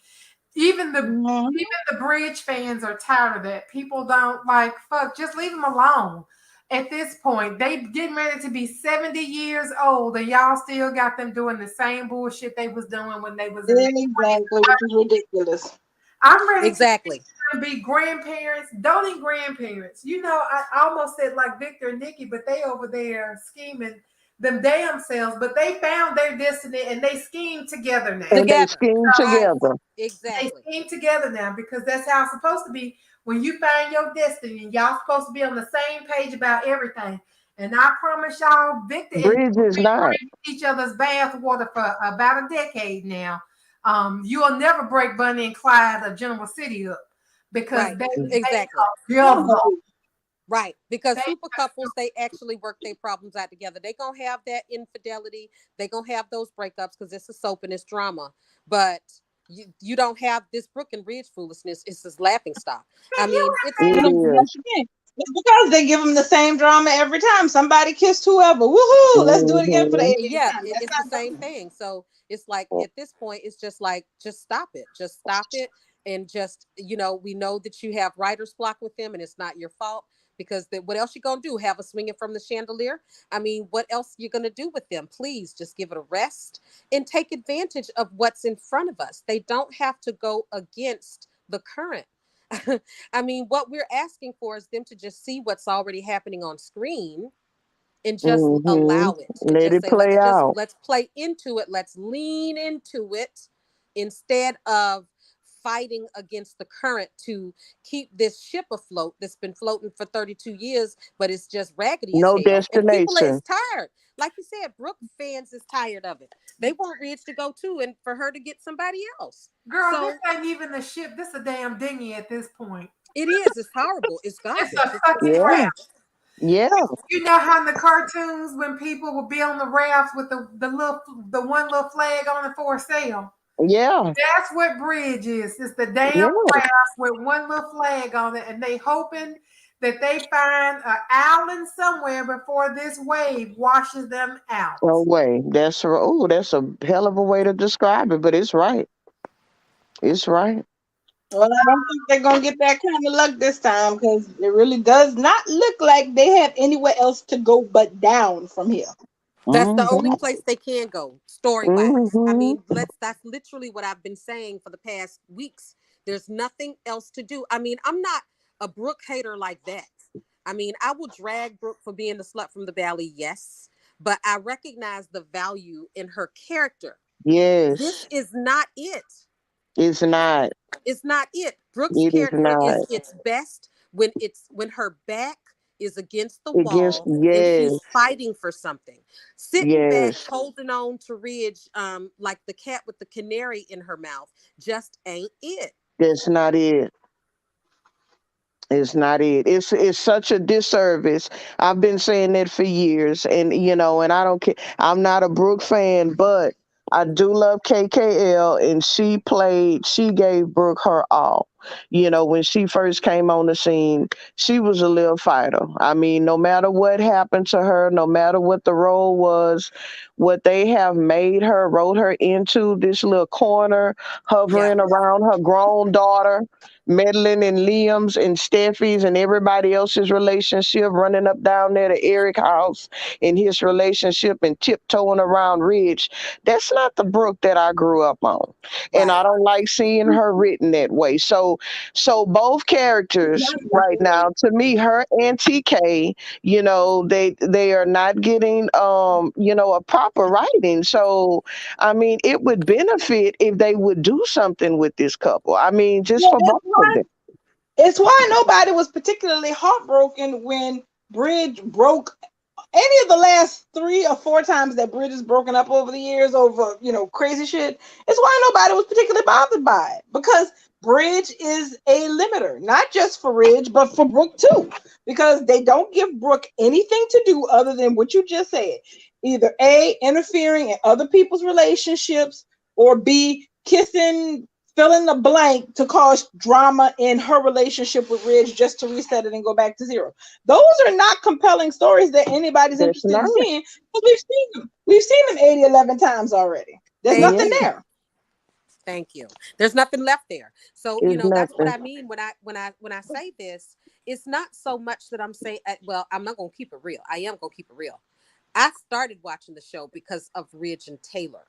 even the Mhm. even the Bridge fans are tired of that. People don't like fuck. Just leave them alone. At this point, they getting ready to be 70 years old, and y'all still got them doing the same bullshit they was doing when they was in their 20s. Exactly, which is ridiculous. I'm ready to exactly. be grandparents, doting grandparents. I almost said like Victor and Nikki, but they over there scheming them damn selves. But they found their destiny and they scheme together now. and they Together. scheme Right. together. They Exactly. scheme together now because that's how it's supposed to be. When you find your destiny, and y'all supposed to be on the same page about everything. And I promise y'all, Victor and Nikki Bridge is been not. drinking each other's bath water for about a decade now. You'll never break Bunny and Clyde of General City up because Right. they Exactly. together. Right. Because They super couples, they actually work their problems out together. They gonna have that infidelity. They gonna have those breakups because it's a soap and it's drama. But you don't have this Brook and Ridge foolishness. It's this laughing stock. I mean, it's It You know, is. once again, it's because they give them the same drama every time. Somebody kissed whoever. Woohoo! Let's do it again for the Mm-hmm. 80th yeah, time. That's it's the not same going. thing. So it's like at this point, it's just like just stop it. Just stop it. And just, we know that you have writer's block with them and it's not your fault because what else you gonna do? Have a swinging from the chandelier? I mean, what else you gonna do with them? Please just give it a rest and take advantage of what's in front of us. They don't have to go against the current. I mean, what we're asking for is them to just see what's already happening on screen and just Mm-hmm. allow it and Let just it say play out. let's play into it, let's lean into it instead of fighting against the current to keep this ship afloat that's been floating for 32 years but it's just raggedy as No hell and people destination. is tired. Like you said, Brooke fans is tired of it. They want Ridge to go too and for her to get somebody else. Girl, this So ain't even the ship. This is a damn dinghy at this point. it's horrible, it's It's garbage, a fucking Yeah. raft. Yeah. You know how in the cartoons when people would be on the rafts with the one little flag on it for sale. Yeah. That's what bridge is. It's the damn Yeah. raft with one little flag on it, and they hoping that they find an island somewhere before this wave washes them out. No way. That's a hell of a way to describe it, but it's right. It's right. Well, I don't think they're gonna get that kind of luck this time because it really does not look like they have anywhere else to go but down from here. That's the only Mm-hmm. place they can go, story wise. I Mm-hmm. mean, that's literally what I've been saying for the past weeks. There's nothing else to do. I mean, I'm not a Brooke hater like that. I mean, I will drag Brooke for being the slut from the valley, yes, but I recognize the value in her character. This Yes. is not it. It's not. It's not it. Brooke's It is character not. is its best when her back is against the Against wall and yes. she's fighting for something. Sitting back, Yes. holding on to Ridge, like the cat with the canary in her mouth, just ain't it. That's not it. It's not it. It's such a disservice. I've been saying that for years, and and I don't care. I'm not a Brooke fan, but I do love KKL, and she gave Brooke her all. When she first came on the scene, she was a little fighter. I mean, no matter what happened to her, no matter what the role was, what they have made her, wrote her into this little corner, Yeah. hovering around her grown daughter, meddling in Liam's and Steffi's and everybody else's relationship, running up down there to Eric's house in his relationship and tiptoeing around Ridge. That's not the Brooke that I grew up on. And I Right. don't like seeing her written that way. So both characters right now, to me, her and TK, they are not getting a proper writing. So I mean, it would benefit if they would do something with this couple. I mean, just Yeah, for both of them. it's why nobody was particularly heartbroken when Bridge broke any of the last 3 or 4 times that Bridge has broken up over the years over, crazy shit. It's why nobody was particularly bothered by it because Bridge is a limiter, not just for Ridge, but for Brooke too, because they don't give Brooke anything to do other than what you just said. Either A, interfering in other people's relationships, or B, kissing, fill in the blank to cause drama in her relationship with Ridge just to reset it and go back to zero. Those are not compelling stories that anybody's That's interested not. in seeing because we've seen them. We've seen them 80, 11 times already. There's Thank nothing Yeah, you. there. Thank you. There's nothing left there. So, it's that's what nothing. I mean when I say this. It's not so much that I'm saying, well, I'm not going to keep it real. I am going to keep it real. I started watching the show because of Ridge and Taylor.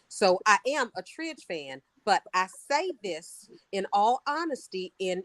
So I am a Tridge fan, but I say this in all honesty, in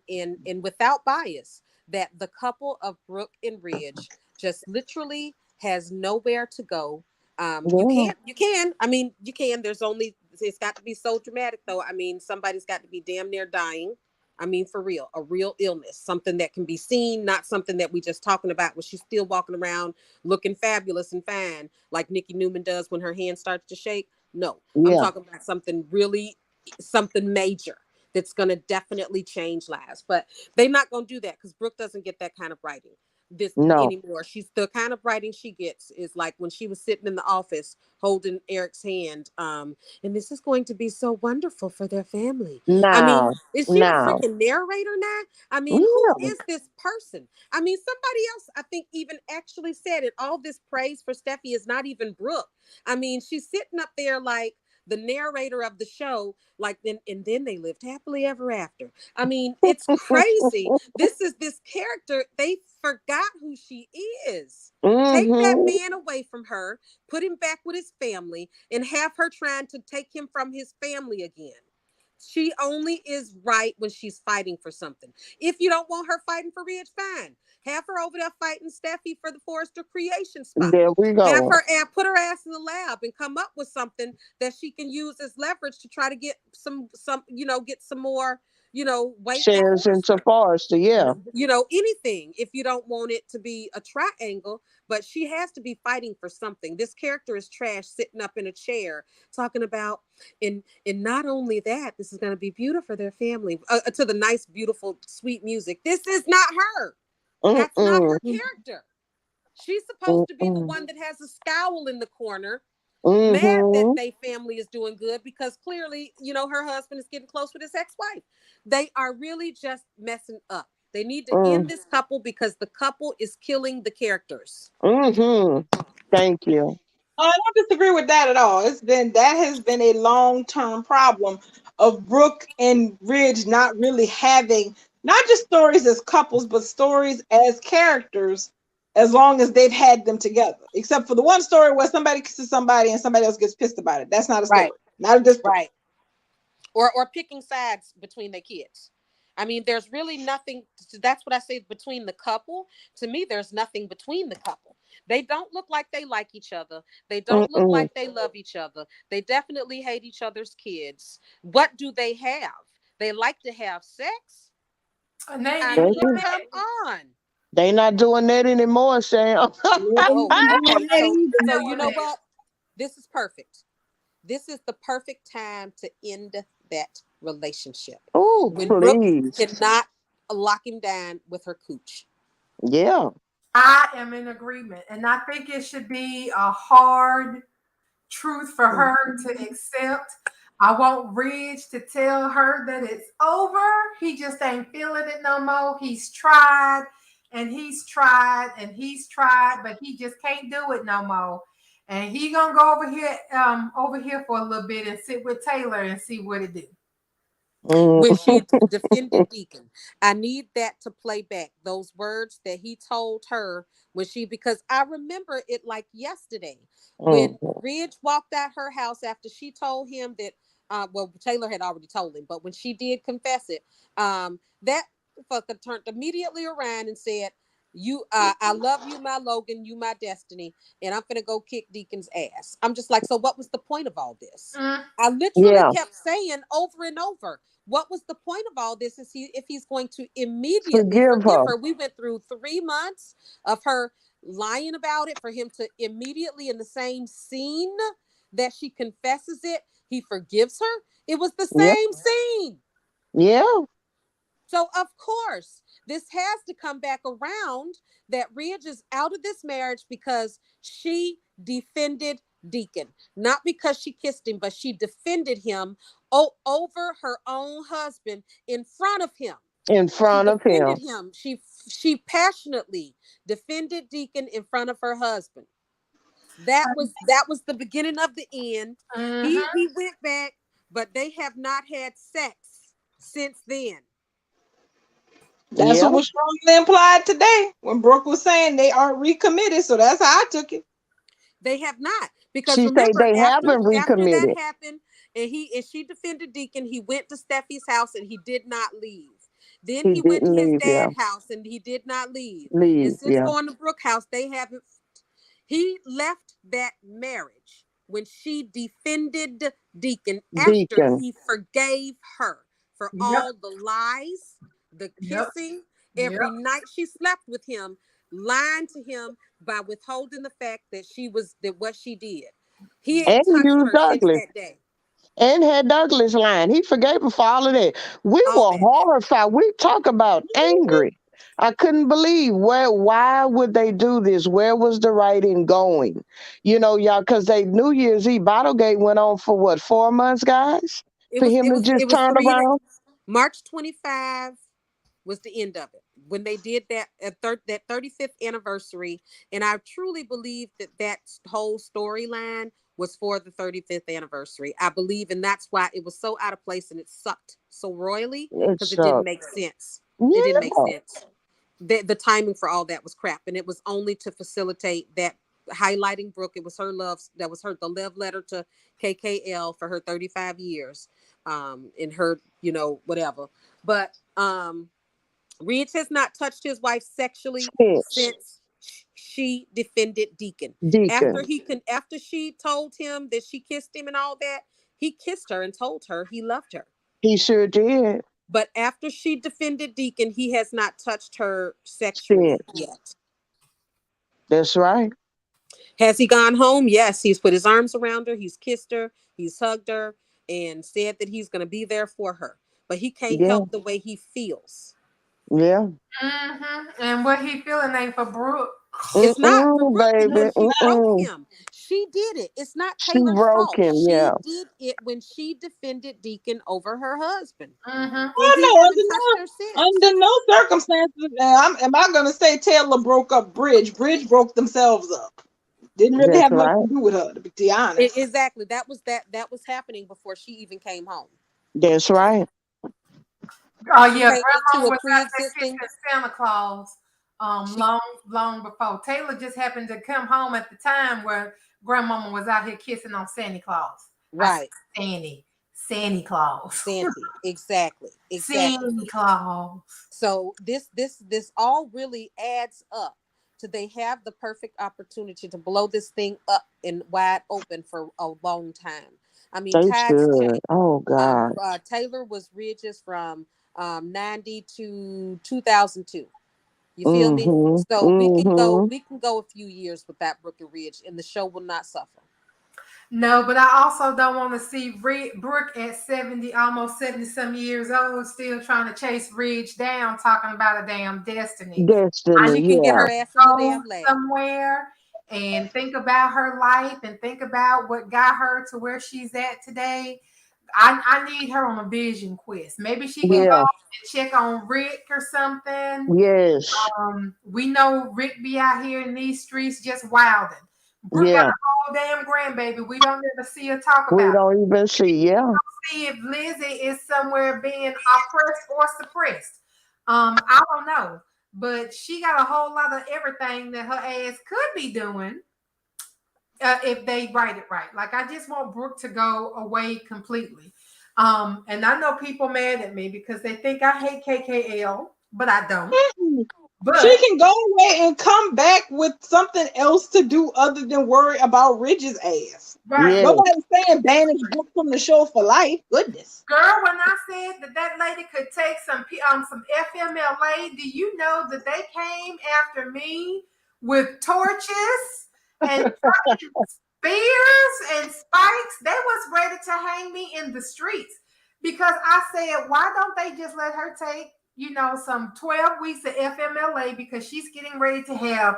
without bias, that the couple of Brooke and Ridge just literally has nowhere to go. Yeah. You can. I mean, you can. It's got to be so dramatic though. I mean, somebody's got to be damn near dying. I mean, for real, a real illness, something that can be seen, not something that we just talking about when she's still walking around looking fabulous and fine, like Nikki Newman does when her hand starts to shake. No, I'm Yeah. talking about something major that's going to definitely change lives. But they're not going to do that because Brooke doesn't get that kind of writing this No. anymore. She's the kind of writing she gets is like when she was sitting in the office holding Eric's hand. And this is going to be so wonderful for their family. I mean, Now. is she the Now. freaking narrator now? I mean, who Yeah. is this person? I mean, somebody else, I think, even actually said it. All this praise for Steffi is not even Brooke. I mean, she's sitting up there like the narrator of the show, like then and then they lived happily ever after. I mean, it's crazy. This is this character. They forgot who she is. Take that Mm-hmm. man away from her, put him back with his family, and have her trying to take him from his family again. She only is right when she's fighting for something. If you don't want her fighting for Ridge, fine. Have her over there fighting Steffi for the Forrester creation spot. There we Have go. her and put her ass in the lab and come up with something that she can use as leverage to try to get get some more, weight for Shares into Forrester. Forrester. Yeah. Anything if you don't want it to be a triangle, but she has to be fighting for something. This character is trash sitting up in a chair talking about, and not only that, this is going to be beautiful for their family, to the nice, beautiful, sweet music. This is not her. That's not her Mm-mm. character. She's supposed to be the Mm-mm. one that has a scowl in the corner, mad that Mm-hmm. they family is doing good because clearly, her husband is getting close with his ex-wife. They are really just messing up. They need to end Mm. this couple because the couple is killing the characters. Mm-hmm. Thank you. I don't disagree with that at all. That has been a long-term problem of Brooke and Ridge not really having not just stories as couples, but stories as characters as long as they've had them together. Except for the one story where somebody kisses somebody and somebody else gets pissed about it. That's not a story. Right. Not at this point. Right. Or picking sides between their kids. I mean, there's really nothing. That's what I say between the couple. To me, there's nothing between the couple. They don't look like they like each other. They don't look Mm-mm. like they love each other. They definitely hate each other's kids. What do they have? They like to have sex. And they I even Thank mean, you. come on. They not doing that anymore, Sam. Oh, okay. So you know doing what? This is perfect. This is the perfect time to end that relationship. Oh, When Brooke please. cannot lock him down with her cooch. Yeah. I am in agreement. And I think it should be a hard truth for her to accept. I want Ridge to tell her that it's over. He just ain't feeling it no more. He's tried and he's tried and he's tried, but he just can't do it no more. And he gonna go over here for a little bit and sit with Taylor and see what it do. When Mm. she defended Deacon, I need that to play back. Those words that he told her when she, because I remember it like yesterday when Mm. Ridge walked out her house after she told him that, well, Taylor had already told him, but when she did confess it, that fucker turned immediately around and said, I love you, my Logan, you my destiny, and I'm gonna go kick Deacon's ass. I'm just like, so what was the point of all this? Mm, I literally Yeah. kept saying over and over, what was the point of all this? Is if he's going to immediately Forgive forgive her. her? We went through 3 months of her lying about it for him to immediately in the same scene that she confesses it, he forgives her. It was the Yeah. same scene. Yeah. So of course, this has to come back around that Ridge is out of this marriage because she defended Deacon, not because she kissed him, but she defended him over her own husband in front of him. In She front of defended him. him. She passionately defended Deacon in front of her husband. That was the beginning of the end. He mhm. he went back, but they have not had sex since then. That's Yeah. what was strongly implied today when Brooke was saying they aren't recommitted. So that's how I took it. They have not, because She say remember they after haven't that recommitted. happened, and she defended Deacon. He went to Steffi's house and he did not leave. Then He he went to didn't his leave. Yeah. dad's house and he did not leave. And Leave. since Yeah. going to Brooke house, they haven't. He left that marriage when she defended Deacon after Deacon. he forgave her for Yep, all the lies, the yep, kissing, yep. every night she slept with him, lying to him by withholding the fact that what she did. He And ain't touched you, her since Douglas. that day. And had Douglas line. He forgave her for all of that. We All were that. horrified. We talk about angry. I couldn't believe why would they do this? Where was the writing going? Y'all, because they New Year's Eve Bottlegate went on for what, 4 months, guys? It For was him it to was it just was turn three around? March 25 was the end of it when they did that that 35th anniversary, and I truly believe that whole storyline was for the 35th anniversary. I believe, and that's why it was so out of place and it sucked so royally because It's it didn't make sense. It didn't make yeah. sense. The timing for all that was crap, and it was only to facilitate that highlighting Brooke. It was her love, that was her the love letter to KKL for her 35 years, in her whatever. But Ridge has not touched his wife sexually Sense. since she defended Deacon. Deacon. After she told him that she kissed him and all that, he kissed her and told her he loved her. He sure did. But after she defended Deacon, he has not touched her sexually Sense. yet. That's right. Has he gone home? Yes, he's put his arms around her, he's kissed her, he's hugged her, and said that he's going to be there for her. But he can't Yeah. help the way he feels. Yeah. And what he feeling ain't for Brooke. It's not for Mm-mm, Brooke baby. because she broke Mm-mm. him. She did it. It's not She Taylor's broke fault. him, She yeah. did it when she defended Deacon over her husband. Mm-hmm. And he Oh hasn't touched no, her since. under no circumstances am I going to say Taylor broke up Bridge. Bridge broke themselves up. Didn't really That's have much right. to do with her, to be honest. Exactly. That was happening before she even came home. That's right. Oh She yeah, came Grandma into a was out there pre-existing. kissing Santa Claus She long before. Taylor just happened to come home at the time where Grandmama was out here kissing on Santa Claus. I right. said Santa Claus. Santy. Exactly. Exactly. Santa Claus. So this all really adds up to they have the perfect opportunity to blow this thing up and wide open for a long time. I mean, They times should. change. Oh God. Taylor was Ridges from 90 to 2002. You feel me? Mm-hmm. So Mm-hmm. we can go a few years without Brooke and Ridge, and the show will not suffer. No, but I also don't want to see Brooke at 70, almost 70 some years old, still trying to chase Ridge down, talking about a damn destiny. I She Destiny, can get yeah. her ass in the go damn lab. somewhere and think about her life and think about what got her to where she's at today. I need her on a vision quest. Maybe she can go Yeah. and check on Rick or something. Yes. We know Rick be out here in these streets just wilding. Brooke got Yeah. a whole damn grandbaby. We don't ever see her talk We about it. don't even see. Yeah. See if Lizzie is somewhere being oppressed or suppressed. I don't know. But she got a whole lot of everything that her ass could be doing if they write it right. Like I just want Brooke to go away completely. And I know people mad at me because they think I hate KKL, but I don't. She But can go away and come back with something else to do other than worry about Ridge's ass. right, Yes. Nobody's saying banish Brooke from the show for life. Goodness. girl, when I said that lady could take some FMLA, do you know that they came after me with torches and fucking spears and spikes? They was ready to hang me in the streets because I said, why don't they just let her take, some 12 weeks of FMLA because she's getting ready to have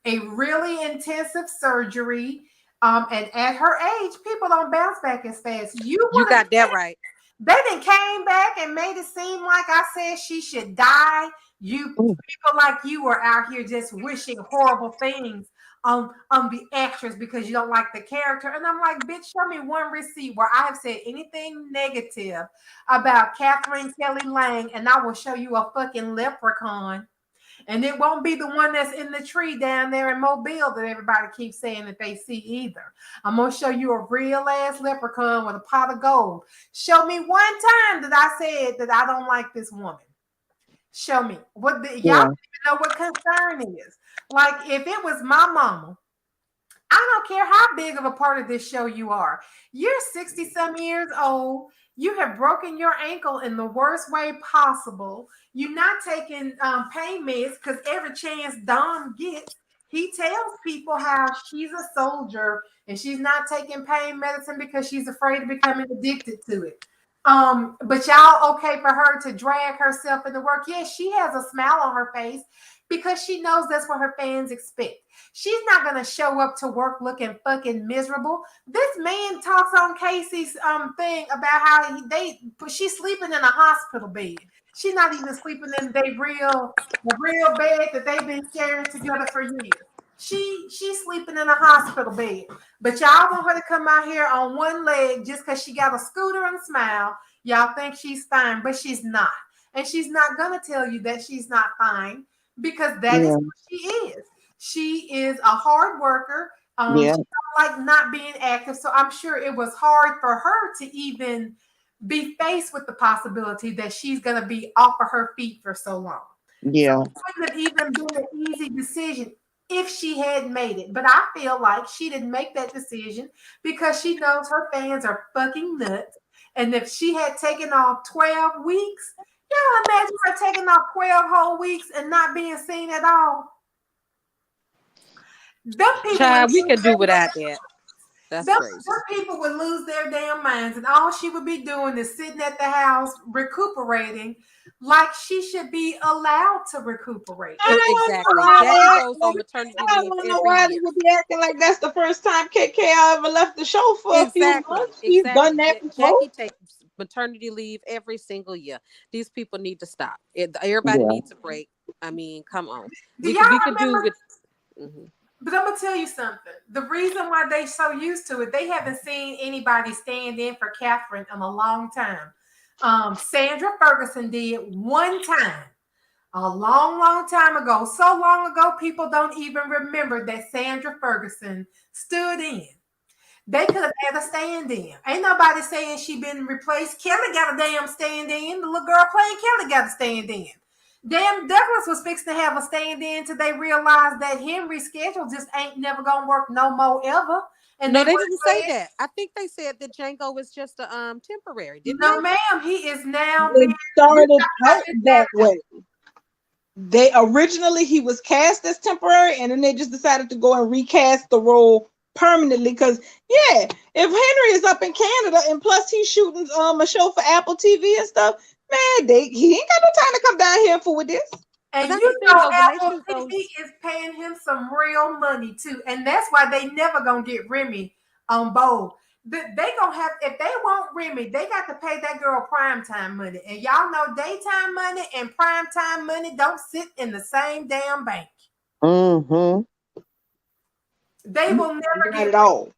a really intensive surgery. And at her age, people don't bounce back as fast. You You would have got that right. they then came back and made it seem like I said she should die. You Mm. people like you are out here just wishing horrible things on the actress because you don't like the character. And I'm like, bitch, show me one receipt where I have said anything negative about Catherine Kelly Lang, and I will show you a fucking leprechaun. And it won't be the one that's in the tree down there in Mobile that everybody keeps saying that they see either. I'm going to show you a real ass leprechaun with a pot of gold. Show me one time that I said that I don't like this woman. Show me. Y'all don't Yeah. even know what concern is. Like if it was my mama, I don't care how big of a part of this show you are. You're 60 some years old. You have broken your ankle in the worst way possible. You're not taking pain meds because every chance Dom gets, he tells people how she's a soldier and she's not taking pain medicine because she's afraid of becoming addicted to it. But y'all okay for her to drag herself into work? Yes, she has a smile on her face because she knows that's what her fans expect. She's not gonna show up to work looking fucking miserable. This man talks on Casey's thing about how she's sleeping in a hospital bed. She's not even sleeping in the real bed that they've been sharing together for years. She's sleeping in a hospital bed. But y'all want her to come out here on one leg just because she got a scooter and a smile. Y'all think she's fine, but she's not. And she's not gonna tell you that she's not fine because that is Yeah. what she is. She is a hard worker. Yeah. She don't like not being active. So I'm sure it was hard for her to even be faced with the possibility that she's going to be off of her feet for so long. So Yeah. it wouldn't have even been an easy decision if she had made it. But I feel like she didn't make that decision because she knows her fans are fucking nuts. And if she had taken off 12 weeks, y'all imagine her taking off 12 whole weeks and not being seen at all. Them people Child, we would could do without that. That's them crazy. people would lose their damn minds, and all she would be doing is sitting at the house recuperating, like she should be allowed to recuperate. I don't know Exactly. why Jackie they goes on maternity I leave don't know every why they year. would be acting like that's the first time KK ever left the show for a few Exactly. months. She's done Exactly. that before. Jackie takes maternity leave every single year. These people need to stop. Everybody Yeah. needs a break. I mean, come on. Do y'all We could do remember? with. Mhm. But I'm gonna tell you something. The reason why they so used to it, they haven't seen anybody stand in for Catherine in a long time. Sandra Ferguson did one time, a long, long time ago. So long ago, people don't even remember that Sandra Ferguson stood in. They could have had a stand in. Ain't nobody saying she been replaced. Kelly got a damn stand in. The little girl playing Kelly got a stand in. Damn, Douglas was fixing to have a stand in till they realized that Henry's schedule just ain't never gonna work no more ever. And No, they they went didn't say ahead. that. I think they said that Django was just a temporary, didn't No, they? ma'am, he is now being. It We started talked about out this that last. way. They originally he was cast as temporary, and then they just decided to go and recast the role permanently. Because yeah, if Henry is up in Canada and plus he's shooting a show for Apple TV and stuff, man, he ain't got no time to come down here for with this. But And that's you the thing, know though. When they Apple shoot those, TV is paying him some real money too. And that's why they never gonna get Remy on board. They gonna have, if they want Remy, they got to pay that girl primetime money. And y'all know daytime money and primetime money don't sit in the same damn bank. Mm-hmm. They will never Not get at all.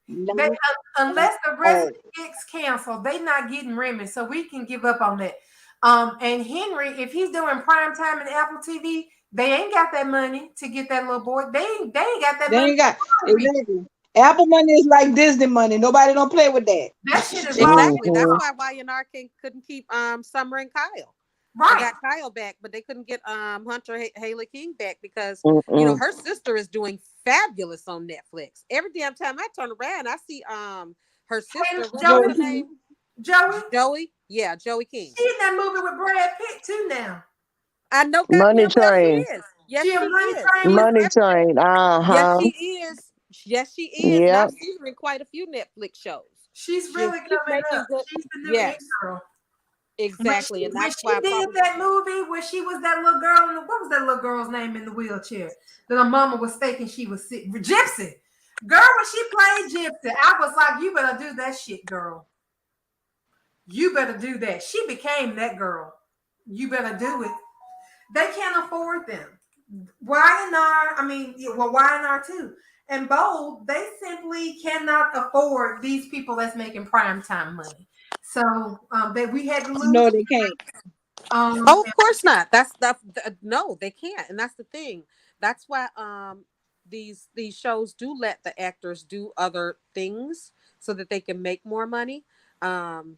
they Not unless the at rest all. of the gets canceled, they not getting Remy. So we can give up on that. And Henry, if he's doing prime time in Apple TV, they ain't got that money to get that little boy. They ain't got that They money. ain't got exactly. Apple money is like Disney money. Nobody don't play with that. That shit is long exactly. That's Mm-hmm. why Y&R couldn't keep Summer and Kyle. They right. got Kyle back, but they couldn't get Hunter Haley King back because Mm-mm. her sister is doing fabulous on Netflix. Every damn time I turn around, I see her And sister. What was her Joey, name? Joey, Joey. Yeah, Joey King. she in that movie with Brad Pitt too now. I know Money goddamn well she train. is. Yes, She a she money is. train She is. with Money train. Yes, Uh-huh. she is. Yes, she is. And Yep. I've seen her in quite a few Netflix shows. she's really She's coming making up. good. She's the new in Yes, girl. exactly, and When that's she why did probably. that movie where she was that little girl in the, what was that little girl's name in the wheelchair that her mama was faking she was sick? Gypsy. Girl, when she played Gypsy, I was like, you better do that shit, girl. You better do that. She became that girl. You better do it. They can't afford them. Y&R, I mean, well, Y&R too. And Bold, they simply cannot afford these people that's making primetime money. So that we had to lose. No, they can't. Oh, of course not. No, they can't, and that's the thing. That's why these shows do let the actors do other things so that they can make more money. Um,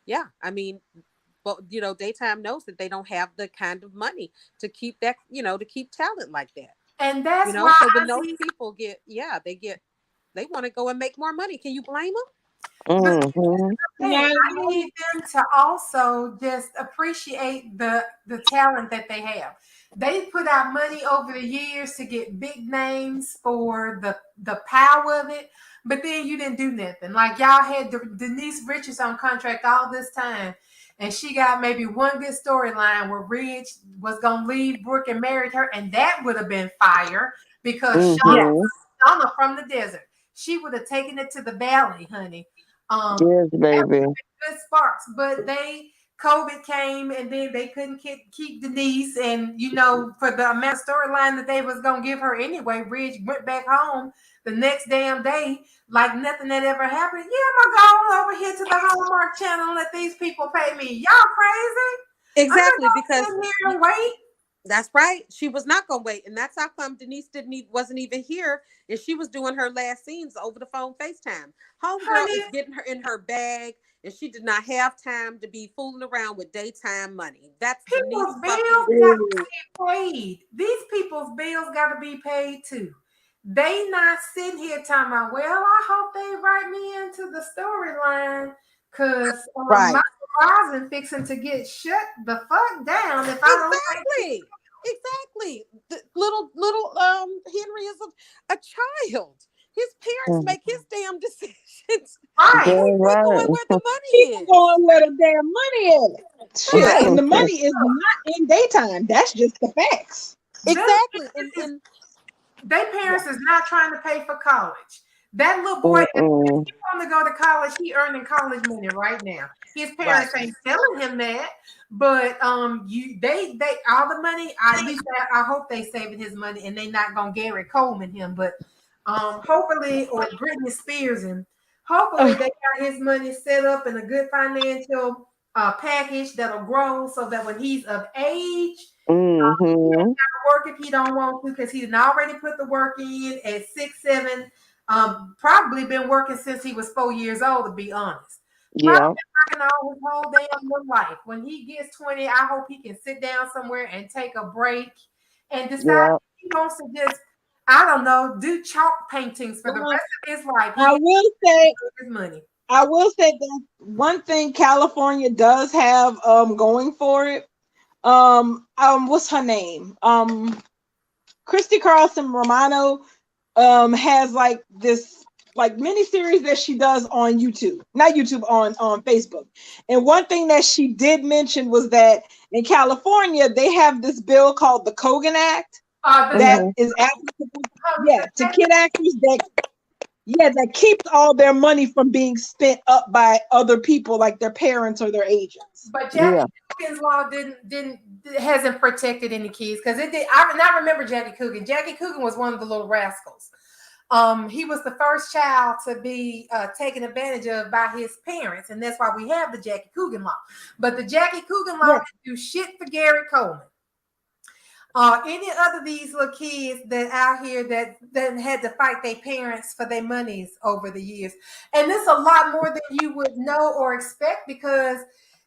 yeah, I mean, but daytime knows that they don't have the kind of money to keep that, to keep talent like that. And that's why So when I those see. people they want to go and make more money. Can you blame them? But Mm-hmm. thing, Not I need them to also just appreciate the talent that they have. They put out money over the years to get big names for the power of it, but then you didn't do nothing. Like y'all had Denise Richards on contract all this time, and she got maybe one good storyline where Ridge was gonna leave Brooke and married her, and that would have been fire because Yes. Mm-hmm. Shauna from the desert, she would have taken it to the valley, honey. Yes, That baby. good sparks, but COVID came and then they couldn't keep Denise, and for the amount of storyline that they was gonna give her anyway, Ridge went back home the next damn day like nothing had ever happened. Yeah, I'm gonna go over here to the Hallmark channel and let these people pay me. Y'all crazy? I'm not Exactly, gonna because sit here and wait. that's right. She was not gonna wait, and that's how come Denise wasn't even here, and she was doing her last scenes over the phone FaceTime. Homegirl is Honey, getting her in her bag, and she did not have time to be fooling around with daytime money. That's Denise people's bills fucking. got to be paid. These people's bills got to be paid too. They not sitting here talking about, well, I hope they write me into the storyline because right. my horizon fixing to get shut the fuck down if I don't take it. Exactly. The little Henry is a child. His parents Mm. make his damn decisions. Right. Damn They right. going where the money People is. going where the damn money at. Shit, Right. and the money is not in daytime. That's just the facts. Exactly. And Their parents is not trying to pay for college. That little boy, if he want to go to college, he earning college money right now. His parents ain't telling him that, but they all the money. At least I hope they saving his money and they not gonna Gary Coleman him, but hopefully or Britney Spears him. Hopefully they got his money set up in a good financial package that'll grow so that when he's of age. He ain't gotta work if he don't want to because he's already put the work in at 6, 7. Probably been working since he was 4 years old, to be honest. Probably been working all his whole damn life. When he gets 20, I hope he can sit down somewhere and take a break and decide if he wants to just, I don't know, do chalk paintings for the rest of his life. I will say his money. I will say that one thing California does have going for it. What's her name? Christy Carlson Romano has like this like mini series that she does on YouTube, not YouTube, on Facebook. And one thing that she did mention was that in California they have this bill called the Cogan Act that is applicable, to kid actors that keeps all their money from being spent up by other people like their parents or their agents. But Jackie Coogan's law hasn't protected any kids because it did. I remember Jackie Coogan. Jackie Coogan was one of the little rascals. He was the first child to be taken advantage of by his parents, and that's why we have the Jackie Coogan law. But the Jackie Coogan law didn't do shit for Gary Coleman. Any other of these little kids that out here that had to fight their parents for their monies over the years. And it's a lot more than you would know or expect because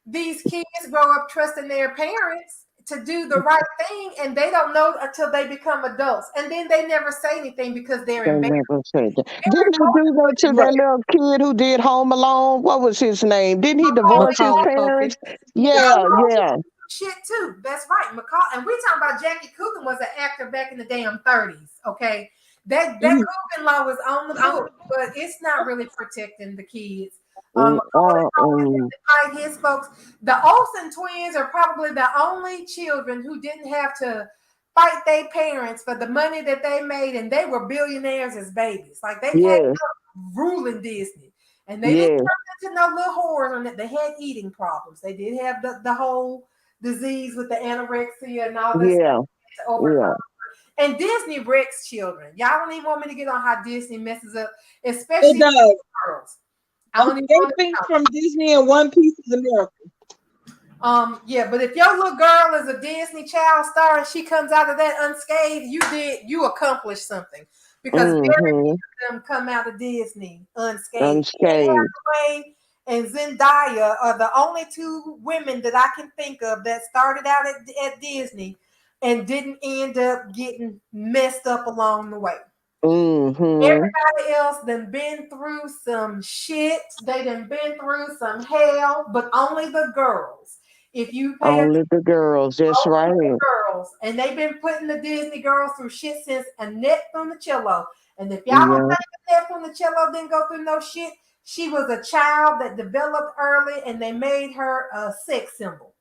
these kids grow up trusting their parents to do the right thing and they don't know until they become adults. And then they never say anything because they're embarrassed. Didn't he do that to that little kid who did Home Alone? What was his name? Didn't he divorce his parents? Yeah. Shit too. That's right, McCall. And we talking about Jackie Coogan was an actor back in the damn 30s. Okay, that Coogan law was on the book, but it's not really protecting the kids. His folks. The Olsen twins are probably the only children who didn't have to fight their parents for the money that they made, and they were billionaires as babies. Like they had ruling Disney, and they didn't turn into no little whores on that. They had eating problems. They did have the whole disease with the anorexia and all this stuff. And Disney wrecks children. Y'all don't even want me to get on how Disney messes up, especially girls. Everything from Disney and One Piece is a miracle. But if your little girl is a Disney child star and she comes out of that unscathed, you accomplished something. Because very few of them come out of Disney unscathed. And Zendaya are the only two women that I can think of that started out at Disney and didn't end up getting messed up along the way. Everybody else done been through some shit. They done been through some hell, but only the girls. If you pay only the girls, that's right. Girls, and they've been putting the Disney girls through shit since Annette Funicello. And if y'all don't think Annette Funicello didn't go through no shit, she was a child that developed early, and they made her a sex symbol.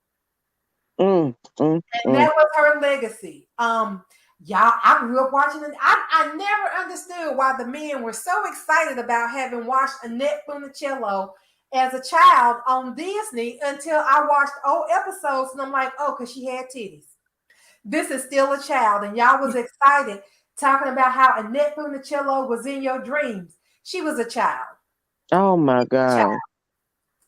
And that was her legacy. Y'all, I grew up watching it. I never understood why the men were so excited about having watched Annette Funicello as a child on Disney until I watched old episodes, and I'm like, oh, because she had titties. This is still a child, and y'all was excited talking about how Annette Funicello was in your dreams. She was a child. Oh my God.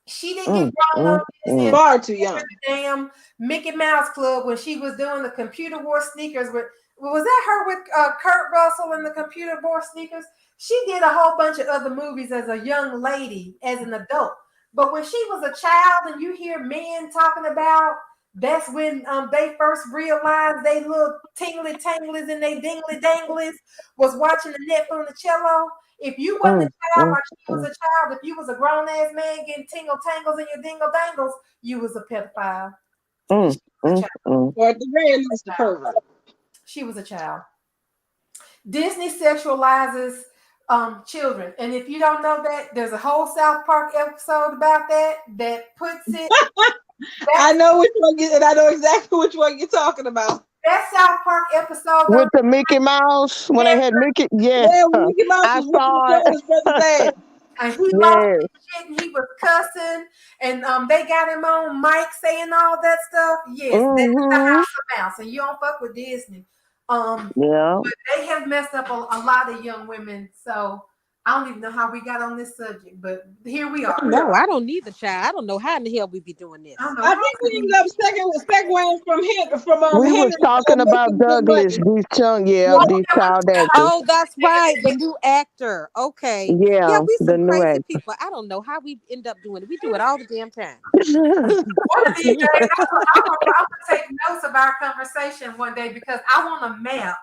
She didn't get grown up far too young. Damn Mickey Mouse Club when she was doing the Computer Wore Sneakers with. Was that her with Kurt Russell in the Computer Wore Sneakers? She did a whole bunch of other movies as a young lady, as an adult. But when she was a child and you hear men talking about, that's when they first realized they little tingly tanglies and they dingly danglies was watching Annette Funicello. If you wasn't a child like she was a child, if you was a grown-ass man getting tingle tangles in your dingle dangles, you was a pedophile. Or at the very least a pervert. She was a child. Disney sexualizes children. And if you don't know that, there's a whole South Park episode about that puts it I know which one and I know exactly which one you're talking about. That South Park episode, though, With the Mickey Mouse, when they yes, had Mickey, yeah, Yeah, when Mickey Mouse I was whooping the saw show on his brother's ass. and he lost Yes. his shit and he was cussing, and they got him on mic saying all that stuff. Yes, that's the Mm-hmm. House of Mouse, and you don't fuck with Disney. Yeah. But they have messed up a lot of young women, so I don't even know how we got on this subject, but here we are. No, I don't need the child. I don't know how in the hell we be doing this. I don't know I how think we we ended up segueing from We was Henry talking about making good Douglas, money. these young, well, these child actors. Oh, that's right. The new actor. Okay. Yeah, Yeah, we the some new crazy actor. people. I don't know how we end up doing it. We do it all the damn time. one of these days I'm gonna take notes of our conversation one day because I want to map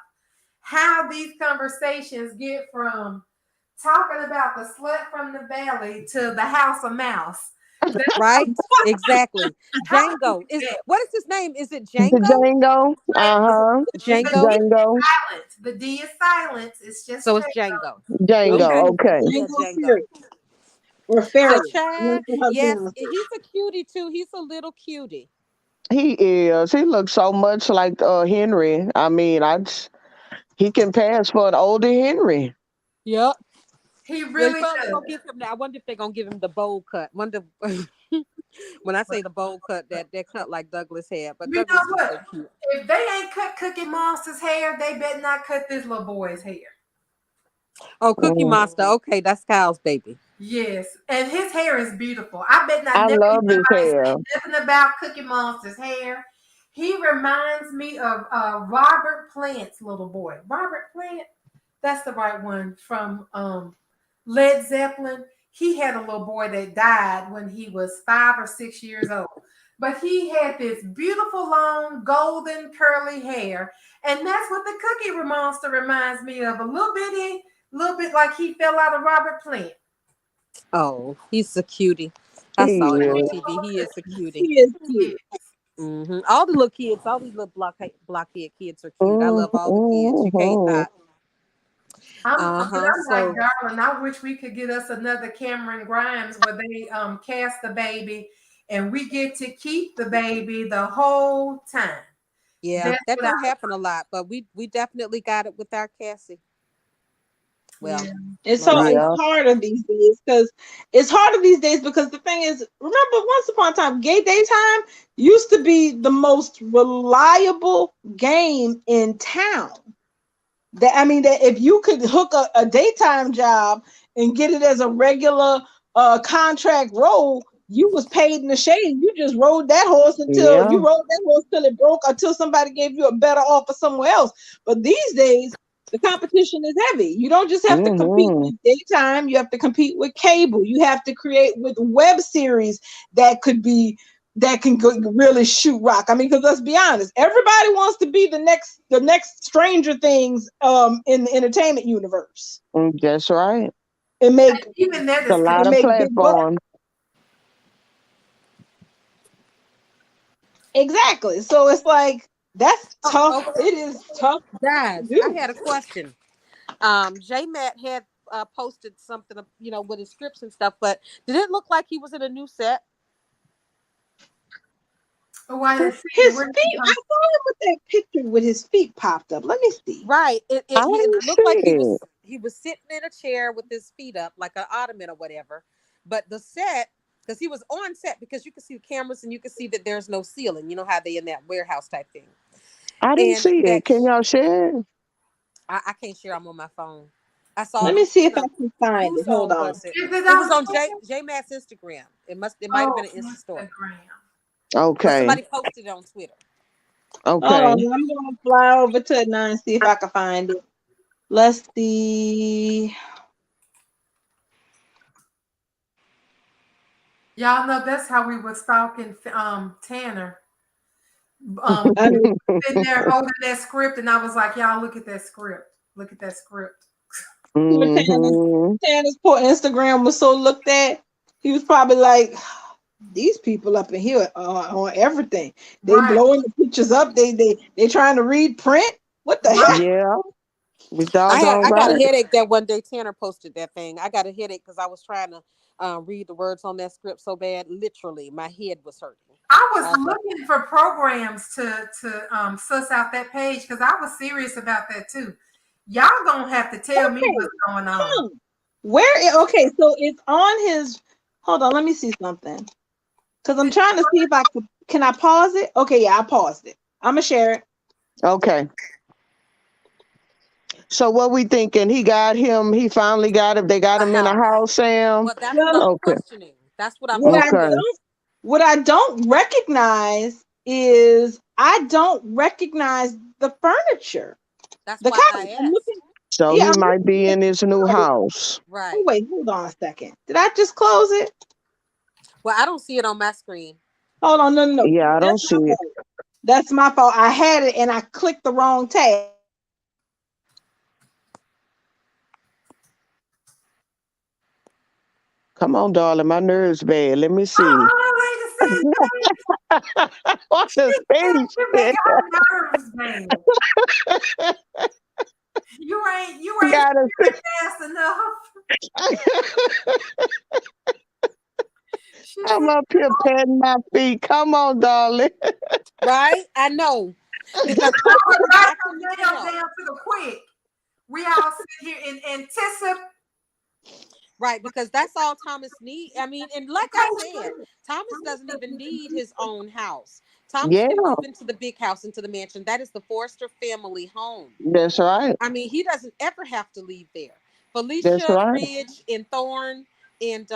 how these conversations get from talking about the slut from the valley to the House of Mouse. Right? Exactly. Django. What is his name? Is it The Django? Django. Uh-huh. Django. Django. Silence. The D is silence. It's just So it's Django. Django. Okay. Okay. Yeah, Django Django. or So Ferry. Chad, yes, he's a cutie too. He's a little cutie. He is. He looks so much like Henry. I mean, he can pass for an older Henry. Yep. He They really probably does. gonna give him that. I wonder if they're gonna give him the bowl cut. Wonder when I say the bowl cut, that cut like Douglas hair, but You know Douglas is so what? cute. If they ain't cut Cookie Monster's hair, they better not cut this little boy's hair. Oh, Cookie Mm. Monster. Okay, that's Kyle's baby. Yes, and his hair is beautiful. I bet not I never love his nobody hair. said nothing about Cookie Monster's hair. He reminds me of Robert Plant's little boy. Robert Plant, that's the right one from Led Zeppelin. He had a little boy that died when he was 5 or 6 years old. But he had this beautiful long golden curly hair. And that's what the Cookie Monster reminds me of. A little bit like he fell out of Robert Plant. Oh, he's a cutie. I He saw him on is. TV. He is a cutie. He is cute. All the little kids, all these little blockhead kids are cute. I love all the kids. You can't Mm-hmm. not. I'm like, So darling, I wish we could get us another Cameron Grimes where they cast the baby and we get to keep the baby the whole time. yeah, That's that what don't happen a lot, but we definitely got it with our Cassie. Well, yeah. It's Yeah. harder these days because it's harder these days because the thing is, remember once upon a time, gay daytime used to be the most reliable game in town. That if you could hook a daytime job and get it as a regular contract role, you was paid in the shade. You just rode that horse until it broke, until somebody gave you a better offer somewhere else. But these days, the competition is heavy. You don't just have to compete Mm-hmm. with daytime. You have to compete with cable. You have to create with web series that can really shoot rock. I mean, because let's be honest, everybody wants to be the next Stranger Things in the entertainment universe That's right. and make Even that It's a is lot of big bucks. platforms. Exactly. So it's like that's tough. okay. It is tough Guys, to do. I had a question. J Matt had posted something, with his scripts and stuff, but did it look like he was in a new set? why His feet. I saw him with that picture with his feet popped up. Let me see. Right. I It didn't looked like see it. he was sitting in a chair with his feet up, like an ottoman or whatever. But the set, because he was on set, because you can see the cameras and you can see that there's no ceiling. You know how they in that warehouse type thing. I didn't And see that it. Can y'all share it? I can't share. I'm on my phone. I saw Let it. me see if I can find Whose it. Hold phone on. was it? Is It it was on on J Matt's Instagram. It might have been an Insta story. Instagram? Or Okay. somebody posted it on Twitter. Hold Okay. on. I'm gonna fly over to it now and see if I can find it. Let's see. Y'all know that's how we were stalking Tanner. I mean, Sitting there holding that script, and I was like, "Y'all look at that script. Look at that script." Mm-hmm. Tanner's poor Instagram was so looked at. He was probably like, these people up in here on everything. They Right. blowing the pictures up. They trying to read print. What the heck? Yeah. We doggone I got a right. headache that one day Tanner posted that thing. I got a headache because I was trying to read the words on that script so bad. Literally, my head was hurting. I was I was like, looking for programs to suss out that page because I was serious about that too. Y'all gonna have to tell me Okay. what's going on. Okay, so it's on his. Hold on, let me see something. Because I'm trying to see if I can I pause it? Okay, yeah, I paused it. I'm gonna share it. Okay. So what we thinking? He got him. He finally got him. They got a him in a house. house, Sam. Well, that's what Well, I'm Okay. questioning. That's what I'm what I Okay. questioning. don't what I don't recognize is I don't recognize the furniture. That's The why couch. I I'm asked. looking. So Yeah, he I'm might looking be at in his new the couch. house. Oh Right. wait, hold on a second. Did I just close it? Well, I don't see it on my screen. Hold on, no. Yeah, I don't That's see my it. fault. That's my fault. I had it and I clicked the wrong tab. Come on, darling. My nerves bad. Let me see. Oh, lady said, What she the said speech? you're making her nerves bad. You ain't Gotta see. fast enough. She I'm said, up here patting my feet. Come on, darling. Right? I know. Because right I from couldn't now tell. down to the quick. We all sit here in anticipation. Right, because that's all Thomas need. I mean, and like I said, Thomas doesn't even need his own house. Thomas Yeah, can move into the big house, into the mansion. That is the Forrester family home. that's right. I mean, he doesn't ever have to leave there. That's Felicia, right. Ridge, and Thorne, and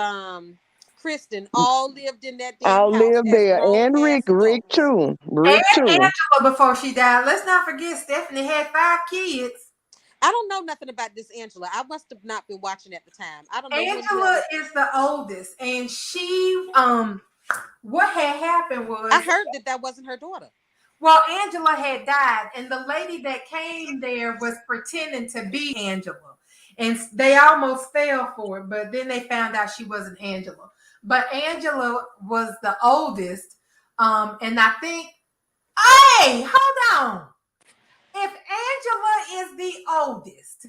Kristen all lived in that damn I'll house live as there. grown And ass Rick adults. too. And Rick too. Angela before she died. Let's not forget Stephanie had 5 kids. I don't know nothing about this Angela. I must have not been watching at the time. I don't know who in the hell Angela this is. is the oldest, and she what had happened I was, heard that wasn't her daughter. well, Angela had died, and the lady that came there was pretending to be Angela, and they almost fell for it, but then they found out she wasn't Angela. But Angela was the oldest, and I think, hey, hold on. If Angela is the oldest,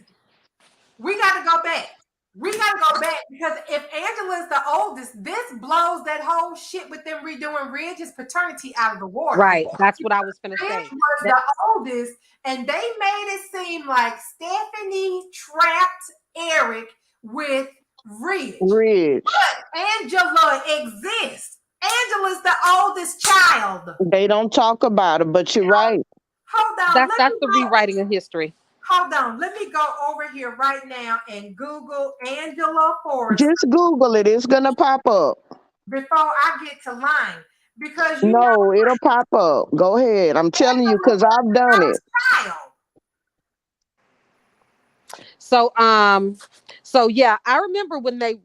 we got to go back. We got to go back because if Angela is the oldest, this blows that whole shit with them redoing Ridge's paternity out of the water. Right. That's what I was gonna Ridge say. was That the oldest, and they made it seem like Stephanie trapped Eric with Ridge. Rich. But Angela exists. Angela's the oldest child. They don't talk about it, but you're right. Hold on, let that's me the go. rewriting of history. Hold on, let me go over here right now and Google Angela Forrester Just Google it. It's gonna pop up. before I get to line because you know No, it'll pop up. Go ahead. I'm telling you, because I've done it. child. So yeah, I remember when they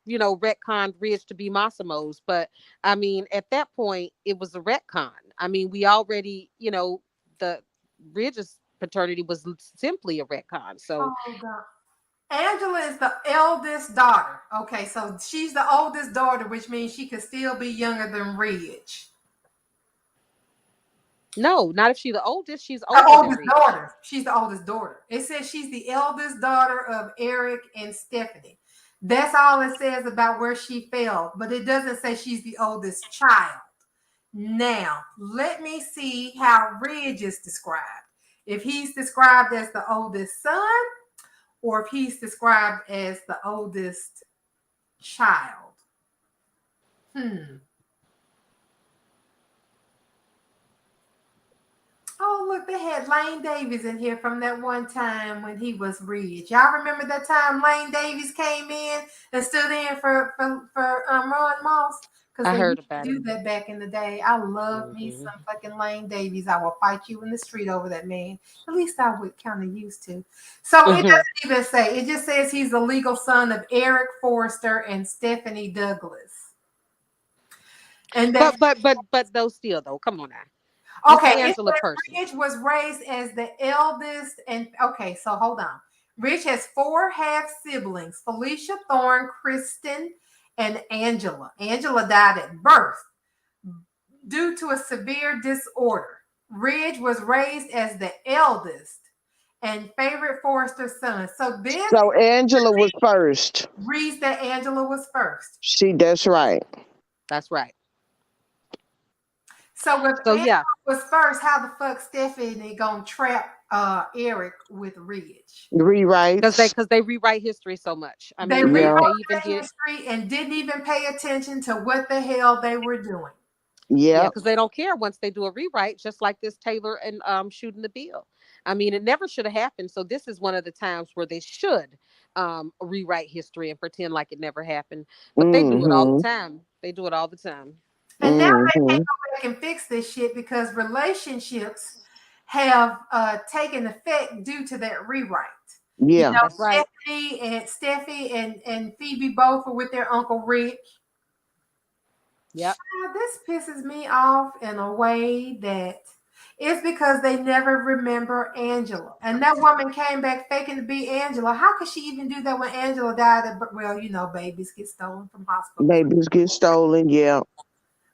retconned Ridge to be Massimo's, but I mean at that point it was a retcon. I mean we already the Ridge's paternity was simply a retcon. So Hold on. Angela is the eldest daughter. Okay, so she's the oldest daughter, which means she could still be younger than Ridge. no, not if she's the oldest. She's The older than oldest Ridge. daughter. She's the oldest daughter. It says she's the eldest daughter of Eric and Stephanie. That's all it says about where she fell, but it doesn't say she's the oldest child. Now, let me see how Ridge is described. If he's described as the oldest son, or if he's described as the oldest child. Oh, look, they had Lane Davies in here from that one time when he was Ridge. Y'all remember that time Lane Davies came in and stood in for Ron Moss? Because I they heard used to about it. do that back in the day. I love me Mhm. some fucking Lane Davies. I will fight you in the street over that man. At least I would kind of used to. So it doesn't even say. It just says he's the legal son of Eric Forrester and Stephanie Douglas. And that But though still though, come on now. This okay, it Angela says person. Rich was raised as the eldest, and okay, so hold on. Rich has 4 half siblings: Felicia, Thorne, Kristen, and Angela. Angela died at birth due to a severe disorder. Ridge was raised as the eldest, and favorite Forrester son. So this So Angela was first. reads that Angela was first. That's right. That's right. So if So Angela yeah, was first, how the fuck Stephanie gonna trap Eric with Ridge? Rewrites. because they rewrite history so much. I They mean, rewrote Yeah. they even that did. history and didn't even pay attention to what the hell they were doing. Yeah, Yep. because they don't care once they do a rewrite, just like this Taylor and shooting the bill. I mean, it never should have happened. So this is one of the times where they should rewrite history and pretend like it never happened. But they do it all the Mm-hmm. time. They do it all the time. And now they can't Mm-hmm. go back and fix this shit because relationships have taken effect due to that rewrite. You Yeah. know, That's right. Steffi and Phoebe both were with their Uncle Rick. Yep. Child, this pisses me off in a way that it's because they never remember Angela. And that woman came back faking to be Angela. How could she even do that when Angela died? Well, you know, babies get stolen from hospitals. Babies get stolen. Yeah.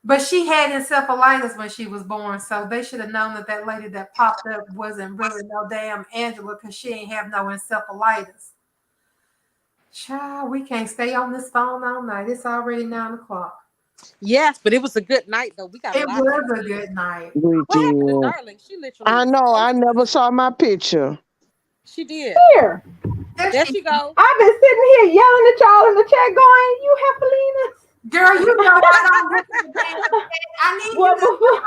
But she had encephalitis when she was born, so they should have known that that lady that popped up wasn't really no damn Angela because she ain't have no encephalitis. Child, we can't stay on this phone all night. It's already 9 o'clock. Yes, but it was a good night though. We got a It lot of was a good. good night. We What happened to did. Darling? She literally I was know. I ghosted. never saw my picture. She did. Here. There There she, she go. I've been sitting here yelling at y'all in the chat going, you Hefelinas. girl, you know I don't look at the damn thing. I need Well, you to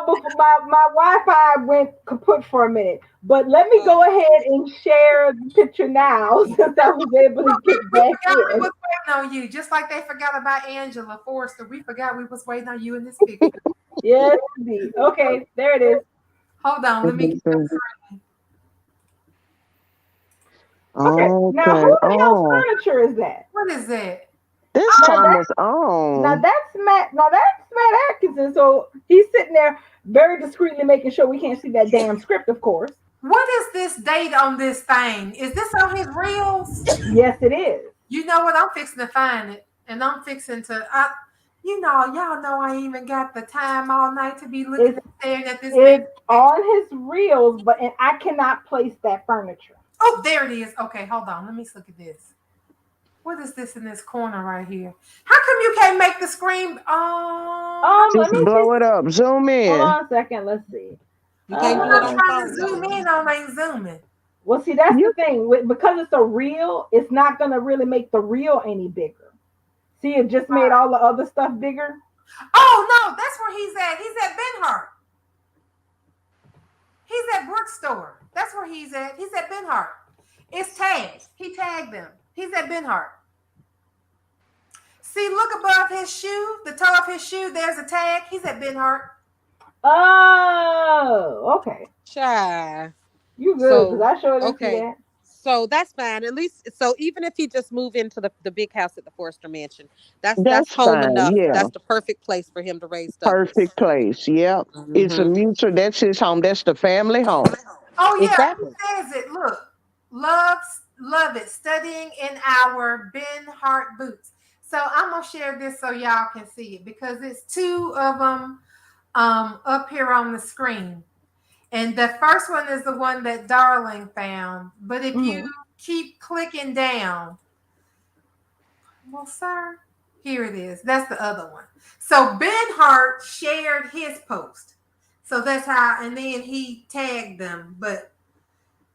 before my Wi-Fi went kaput for a minute. But let me go ahead and share the picture now since I was able to get we back forgot we in. was waiting on you. Just like they forgot about Angela Forrester. We forgot we was waiting on you in this picture. Yes, indeed. Okay, there it is. Hold on, let me get the Okay, now who Okay. the hell's Oh, furniture is that? what is that? that's Now that Thomas. now Oh, that's Matt. Now that's Matt Atkinson. So he's sitting there very discreetly making sure we can't see that damn script, of course. What is this date on this thing? Is this on his reels? Yes, it is. You know what? I'm fixing to find it. And I'm fixing to y'all know I ain't even got the time all night to be looking It's and staring at this big it's on his reels, but and I cannot place that furniture. oh, there it is. Okay, hold on. Let me look at this. What is this in this corner right here? How come you can't make the screen? Let just me see. blow it up. Zoom Hold in. on a second. Let's see. You can't What do it I'm on the trying to phone zoom though. in on ain't zooming. Well, see, that's You the thing. Because it's a reel, it's not gonna really make the reel any bigger. See, it just made all the other stuff bigger. Oh no, that's where he's at. He's at Benhart. He's at Brookstore. That's where he's at. He's at Benhart. It's tagged. He tagged them. He's at Benhart. See, look above his shoe, the toe of his shoe. There's a tag. He's at Benhart. Oh, okay. Shy. You good? Because So I sure didn't see okay. that. So that's fine. At least so even if he just move into the big house at the Forrester Mansion, that's That's home fine. enough. Yeah. That's the perfect place for him to raise Douglas. Perfect place. Yep. It's a Hmm. mutual. That's his home. That's the family home. Oh yeah, Exactly. he says it. Look, love it. Studying in our Benhart boots. So I'm gonna share this so y'all can see it because it's two of them up here on the screen. And the first one is the one that Darling found. But if you Hmm. keep clicking down, well, sir, here it is. That's the other one. So Ben Hart shared his post. So that's how, and then he tagged them,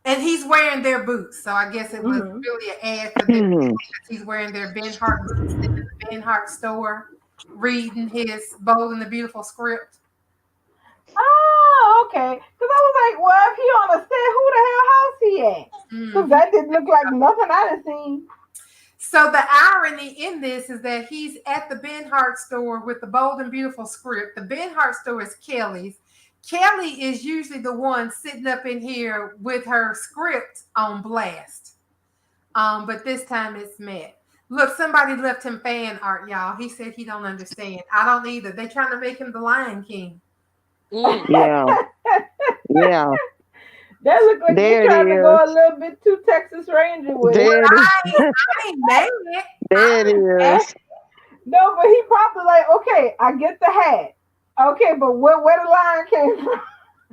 and he's wearing their boots. So I guess it was Hmm. really an ad for them Mhm. because he's wearing their Ben Hart boots in the Ben Hart store, reading his Bold and the Beautiful script. Oh, okay. Because I was like, well, if he on a set, who the hell house he at? Because Mhm. that didn't look like nothing I done seen. So the irony in this is that he's at the Ben Hart store with the Bold and Beautiful script. The Ben Hart store is Kelly's. Kelly is usually the one sitting up in here with her script on blast. But this time it's Matt. Look, somebody left him fan art, y'all. He said he don't understand. I don't either. They trying to make him the Lion King. Mm. Yeah. Yeah. That looked like they There it trying to go a is. little bit too Texas Ranger with it. There it is. I ain't mad. There it Eh? is. No, but he probably like, okay, I get the hat. Okay, but where the line came from?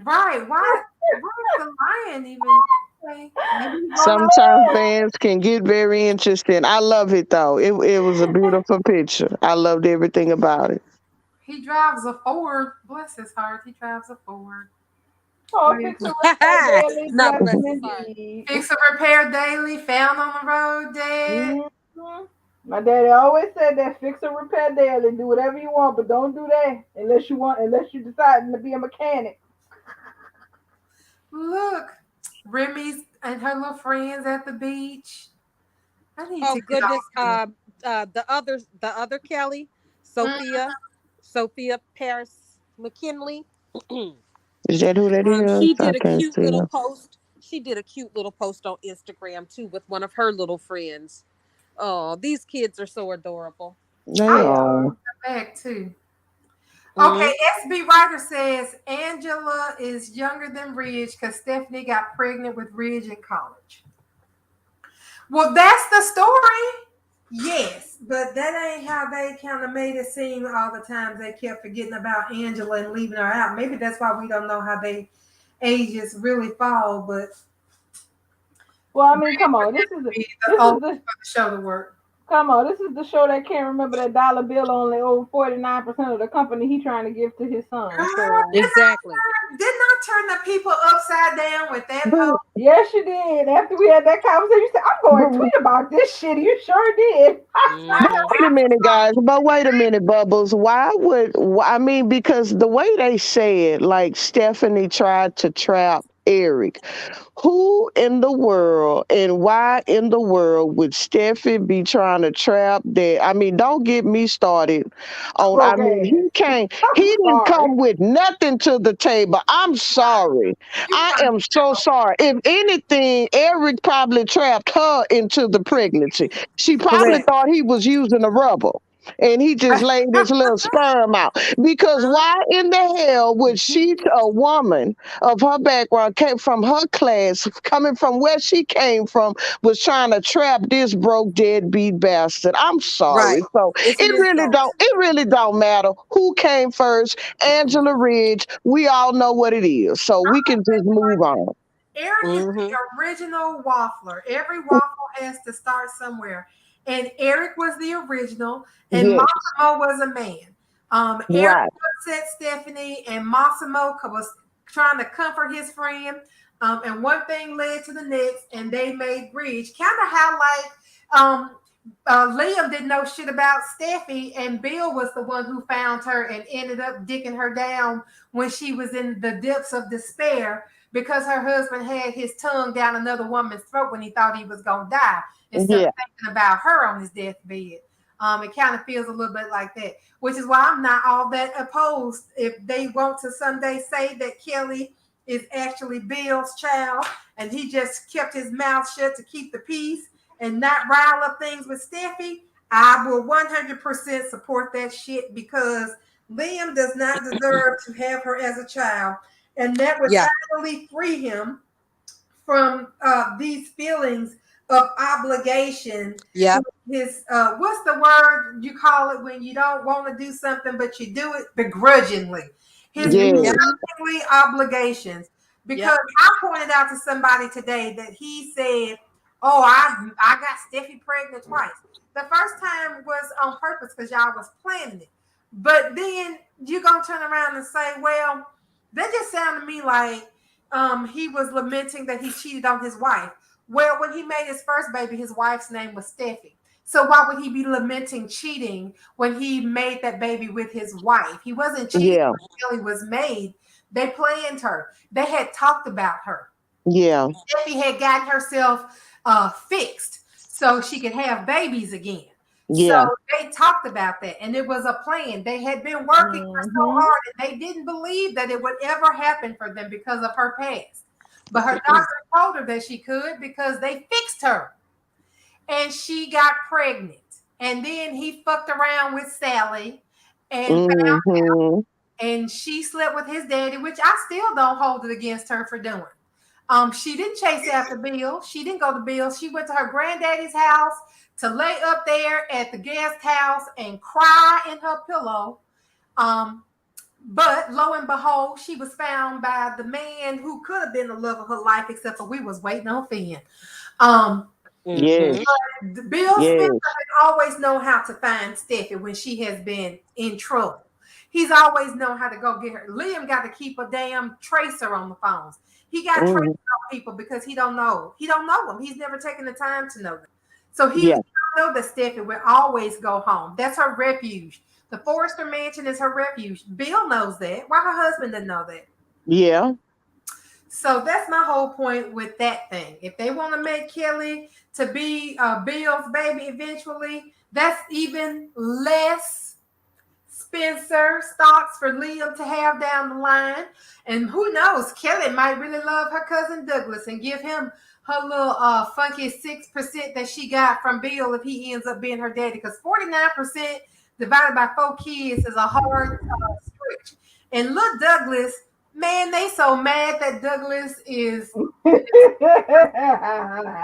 Right. Why is the lion even? Okay, maybe he's going on. Sometimes fans can get very interesting. I love it though. It was a beautiful picture. I loved everything about it. He drives a Ford. Bless his heart. He drives a Ford. Oh, With fix a repair daily, Not blessing bless his heart. indeed. fix a repair daily, found on the road dead. Mhm. My daddy always said that fix a repair daily, do whatever you want, but don't do that unless you decide to be a mechanic. Look, Remy's and her little friends at the beach. I need Oh to get goodness. on The other Kelly, here. Sophia Paris McKinley. Is that who that is? She I did a can't cute see little her. post. She did a cute little post on Instagram too with one of her little friends. Oh, these kids are so adorable. They I'm They are. are. back too. Okay, Mhm. SB Writer says Angela is younger than Ridge because Stephanie got pregnant with Ridge in college. Well, that's the story. Yes, but that ain't how they kind of made it seem all the times they kept forgetting about Angela and leaving her out. Maybe that's why we don't know how they ages really fall, but Well, I mean, Ridge come would on. never be the This is oldest the for the show to work. come on. This is the show that can't remember that dollar bill only owed 49% of the company he trying to give to his son. Girl, So Exactly. didn't I turn the people upside down with that But, post? yes, you did. After we had that conversation, you said, "I'm going to but tweet about this shit." You sure did. Hmm. wait a minute, guys. But wait a minute, Bubbles. I mean, because the way they said, like Stephanie tried to trap Eric. Who in the world and why in the world would Steffi be trying to trap that? I mean, don't get me started on, I Broke mean, ass. he I'm didn't sorry. come with nothing to the table. I'm sorry. You I right. am so sorry. If anything, Eric probably trapped her into the pregnancy. She probably Correct. thought he was using a rubber. And he just laid this little sperm out. Because why in the hell would she, a woman of her background, came from her class, coming from where she came from, was trying to trap this broke deadbeat bastard? I'm Right. sorry. So It's an insult. it really don't matter who came first. Angela Ridge, we all know what it is. So we can just move on. Eric is Hmm. the original waffler. Every waffle has to start somewhere. And Eric was the original, and Yes, Massimo was a man. Eric right. upset Stephanie, and Massimo was trying to comfort his friend. And one thing led to the next, and they made Bridge. Kind of how like Liam didn't know shit about Steffi, and Bill was the one who found her and ended up dicking her down when she was in the depths of despair because her husband had his tongue down another woman's throat when he thought he was going to die instead of Yeah. thinking about her on his deathbed. It kind of feels a little bit like that, which is why I'm not all that opposed if they want to someday say that Kelly is actually Bill's child and he just kept his mouth shut to keep the peace and not rile up things with Steffi. I will 100% support that shit because Liam does not deserve to have her as a child. And that would Yeah. finally free him from these feelings of obligation to Yep. his what's the word you call it when you don't want to do something but you do it begrudgingly, his Hmm. Yes. Yep. begrudgingly obligations. Yep. Because I pointed out to somebody today that he said, oh, I got Steffi pregnant twice. The first time was on purpose because y'all was planning it, but then you're gonna turn around and say, well, that just sounded to me like he was lamenting that he cheated on his wife. Well, when he made his first baby, his wife's name was Steffi. So why would he be lamenting cheating when he made that baby with his wife? He wasn't cheating Yeah. until he was made. They planned her. They had talked about her. Yeah. Steffi had gotten herself fixed so she could have babies again. So Yeah. they talked about that, and it was a plan. They had been working for so Mm-hmm. hard, and they didn't believe that it would ever happen for them because of her past. But her doctor told her that she could because they fixed her, and she got pregnant. And then he fucked around with Sally, and Hmm. and she slept with his daddy, which I still don't hold it against her for doing. She didn't chase after Bill. She didn't go to Bill. She went to her granddaddy's house to lay up there at the guest house and cry in her pillow. Um, But lo and behold, she was found by the man who could have been the love of her life, except for we was waiting on Finn. Um, Mm-hmm. Yes. Bill Spencer Yes. has always known how to find Steffi when she has been in trouble. He's always known how to go get her. Liam got to keep a damn tracer on the phones. He got tracers Mhm. on people because he don't know. He don't know them. He's never taken the time to know them. So he Yeah. know that Steffi will always go home. That's her refuge. The Forrester mansion is her refuge. Bill knows that. Why her husband didn't know that? Yeah. So that's my whole point with that thing. If they want to make Kelly to be Bill's baby eventually, that's even less Spencer stocks for Liam to have down the line. And who knows, Kelly might really love her cousin Douglas and give him her little funky 6% that she got from Bill if he ends up being her daddy. Because 49% divided by 4 kids is a hard stretch. And little Douglas, man, they so mad that Douglas is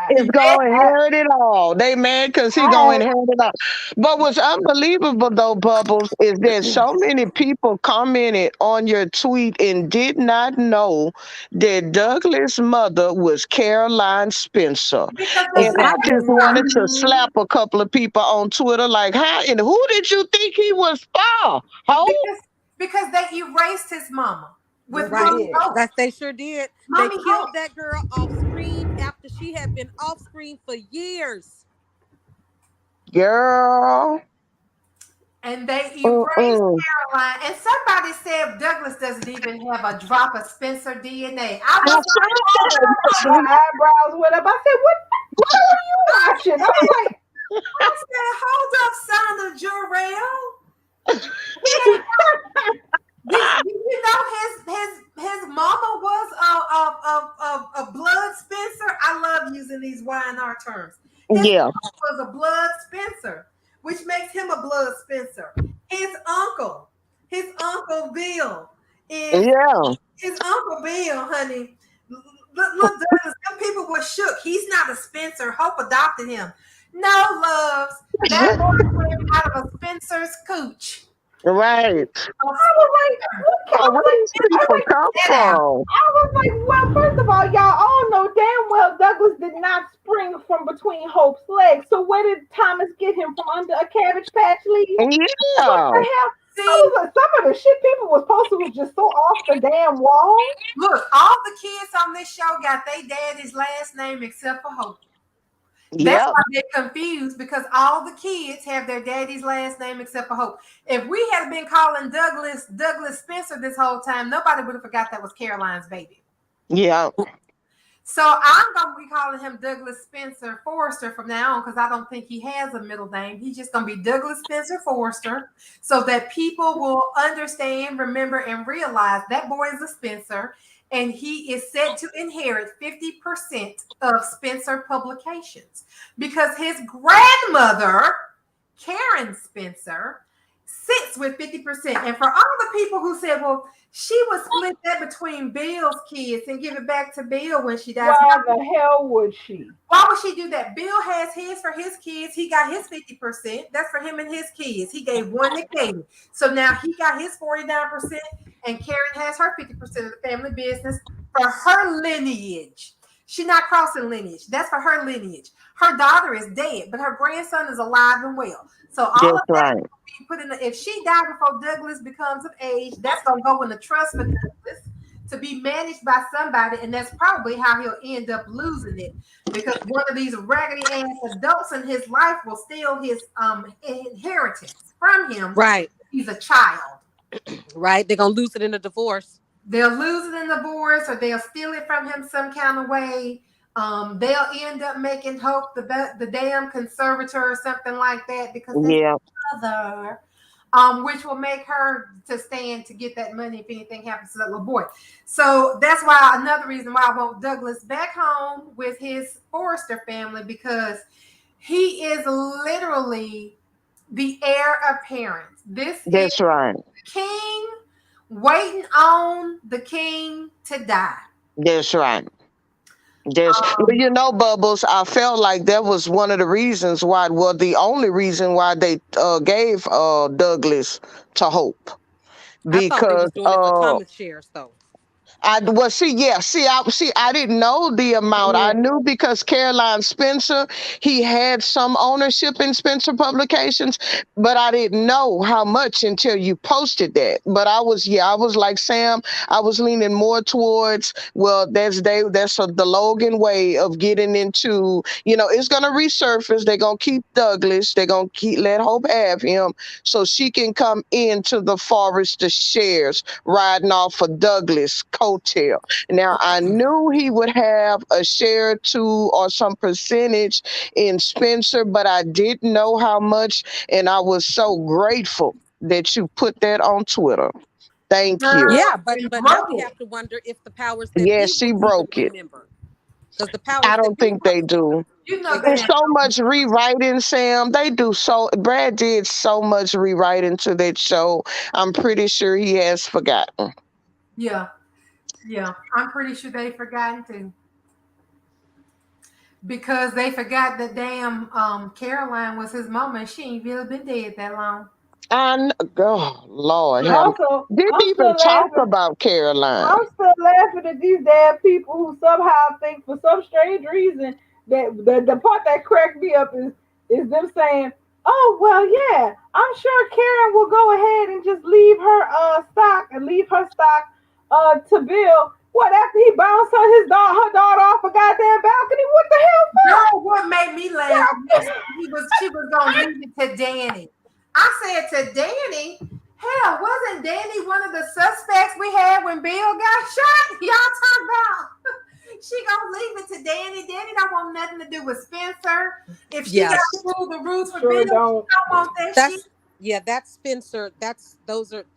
It's gonna inherit it all. They mad because he gonna I, inherit it all. But what's unbelievable though, Bubbles, is that so many people commented on your tweet and did not know that Douglas' mother was Caroline Spencer. because they And said I Exactly. just wanted to slap a couple of people on Twitter, like, how and who did you think he was for? Ho? because they erased his mama with yes, they Right. Mommy did. Hope. That they sure did. They Mommy killed Hope. that girl off screen after she had been off screen for years. Girl. And they erased Mm-mm. Caroline. And somebody said Douglas doesn't even have a drop of Spencer DNA. I I was My said, eyebrows went up. I said, "What? What are you watching?" I was like, I said, hold up, Sandra Jarrell. You know his mama was a blood Spencer. I love using these Y&R terms. His yeah, mama was a blood Spencer, which makes him a blood Spencer. His uncle Bill is yeah. his uncle Bill, honey. Look, Douglas, some people were shook. He's not a Spencer. Hope adopted him. No, loves. That boy came out of a Spencer's cooch. Right. A I was like, what? I Oh, was where like, these people come Get out. from? I was like, well, first of all, y'all all know damn well Douglas did not spring from between Hope's legs. So where did Thomas get him from under a cabbage patch leaf? What Yeah. the hell? I See, was like, some of the shit people was posting was just so off the damn wall. look, all the kids on this show got their daddy's last name except for Hope. That's Yep. why they're confused because all the kids have their daddy's last name except for Hope. If we had been calling Douglas Spencer this whole time, nobody would have forgot that was Caroline's baby. Yeah. So I'm gonna be calling him Douglas Spencer Forrester from now on because I don't think he has a middle name. He's just gonna be Douglas Spencer Forrester, so that people will understand, remember, and realize that boy is a Spencer, and he is set to inherit 50% of Spencer Publications because his grandmother, Karen Spencer, sits with 50%. And for all the people who said, well, she would split that between Bill's kids and give it back to Bill when she dies. Why the hell would she? Why would she do that? Bill has his for his kids. He got his 50%. That's for him and his kids. He gave one to Katie. So now he got his 49%, and Karen has her 50% of the family business for her lineage. She's not crossing lineage. That's for her lineage. Her daughter is dead, but her grandson is alive and well. So all That's of that right. put in if she died before Douglas becomes of age, that's gonna go in the trust for Douglas to be managed by somebody, and that's probably how he'll end up losing it because one of these raggedy ass adults in his life will steal his inheritance from him. Right. He's a child. Right. They're gonna lose it in a divorce. They'll lose it in divorce, or they'll steal it from him some kind of way. They'll end up making Hope the damn conservator or something like that because that's Yeah. mother, which will make her to stand to get that money if anything happens to that little boy. So that's why another reason why I want Douglas back home with his Forrester family because he is literally the heir apparent. This is That's right. the king waiting on the king to die. That's right. Just well, Um, Bubbles, I felt like that was one of the reasons why, well, the only reason why they gave Douglas to Hope. I thought they because was doing it for Thomas shares though. I didn't know the amount. I Yeah. knew because Caroline Spencer, he had some ownership in Spencer Publications, but I didn't know how much until you posted that. But I was like Sam, I was leaning more towards, well, the Logan way of getting into, it's gonna resurface. They're gonna keep Douglas, they're gonna let Hope have him so she can come into the Forrester shares riding off of Douglas coattail. Now I knew he would have a share or two or some percentage in Spencer, but I didn't know how much, and I was so grateful that you put that on Twitter. Thank you. Girl, Yeah, but and now broke we it. have to wonder if the powers that Yes, be she will even broke it. remember, because the I powers that don't be think they broke it. do. You know that There's ain't Exactly. so no much rewriting, Sam. Brad did so much rewriting to that show. I'm pretty sure he has forgotten. yeah, yeah. I'm pretty sure they forgotten too. Because they forgot that damn Caroline was his mama and she ain't really been dead that long. Oh Lord, And have also, didn't I'm even still talk laughing. about Caroline. I'm still laughing at these damn people who somehow think for some strange reason that the part that cracked me up is them saying, "Oh well, yeah, I'm sure Karen will go ahead and just leave her stock and leave her stock to Bill." What after he bounced her daughter off a goddamn balcony? What the hell Girl, what made me laugh was she was gonna leave it to Danny. I said to Danny, hell, wasn't Danny one of the suspects we had when Bill got shot? Y'all talk about she gonna leave it to Danny. Danny don't want nothing to do with Spencer. If she got Yeah, to rule the rules for Bill, Sure she don't. don't want that shit. that's that's Spencer.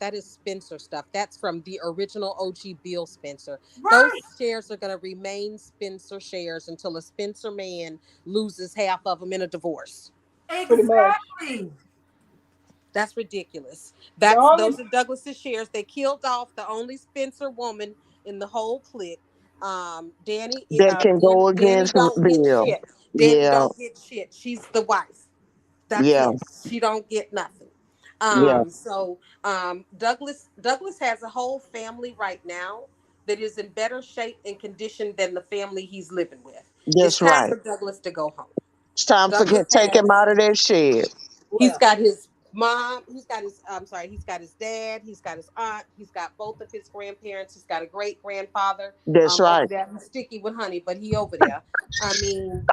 That is Spencer stuff. That's from the original OG Bill Spencer. Those Right. shares are going to remain Spencer shares until a Spencer man loses half of them in a divorce. Pretty much. Exactly. That's ridiculous. The That's only those are Douglas's shares. They killed off the only Spencer woman in the whole clique. That can go Danny against don't get Bill. shit. Danny Yeah, don't get shit. She's the wife. That's yeah, it. She don't get nothing. yeah. Douglas has a whole family right now that is in better shape and condition than the family he's living with. It's That's time right. for Douglas to go home. It's time to Douglas take him has out of that shed. He's well, got his mom, he's got his dad, he's got his aunt, he's got both of his grandparents, he's got a great grandfather That's over right. there who's sticky with honey, but he over there. I mean,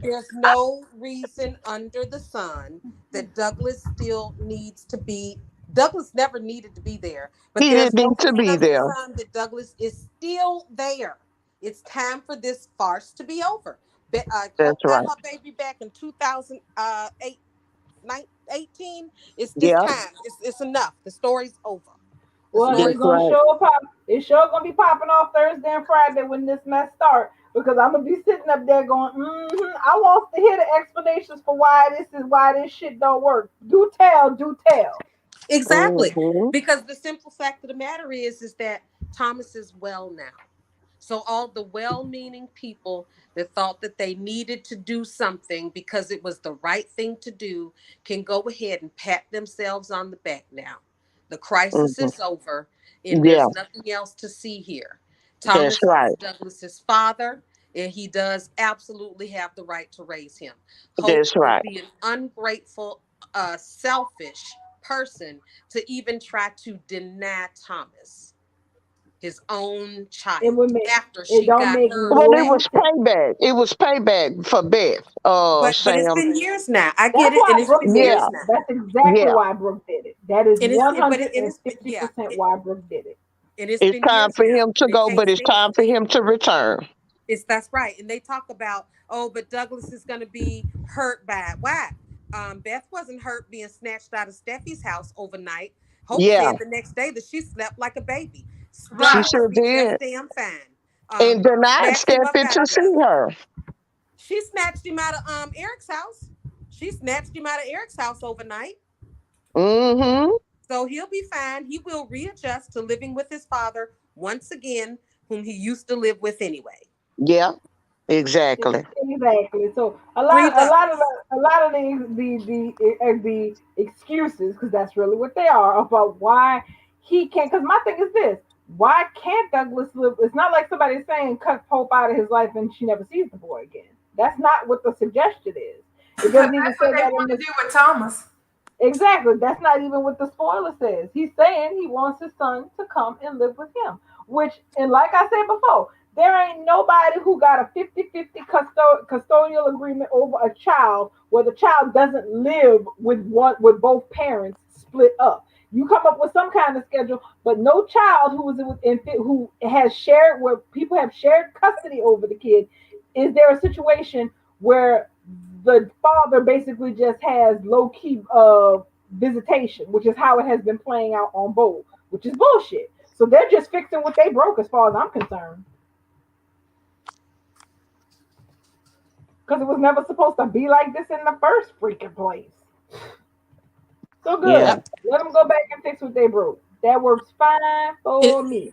there's no reason under the sun that Douglas never needed to be there, but He there's didn't no need to reason be under the there. sun that Douglas is still there. It's time for this farce to be over. That's Hope got right. her baby back in 2008 18. It's Yeah, time. It's enough. The story's over. The well, that's it's story's gonna over. right. show up. It's sure gonna be popping off Thursday and Friday when this mess start. Because I'm gonna be sitting up there going, I want to hear the explanations for why this shit don't work. Do tell, do tell. Exactly. Hmm. Because the simple fact of the matter is that Thomas is well now. So all the well-meaning people that thought that they needed to do something because it was the right thing to do can go ahead and pat themselves on the back now. The crisis Hmm. is over and Yeah, there's nothing else to see here. that's Thomas is right. Douglas's father and he does absolutely have the right to raise him. Hope That's would right. be an ungrateful, selfish person to even try to deny Thomas his own It child would make after it she don't got make hers Well, it back. no was sense. payback. It was payback for Beth. But it's Sam. been years now. I get That's it, and why it's Brooke been did years it. Yeah, now. That's exactly yeah. why Brooke did it. That is And it's one but hundred it, and and it's fifty yeah, percent it, why Brooke did it. and it's It's been time years for now, him to and it go, can't but it's stand. time for him to return. It's That's right, and they talk about but Douglas is going to be hurt by it. Why? Beth wasn't hurt being snatched out of Steffi's house overnight. Hope Yeah, said the next day that she slept like a baby. she Right. Douglas sure will be just did. damn fine. And denied Snatched him up Steffi out to of there. see her. She snatched him out of Eric's house. She snatched him out of Eric's house overnight. Mm-hmm. So he'll be fine. He will readjust to living with his father once again, whom he used to live with anyway. Yeah, exactly. Exactly. So Free Douglas. a lot of the excuses, because that's really what they are, about why he can't. Because my thing is this: why can't Douglas live? It's not like somebody's saying cut Pope out of his life and she never sees the boy again. That's not what the suggestion is. It Because doesn't even that's what say they that in want to this. do with Thomas. Exactly. That's not even what the spoiler says. He's saying he wants his son to come and live with him. Which, and like I said before, there ain't nobody who got a 50-50 custodial agreement over a child where the child doesn't live with both parents split up. You come up with some kind of schedule, but no child who has shared where people have shared custody over the kid. Is there a situation where the father basically just has low key visitation, which is how it has been playing out on both, which is bullshit. So they're just fixing what they broke, as far as I'm concerned, because it was never supposed to be like this in the first freaking place. So Yeah. good. Let them go back and fix what they broke. That works fine It, for me.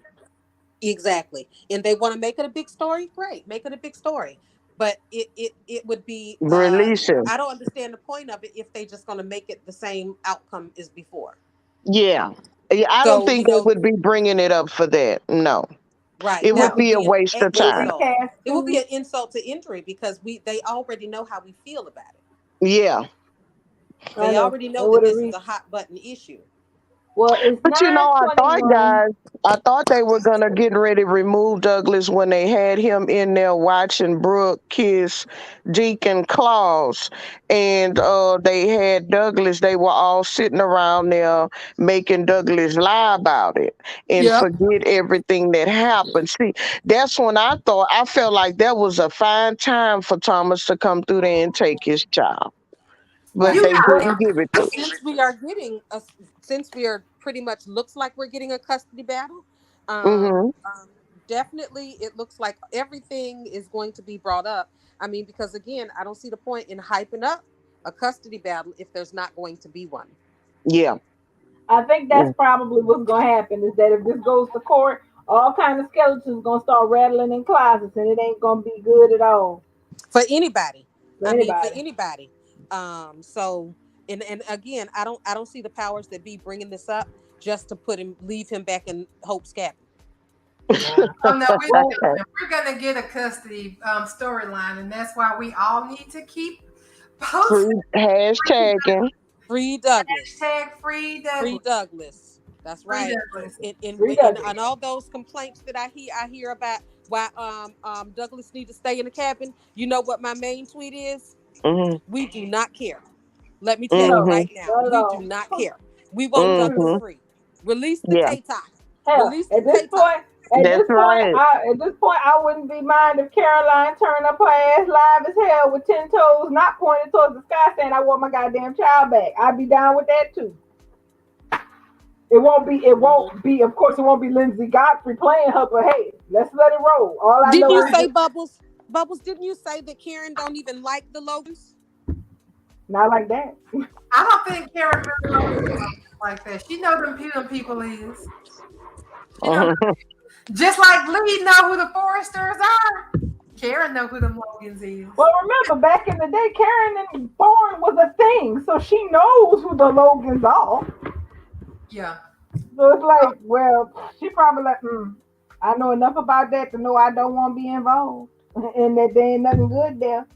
exactly. And they want to make it a big story. Great, make it a big story. But it would be. Release him. I don't understand the point of it if they just going to make it the same outcome as before. Yeah. Yeah, I don't So think they would be bringing it up for that. No. right, It would that would be a be an waste of With time. insult. It would be recasting, an insult to injury because they already know how we feel about it. Yeah. I They know already it know would that have this is reached. a hot button issue. Well, it's But I thought, 9:21. guys, I thought they were gonna get ready to remove Douglas when they had him in there watching Brooke kiss Deacon Claus, and they had Douglas. They were all sitting around there making Douglas lie about it and Yep. forget everything that happened. See, that's when I felt like that was a fine time for Thomas to come through there and take his child, but Right. You they got Well, didn't give it to him. since we are since we are pretty much looks like we're getting a custody battle, Hmm. definitely it looks like everything is going to be brought up. I mean, because again, I don't see the point in hyping up a custody battle if there's not going to be one. Yeah. I think Yeah. that's probably what's gonna happen is that if this goes to court, all kind of skeletons gonna start rattling in closets, and it ain't gonna be good at all For anybody. for I mean, for anybody. anybody. So and again, I don't see the powers that be bringing this up just to leave him back in Hope's cabin. Nah. Oh no, we're Well, gonna we're gonna get a custody storyline, and that's why we all need to keep posting. Free hashtagging. Free Douglas. Hashtag free Free Douglas. Douglas. That's Free right. Douglas. free And Douglas. all those complaints that I hear about why Douglas need to stay in the cabin. You know what my main tweet is? Mhm. We do not care. Let me tell you No, Mhm. right now, not at we do all. not care. We want Douglas Mhm. free. Release the Yeah, Tay. Hell, Release the Tay. that's right. at this point, I wouldn't be mind if Caroline turned up her ass live as hell with 10 toes not pointed towards the sky, saying, "I want my goddamn child back." I'd be down with that too. It won't be. It Mhm. won't be. Of course, it won't be Lindsay Godfrey playing her. But hey, let's let it roll. All I Didn't know you is say that Bubbles? Bubbles, didn't you say that Karen don't even like the Logans? not like that. I don't think Karen really knows like that. She know them people is. She know Mhm. just like Lee know who the Foresters are. Karen know who them Logans is. Well, remember back in the day, Karen and Thorne was a thing, so she knows who the Logans are. Yeah. So it's like, well, she probably like, I know enough about that to know I don't want to be involved, and that there ain't nothing good there.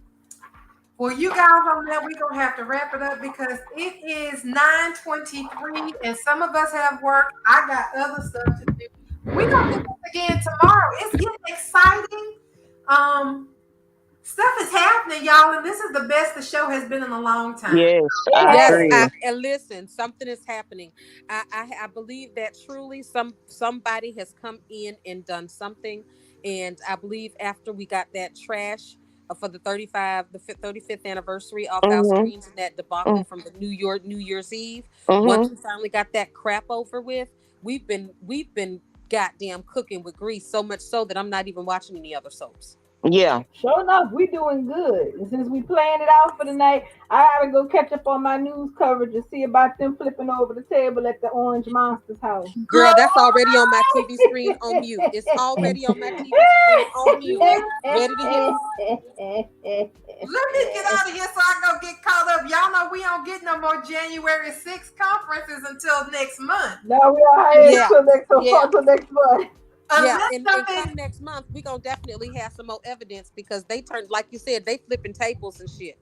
Well, you guys on that, we're gonna have to wrap it up because it is 9:23 and some of us have work. I got other stuff to do. We're gonna do this again tomorrow. It's getting exciting. Um, Stuff is happening, y'all, and this is the best the show has been in a long time. Yes, It I Yes, has. agree. and listen, something is happening. I believe that truly somebody has come in and done something, and I believe after we got that trash for the 35th anniversary off our Mhm. screens and that debacle from the New Year's Eve. Once Mhm. we finally got that crap over with, we've been goddamn cooking with grease so much so that I'm not even watching any other soaps. Yeah. Sure enough, we doing good. And since we playing it out for the night, I gotta go catch up on my news coverage and see about them flipping over the table at the Orange Monster's house. Girl, Girl, that's already on my TV screen on mute. It's already on my TV screen on mute. Ready to hit. let me get out of here so I go get caught up. Y'all know we don't get no more January 6th conferences until next month. No, we are hired Yeah. till next Yeah. till next month. Yeah, Unless and something, come next month, we're gonna definitely have some more evidence because they turned, like you said, they flipping tables and shit.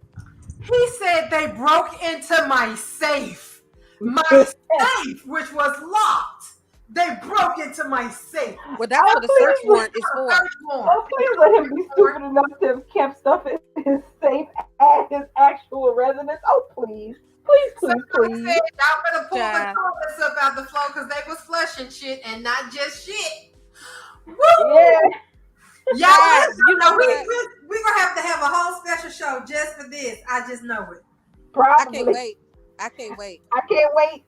he said they broke into my safe. My safe, which was locked. They broke into my safe. Well, that's what a search warrant is for. Search warrant. Oh, please let him be stupid enough to have kept stuff in his safe at his actual residence. Oh, please. Please, please, Somebody please. said y'all better pull the Child. toilets up out the floor because they was flushing shit and not just shit. Woo! Yeah. Y'all, Guys, you know we what? gonna have to have a whole special show just for this. I just know it. I Probably. can't wait. I can't wait. I can't wait.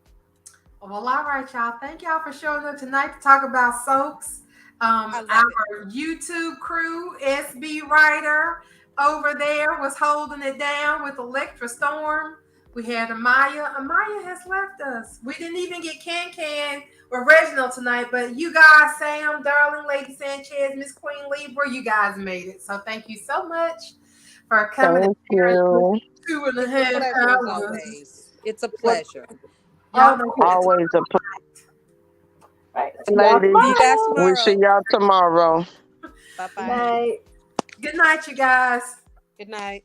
Well, all right, y'all. Thank y'all for showing up tonight to talk about soaps. love Our YouTube crew, SB Writer over there, was holding it down with Electra Storm. We had Amaya. Amaya has left us. We didn't even get Can or Reginald tonight, but you guys, Sam, Darling, Lady Sanchez, Miss Queen Libra, you guys made it. So thank you so much for coming Thank in here you. 2.5 Pleasure as hours. always. It's a pleasure. Y'all know what Always a pleasure. Right. Ladies, See you guys we see tomorrow. y'all tomorrow. Bye bye. Night. Good night, you guys. Good night.